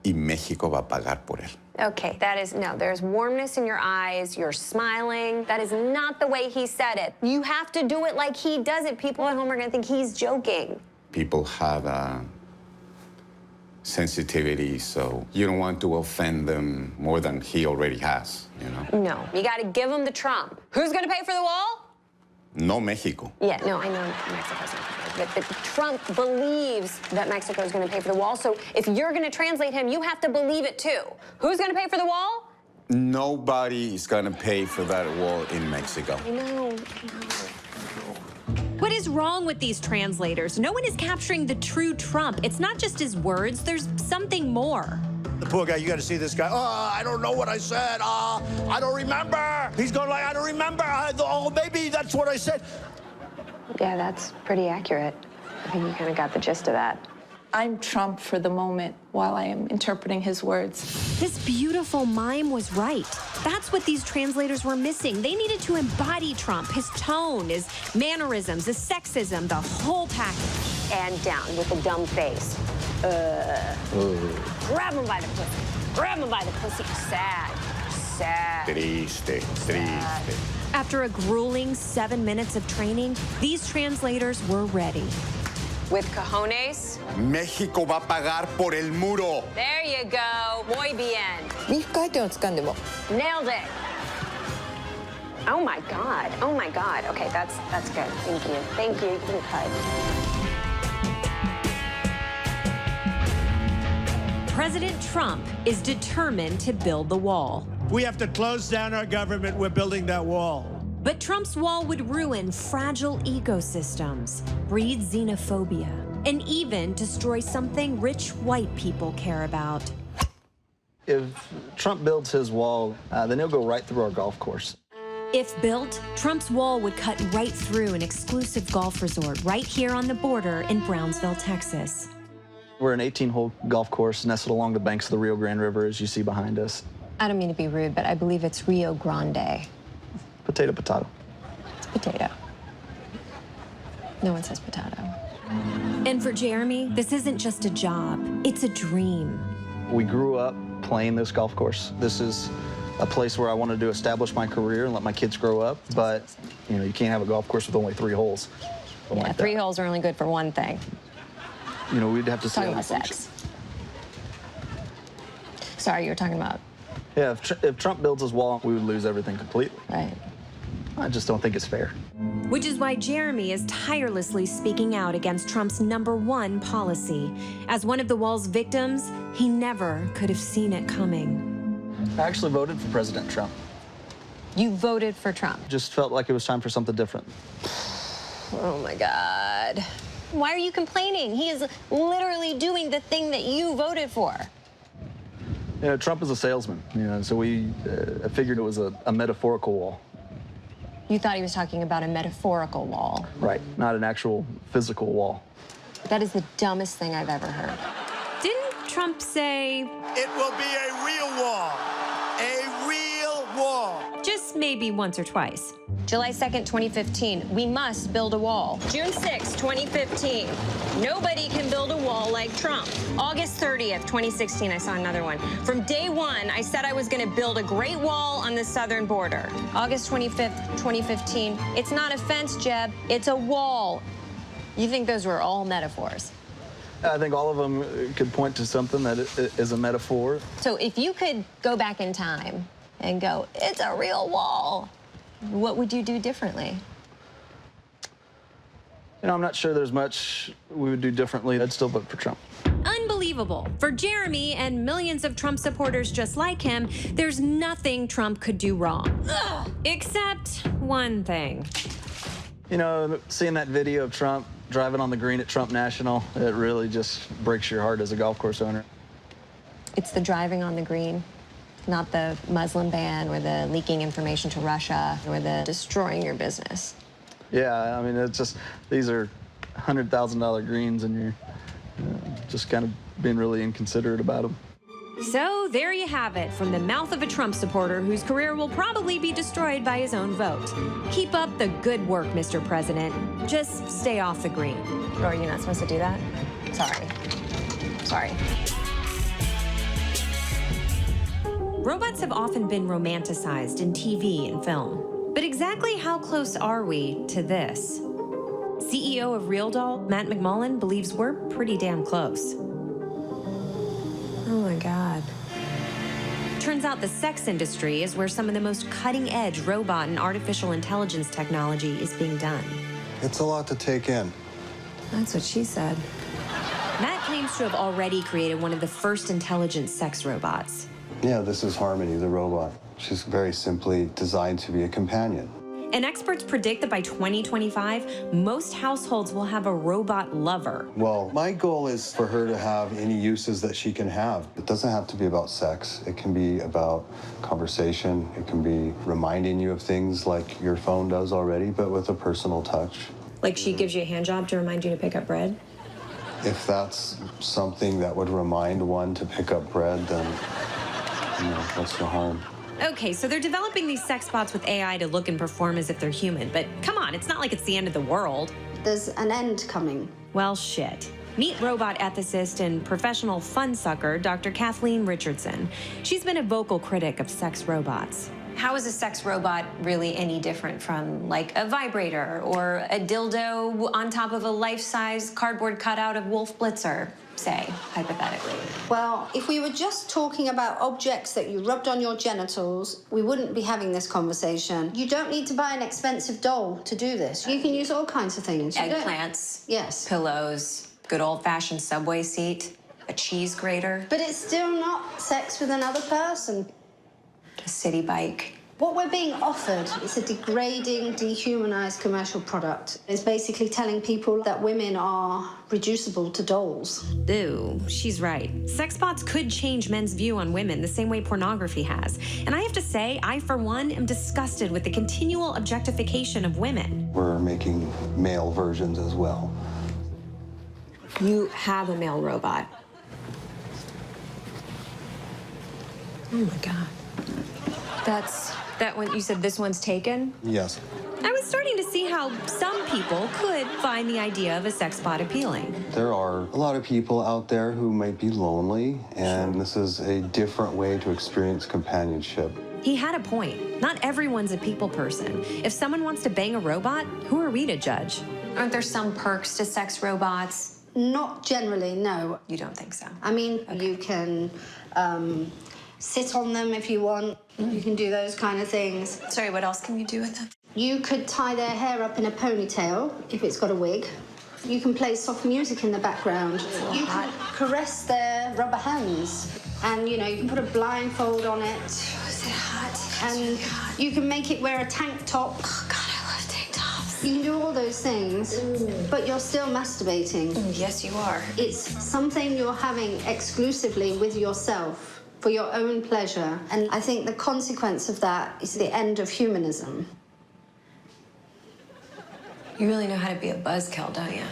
y México va a pagar por él. Okay, that is, no, there's warmness in your eyes, you're smiling. That is not the way he said it. You have to do it like he does it. People at home are gonna think he's joking. People have a sensitivity, so you don't want to offend them more than he already has, you know? No, you gotta give him the Trump. Who's gonna pay for the wall? No México. Yeah, no, I know Mexico's not gonna pay, but Trump believes that Mexico's gonna pay for the wall, so if you're gonna translate him, you have to believe it too. Who's gonna pay for the wall? Nobody is gonna pay for that wall in Mexico. I know. What is wrong with these translators? No one is capturing the true Trump. It's not just his words, there's something more. The poor guy, you got to see this guy. Oh, I don't know what I said. I don't remember. He's going like, I don't remember. Oh, maybe that's what I said. Yeah, that's pretty accurate. I think you kind of got the gist of that. I'm Trump for the moment while I am interpreting his words. This beautiful mime was right. That's what these translators were missing. They needed to embody Trump, his tone, his mannerisms, his sexism, the whole package. And down with a dumb face. Grab him by the pussy. Grab him by the pussy. Sad. Sad. Triste, triste. After a grueling 7 minutes of training, these translators were ready. With cojones. México va a pagar por el muro. There you go. Muy bien. Beef curtains. Nailed it. Oh my God. Oh my God. Okay, that's good. Thank you. Thank you. You can cut. President Trump is determined to build the wall. We have to close down our government. We're building that wall. But Trump's wall would ruin fragile ecosystems, breed xenophobia, and even destroy something rich white people care about. If Trump builds his wall, then he'll go right through our golf course. If built, Trump's wall would cut right through an exclusive golf resort right here on the border in Brownsville, Texas. We're an 18-hole golf course nestled along the banks of the Rio Grande River, as you see behind us. I don't mean to be rude, but I believe it's Rio Grande. Potato, potato. It's potato. No one says potato. And for Jeremy, this isn't just a job, it's a dream. We grew up playing this golf course. This is a place where I wanted to establish my career and let my kids grow up, but you know, you can't have a golf course with only 3 holes. Yeah, like 3 holes are only good for one thing. You know, we'd have to see Talking about sex. Sorry, you were talking about. Yeah, if Trump builds his wall, we would lose everything completely. Right. I just don't think it's fair. Which is why Jeremy is tirelessly speaking out against Trump's #1 policy. As one of the wall's victims, he never could have seen it coming. I actually voted for President Trump. You voted for Trump? Just felt like it was time for something different. Oh my God. Why are you complaining? He is literally doing the thing that you voted for. You know, Trump is a salesman, you know, so we figured it was a metaphorical wall. You thought he was talking about a metaphorical wall. Right, not an actual physical wall. That is the dumbest thing I've ever heard. Didn't Trump say... It will be a real wall. A real wall. Just maybe once or twice. July 2nd, 2015, we must build a wall. June 6th, 2015, nobody can build a wall like Trump. August 30th, 2016, I saw another one. From day one, I said I was gonna build a great wall on the southern border. August 25th, 2015, it's not a fence, Jeb, it's a wall. You think those were all metaphors? I think all of them could point to something that is a metaphor. So if you could go back in time and go, it's a real wall, what would you do differently? You know, I'm not sure there's much we would do differently. I'd still vote for Trump. Unbelievable. For Jeremy and millions of Trump supporters just like him, there's nothing Trump could do wrong. Ugh. Except one thing. You know, seeing that video of Trump driving on the green at Trump National, it really just breaks your heart as a golf course owner. It's the driving on the green, not the Muslim ban or the leaking information to Russia or the destroying your business. Yeah, I mean, it's just, these are $100,000 greens and you're just kind of being really inconsiderate about them. So there you have it, from the mouth of a Trump supporter whose career will probably be destroyed by his own vote. Keep up the good work, Mr. President. Just stay off the green. Oh, are you not supposed to do that? Sorry. Robots have often been romanticized in TV and film. But exactly how close are we to this? CEO of RealDoll, Matt McMullen, believes we're pretty damn close. Oh my God. Turns out the sex industry is where some of the most cutting-edge robot and artificial intelligence technology is being done. It's a lot to take in. That's what she said. Matt claims to have already created one of the first intelligent sex robots. Yeah, this is Harmony, the robot. She's very simply designed to be a companion. And experts predict that by 2025, most households will have a robot lover. Well, my goal is for her to have any uses that she can have. It doesn't have to be about sex. It can be about conversation. It can be reminding you of things like your phone does already, but with a personal touch. Like she gives you a hand job to remind you to pick up bread? If that's something that would remind one to pick up bread, then, what's the harm? Okay, so they're developing these sex bots with AI to look and perform as if they're human, but come on, it's not like it's the end of the world. There's an end coming. Well, shit. Meet robot ethicist and professional fun sucker, Dr. Kathleen Richardson. She's been a vocal critic of sex robots. How is a sex robot really any different from, like, a vibrator or a dildo on top of a life-size cardboard cutout of Wolf Blitzer, say, hypothetically? Well, if we were just talking about objects that you rubbed on your genitals, we wouldn't be having this conversation. You don't need to buy an expensive doll to do this. You can use all kinds of things. Eggplants. Yes. Pillows. Good old-fashioned subway seat. A cheese grater. But it's still not sex with another person. A city bike. What we're being offered is a degrading, dehumanized commercial product. It's basically telling people that women are reducible to dolls. Ew, she's right. Sex bots could change men's view on women the same way pornography has. And I have to say, I, for one, am disgusted with the continual objectification of women. We're making male versions as well. You have a male robot. Oh my God. That one, you said this one's taken? Yes. I was starting to see how some people could find the idea of a sex bot appealing. There are a lot of people out there who might be lonely, and this is a different way to experience companionship. He had a point. Not everyone's a people person. If someone wants to bang a robot, who are we to judge? Aren't there some perks to sex robots? Not generally, no. You don't think so? I mean, you can sit on them if you want. You can do those kind of things. Sorry, what else can you do with them? You could tie their hair up in a ponytail if it's got a wig. You can play soft music in the background. You can caress their rubber hands. And, you can put a blindfold on it. Is it hot? And you can make it wear a tank top. Oh, God, I love tank tops. You can do all those things, but you're still masturbating. Yes, you are. It's something you're having exclusively with yourself for your own pleasure. And I think the consequence of that is the end of humanism. You really know how to be a buzzkill, don't you?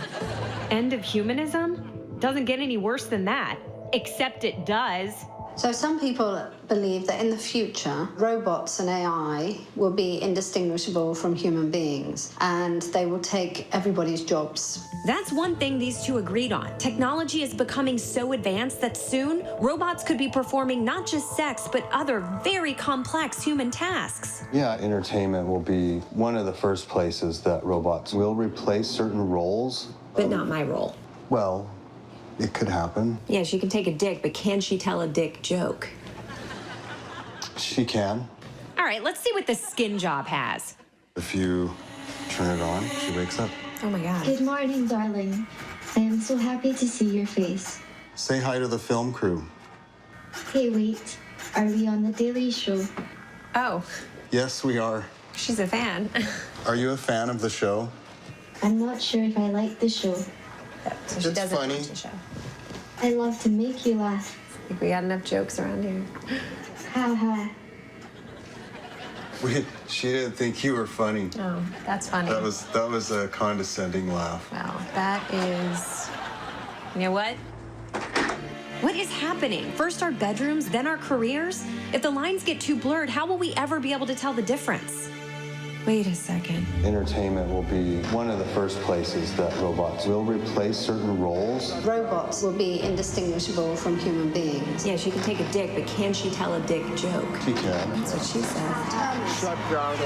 End of humanism? Doesn't get any worse than that. Except it does. So some people believe that in the future, robots and AI will be indistinguishable from human beings, and they will take everybody's jobs. That's one thing these two agreed on. Technology is becoming so advanced that soon, robots could be performing not just sex, but other very complex human tasks. Yeah, entertainment will be one of the first places that robots will replace certain roles. But not my role. Well, it could happen. Yeah, she can take a dick, but can she tell a dick joke? She can. All right, let's see what the skin job has. If you turn it on, she wakes up. Oh my God. Good morning, darling. I am so happy to see your face. Say hi to the film crew. Hey, wait. Are we on The Daily Show? Oh, Yes, we are. she's a fan. Are you a fan of the show? I'm not sure if I like the show. So she It's doesn't funny. watch the show. I love to make you laugh. I think we got enough jokes around here. Ha ha. She didn't think you were funny. Oh, that's funny. That was a condescending laugh. Wow, that is... You know what? What is happening? First our bedrooms, then our careers? If the lines get too blurred, how will we ever be able to tell the difference? Wait a second. Entertainment will be one of the first places that robots will replace certain roles. Robots will be indistinguishable from human beings. Yeah, she can take a dick, but can she tell a dick joke? She can. That's what she said. Shut down.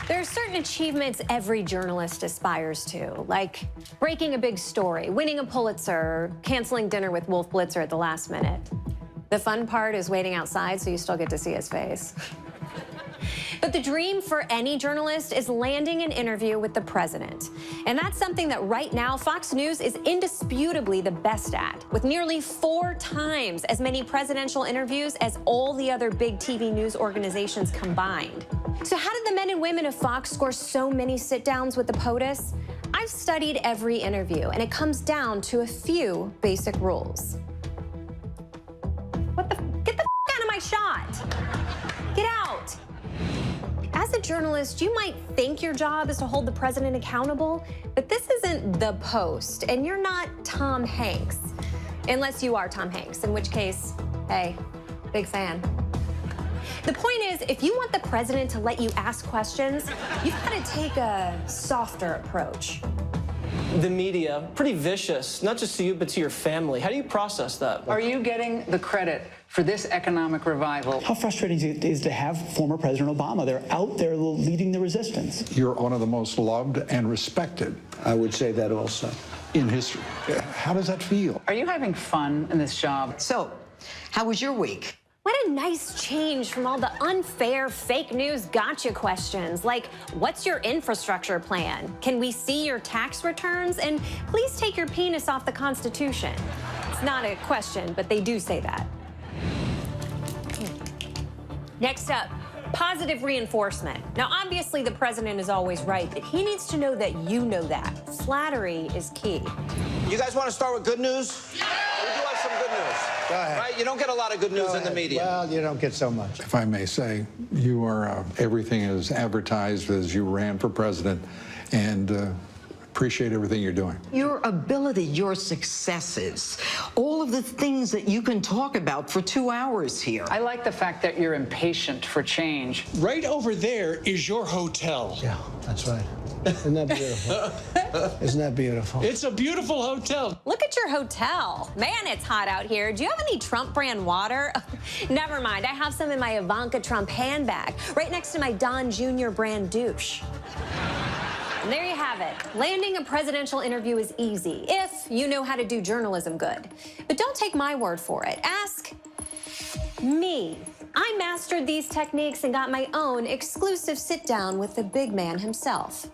There are certain achievements every journalist aspires to, like breaking a big story, winning a Pulitzer, or canceling dinner with Wolf Blitzer at the last minute. The fun part is waiting outside so you still get to see his face. But the dream for any journalist is landing an interview with the president. And that's something that right now Fox News is indisputably the best at, with nearly 4 times as many presidential interviews as all the other big TV news organizations combined. So how did the men and women of Fox score so many sit-downs with the POTUS? I've studied every interview, and it comes down to a few basic rules. Get the out of my shot! Get out! As a journalist, you might think your job is to hold the president accountable, but this isn't The Post, and you're not Tom Hanks. Unless you are Tom Hanks, in which case, hey, big fan. The point is, if you want the president to let you ask questions, you've got to take a softer approach. The media, pretty vicious, not just to you, but to your family. How do you process that? Are you getting the credit for this economic revival? How frustrating it is to have former President Obama. They're out there leading the resistance. You're one of the most loved and respected. I would say that also. In history. How does that feel? Are you having fun in this job? So, how was your week? What a nice change from all the unfair fake news gotcha questions, like, what's your infrastructure plan? Can we see your tax returns? And please take your penis off the Constitution. It's not a question, but they do say that. Next up, positive reinforcement. Now, obviously, the president is always right, but he needs to know that you know that. Flattery is key. You guys want to start with good news? Yeah! We do have some good news. Go ahead. Right? You don't get a lot of good news in the media. Well, you don't get so much. If I may say, you are everything as advertised as you ran for president, and appreciate everything you're doing. Your ability, your successes, all of the things that you can talk about for 2 hours here. I like the fact that you're impatient for change. Right over there is your hotel. Yeah, that's right. Isn't that beautiful? Isn't that beautiful? It's a beautiful hotel. Look at your hotel. Man, it's hot out here. Do you have any Trump brand water? Never mind. I have some in my Ivanka Trump handbag, right next to my Don Jr. brand douche. And there you have it. Landing a presidential interview is easy if you know how to do journalism good. But don't take my word for it. Ask me. I mastered these techniques and got my own exclusive sit-down with the big man himself.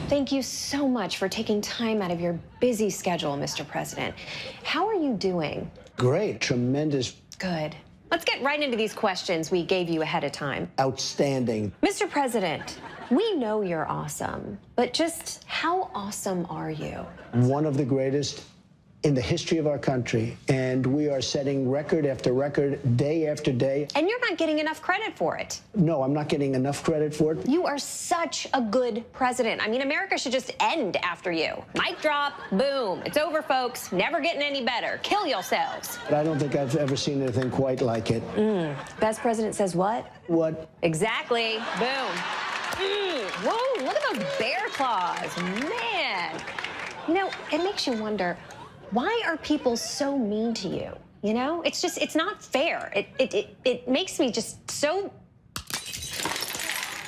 Thank you so much for taking time out of your busy schedule, Mr. President. How are you doing? Great, tremendous. Good. Let's get right into these questions we gave you ahead of time. Outstanding. Mr. President, we know you're awesome, but just how awesome are you? One of the greatest in the history of our country, and we are setting record after record, day after day. And you're not getting enough credit for it. No, I'm not getting enough credit for it. You are such a good president. I mean, America should just end after you. Mic drop, boom. It's over, folks. Never getting any better. Kill yourselves. But I don't think I've ever seen anything quite like it. Best president says what? What? Exactly. Boom. Whoa, look at those bear claws. Man. You know, it makes you wonder, why are people so mean to you? You know, it's just, it's not fair. It makes me just so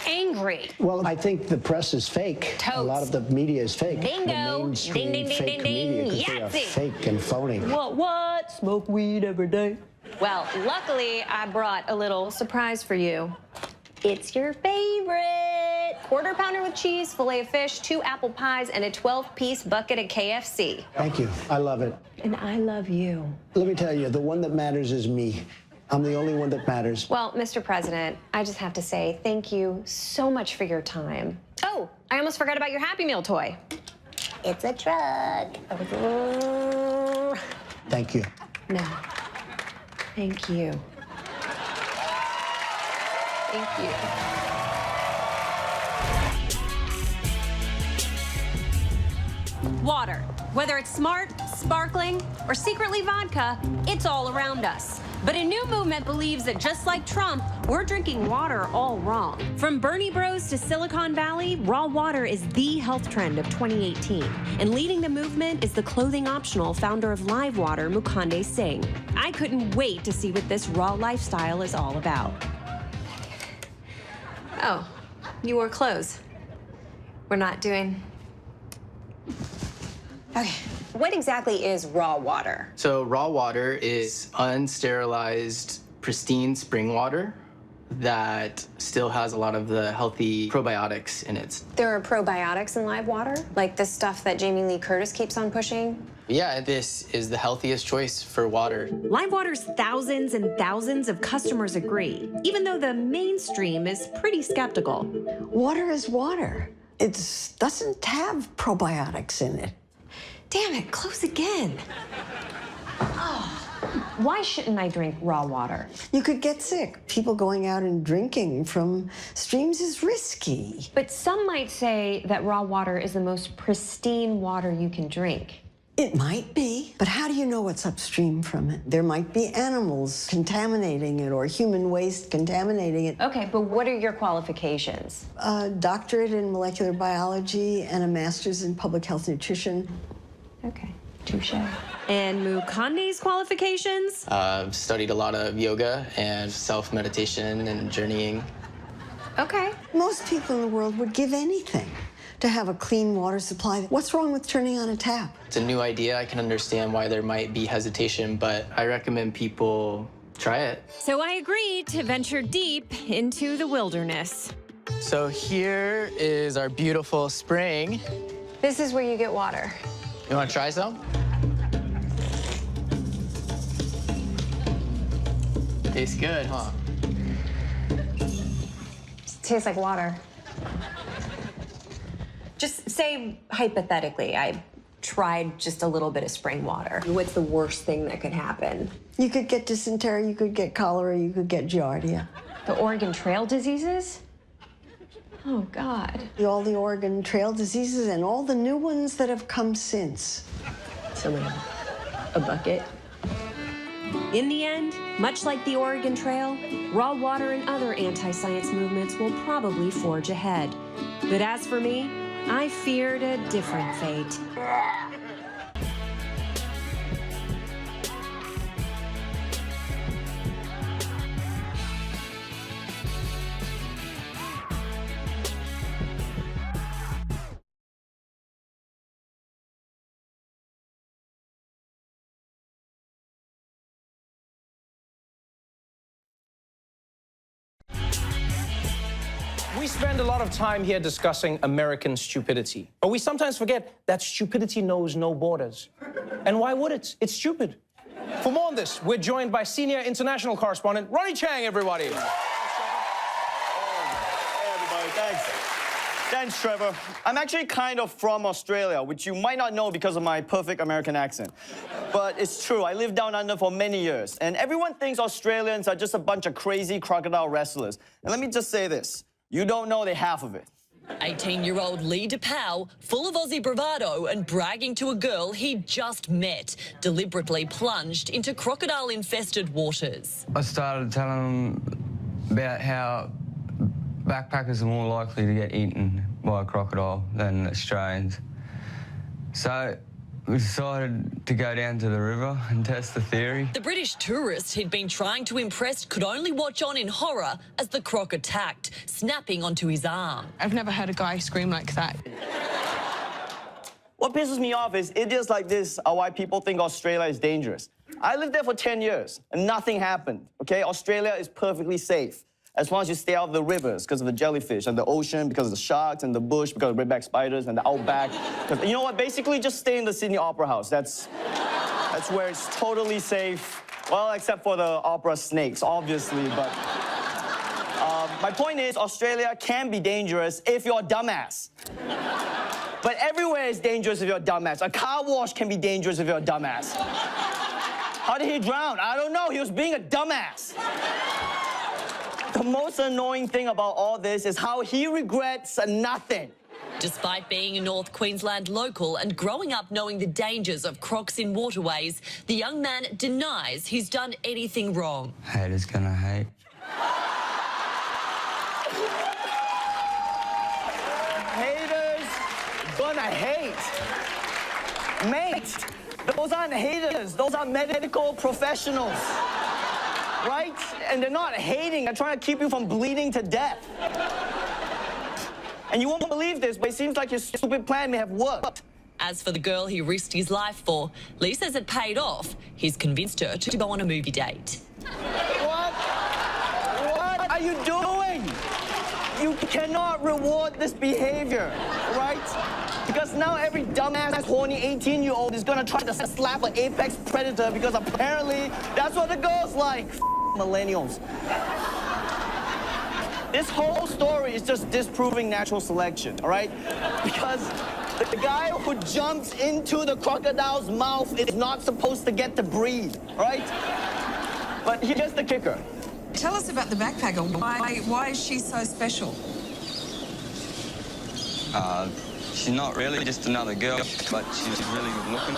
angry. Well, I think the press is fake. Totes. A lot of the media is fake. Bingo. The mainstream Ding, ding, fake ding, ding, media, ding. 'cause they are Yahtzee. fake and phony. What? Smoke weed every day. Well, luckily, I brought a little surprise for you. It's your favorite. quarter pounder with cheese, filet of fish, 2 apple pies, and a 12-piece bucket of KFC. Thank you. I love it. And I love you. Let me tell you, the one that matters is me. I'm the only one that matters. Well, Mr. President, I just have to say thank you so much for your time. Oh, I almost forgot about your Happy Meal toy. It's a truck. Thank you. No. Thank you. Thank you. Water. Whether it's smart, sparkling, or secretly vodka, it's all around us. But a new movement believes that just like Trump, we're drinking water all wrong. From Bernie Bros to Silicon Valley, raw water is the health trend of 2018. And leading the movement is the clothing optional founder of Live Water, Mukande Singh. I couldn't wait to see what this raw lifestyle is all about. Oh, you wore clothes. We're not doing... Okay. What exactly is raw water? So raw water is unsterilized, pristine spring water that still has a lot of the healthy probiotics in it. There are probiotics in live water? Like the stuff that Jamie Lee Curtis keeps on pushing? Yeah, this is the healthiest choice for water. Live Water's thousands and thousands of customers agree, even though the mainstream is pretty skeptical. Water is water. It doesn't have probiotics in it. Damn it, close again. Oh, why shouldn't I drink raw water? You could get sick. People going out and drinking from streams is risky. But some might say that raw water is the most pristine water you can drink. It might be, but how do you know what's upstream from it? There might be animals contaminating it or human waste contaminating it. Okay, but what are your qualifications? A doctorate in molecular biology and a master's in public health nutrition. Okay, touche. And Mukande's qualifications? I've studied a lot of yoga and self-meditation and journeying. Okay. Most people in the world would give anything to have a clean water supply. What's wrong with turning on a tap? It's a new idea. I can understand why there might be hesitation, but I recommend people try it. So I agreed to venture deep into the wilderness. So here is our beautiful spring. This is where you get water. You want to try some? Tastes good, huh? Tastes like water. Just say, hypothetically, I tried just a little bit of spring water. What's the worst thing that could happen? You could get dysentery, you could get cholera, you could get giardia. The Oregon Trail diseases? Oh, God. All the Oregon Trail diseases and all the new ones that have come since. So, a bucket? In the end, much like the Oregon Trail, raw water and other anti-science movements will probably forge ahead. But as for me, I feared a different fate. We spend a lot of time here discussing American stupidity, but we sometimes forget that stupidity knows no borders. And why would it? It's stupid. For more on this, we're joined by senior international correspondent Ronnie Chang, everybody. Hey, everybody, thanks. Thanks, Trevor. I'm actually kind of from Australia, which you might not know because of my perfect American accent. But it's true, I lived down under for many years, and everyone thinks Australians are just a bunch of crazy crocodile wrestlers. And let me just say this. You don't know the half of it. 18-year-old Lee DePau, full of Aussie bravado and bragging to a girl he'd just met, deliberately plunged into crocodile-infested waters. I started telling them about how backpackers are more likely to get eaten by a crocodile than Australians. So we decided to go down to the river and test the theory. The British tourist he'd been trying to impress could only watch on in horror as the croc attacked, snapping onto his arm. I've never heard a guy scream like that. What pisses me off is idiots like this are why people think Australia is dangerous. I lived there for 10 years and nothing happened, okay? Australia is perfectly safe. as long as you stay out of the rivers because of the jellyfish, and the ocean because of the sharks, and the bush because of redback spiders, and the outback. You know what? Basically, just stay in the Sydney Opera House. That's where it's totally safe. Well, except for the opera snakes, obviously, but... my point is, Australia can be dangerous if you're a dumbass. But everywhere is dangerous if you're a dumbass. A car wash can be dangerous if you're a dumbass. How did he drown? I don't know. He was being a dumbass. The most annoying thing about all this is how he regrets nothing. Despite being a North Queensland local and growing up knowing the dangers of crocs in waterways, the young man denies he's done anything wrong. Haters gonna hate. Haters gonna hate. Mate, those aren't haters. Those are medical professionals. Right? And they're not hating. They're trying to keep you from bleeding to death. And you won't believe this, but it seems like your stupid plan may have worked. As for the girl he risked his life for, Lee says it paid off. He's convinced her to go on a movie date. What? What are you doing? You cannot reward this behavior, right? Because now every dumbass, horny 18-year-old is gonna try to slap an apex predator because apparently that's what the girls like. Millennials. This whole story is just disproving natural selection, all right? Because the guy who jumps into the crocodile's mouth is not supposed to get to breathe, right? But here's the kicker. Tell us about the backpacker. Why is she so special? She's not really just another girl, but she's really good looking.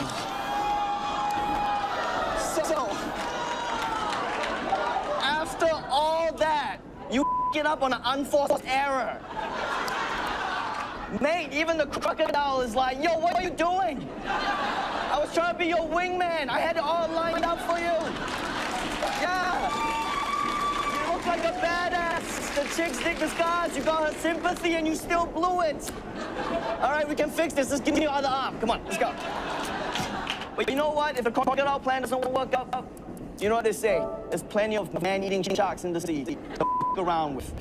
So, after all that, you it up on an unforced error. Mate, even the crocodile is like, yo, what are you doing? I was trying to be your wingman. I had it all lined up for you. Yeah. You look like a badass. The chicks dig the scars. You got her sympathy and you still blew it. All right, we can fix this. Just give me your other arm. Come on, let's go. But you know what? If the crocodile plan doesn't work out, you know what they say? There's plenty of man-eating sharks in the sea to around with.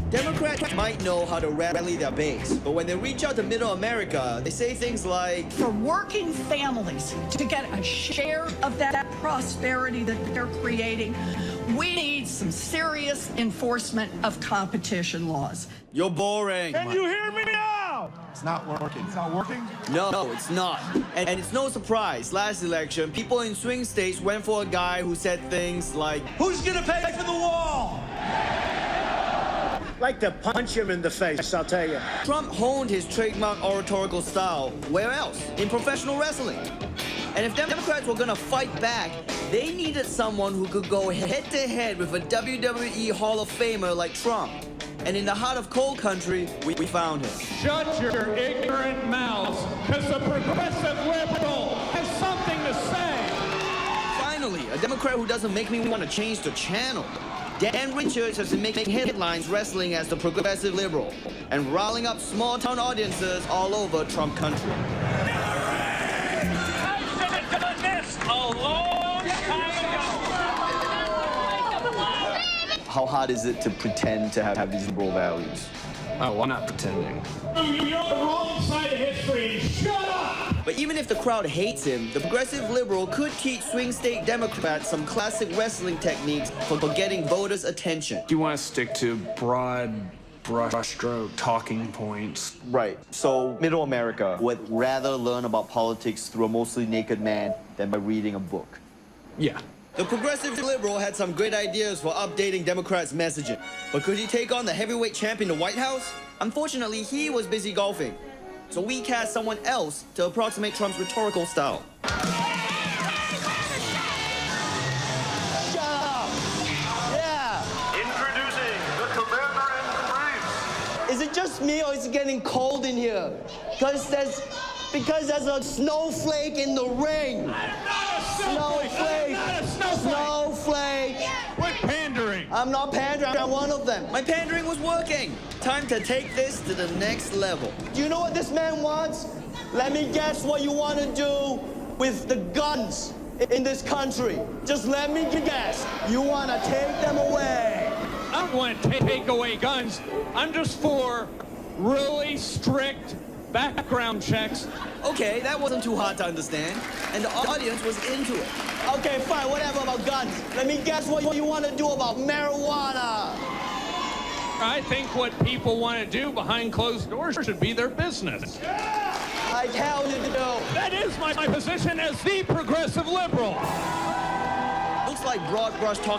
Democrats might know how to rally their base, but when they reach out to Middle America, they say things like, for working families to get a share of that prosperity that they're creating, we need some serious enforcement of competition laws. You're boring. Can you hear me now? It's not working. It's not working? No, it's not. And it's no surprise, last election, people in swing states went for a guy who said things like, who's gonna pay for the wall? Like to punch him in the face, I'll tell you. Trump honed his trademark oratorical style. Where else? In professional wrestling. And if Democrats were gonna fight back, they needed someone who could go head-to-head with a WWE Hall of Famer like Trump. And in the heart of coal country, we found him. Shut your ignorant mouths, because the progressive liberal has something to say. Finally, a Democrat who doesn't make me want to change the channel. Dan Richards has been making headlines wrestling as the progressive liberal and riling up small-town audiences all over Trump country. How hard is it to pretend to have these liberal values? Oh, I'm not pretending. You're on the wrong side of history. Shut up! But even if the crowd hates him, the progressive liberal could teach swing state Democrats some classic wrestling techniques for getting voters' attention. You want to stick to broad brushstroke talking points. Right. So Middle America would rather learn about politics through a mostly naked man than by reading a book. Yeah. The progressive liberal had some great ideas for updating Democrats' messaging. But could he take on the heavyweight champion in the White House? Unfortunately, he was busy golfing. So we cast someone else to approximate Trump's rhetorical style. Shut up! Yeah! Introducing the Commander-in-Chief. Is it just me or is it getting cold in here? Because there's a snowflake in the ring. Snowflake! Snowflake! Quit pandering! I'm not pandering, I'm one of them. My pandering was working. Time to take this to the next level. Do you know what this man wants? Let me guess what you want to do with the guns. in this country. Just let me guess. You want to take them away. I don't want to take away guns. I'm just for really strict background checks. Okay, that wasn't too hard to understand. And the audience was into it. Okay, fine, whatever about guns. Let me guess what you want to do about marijuana. I think what people want to do behind closed doors should be their business. I tell you to do. That is my position as the progressive liberal. Looks like broad brush talk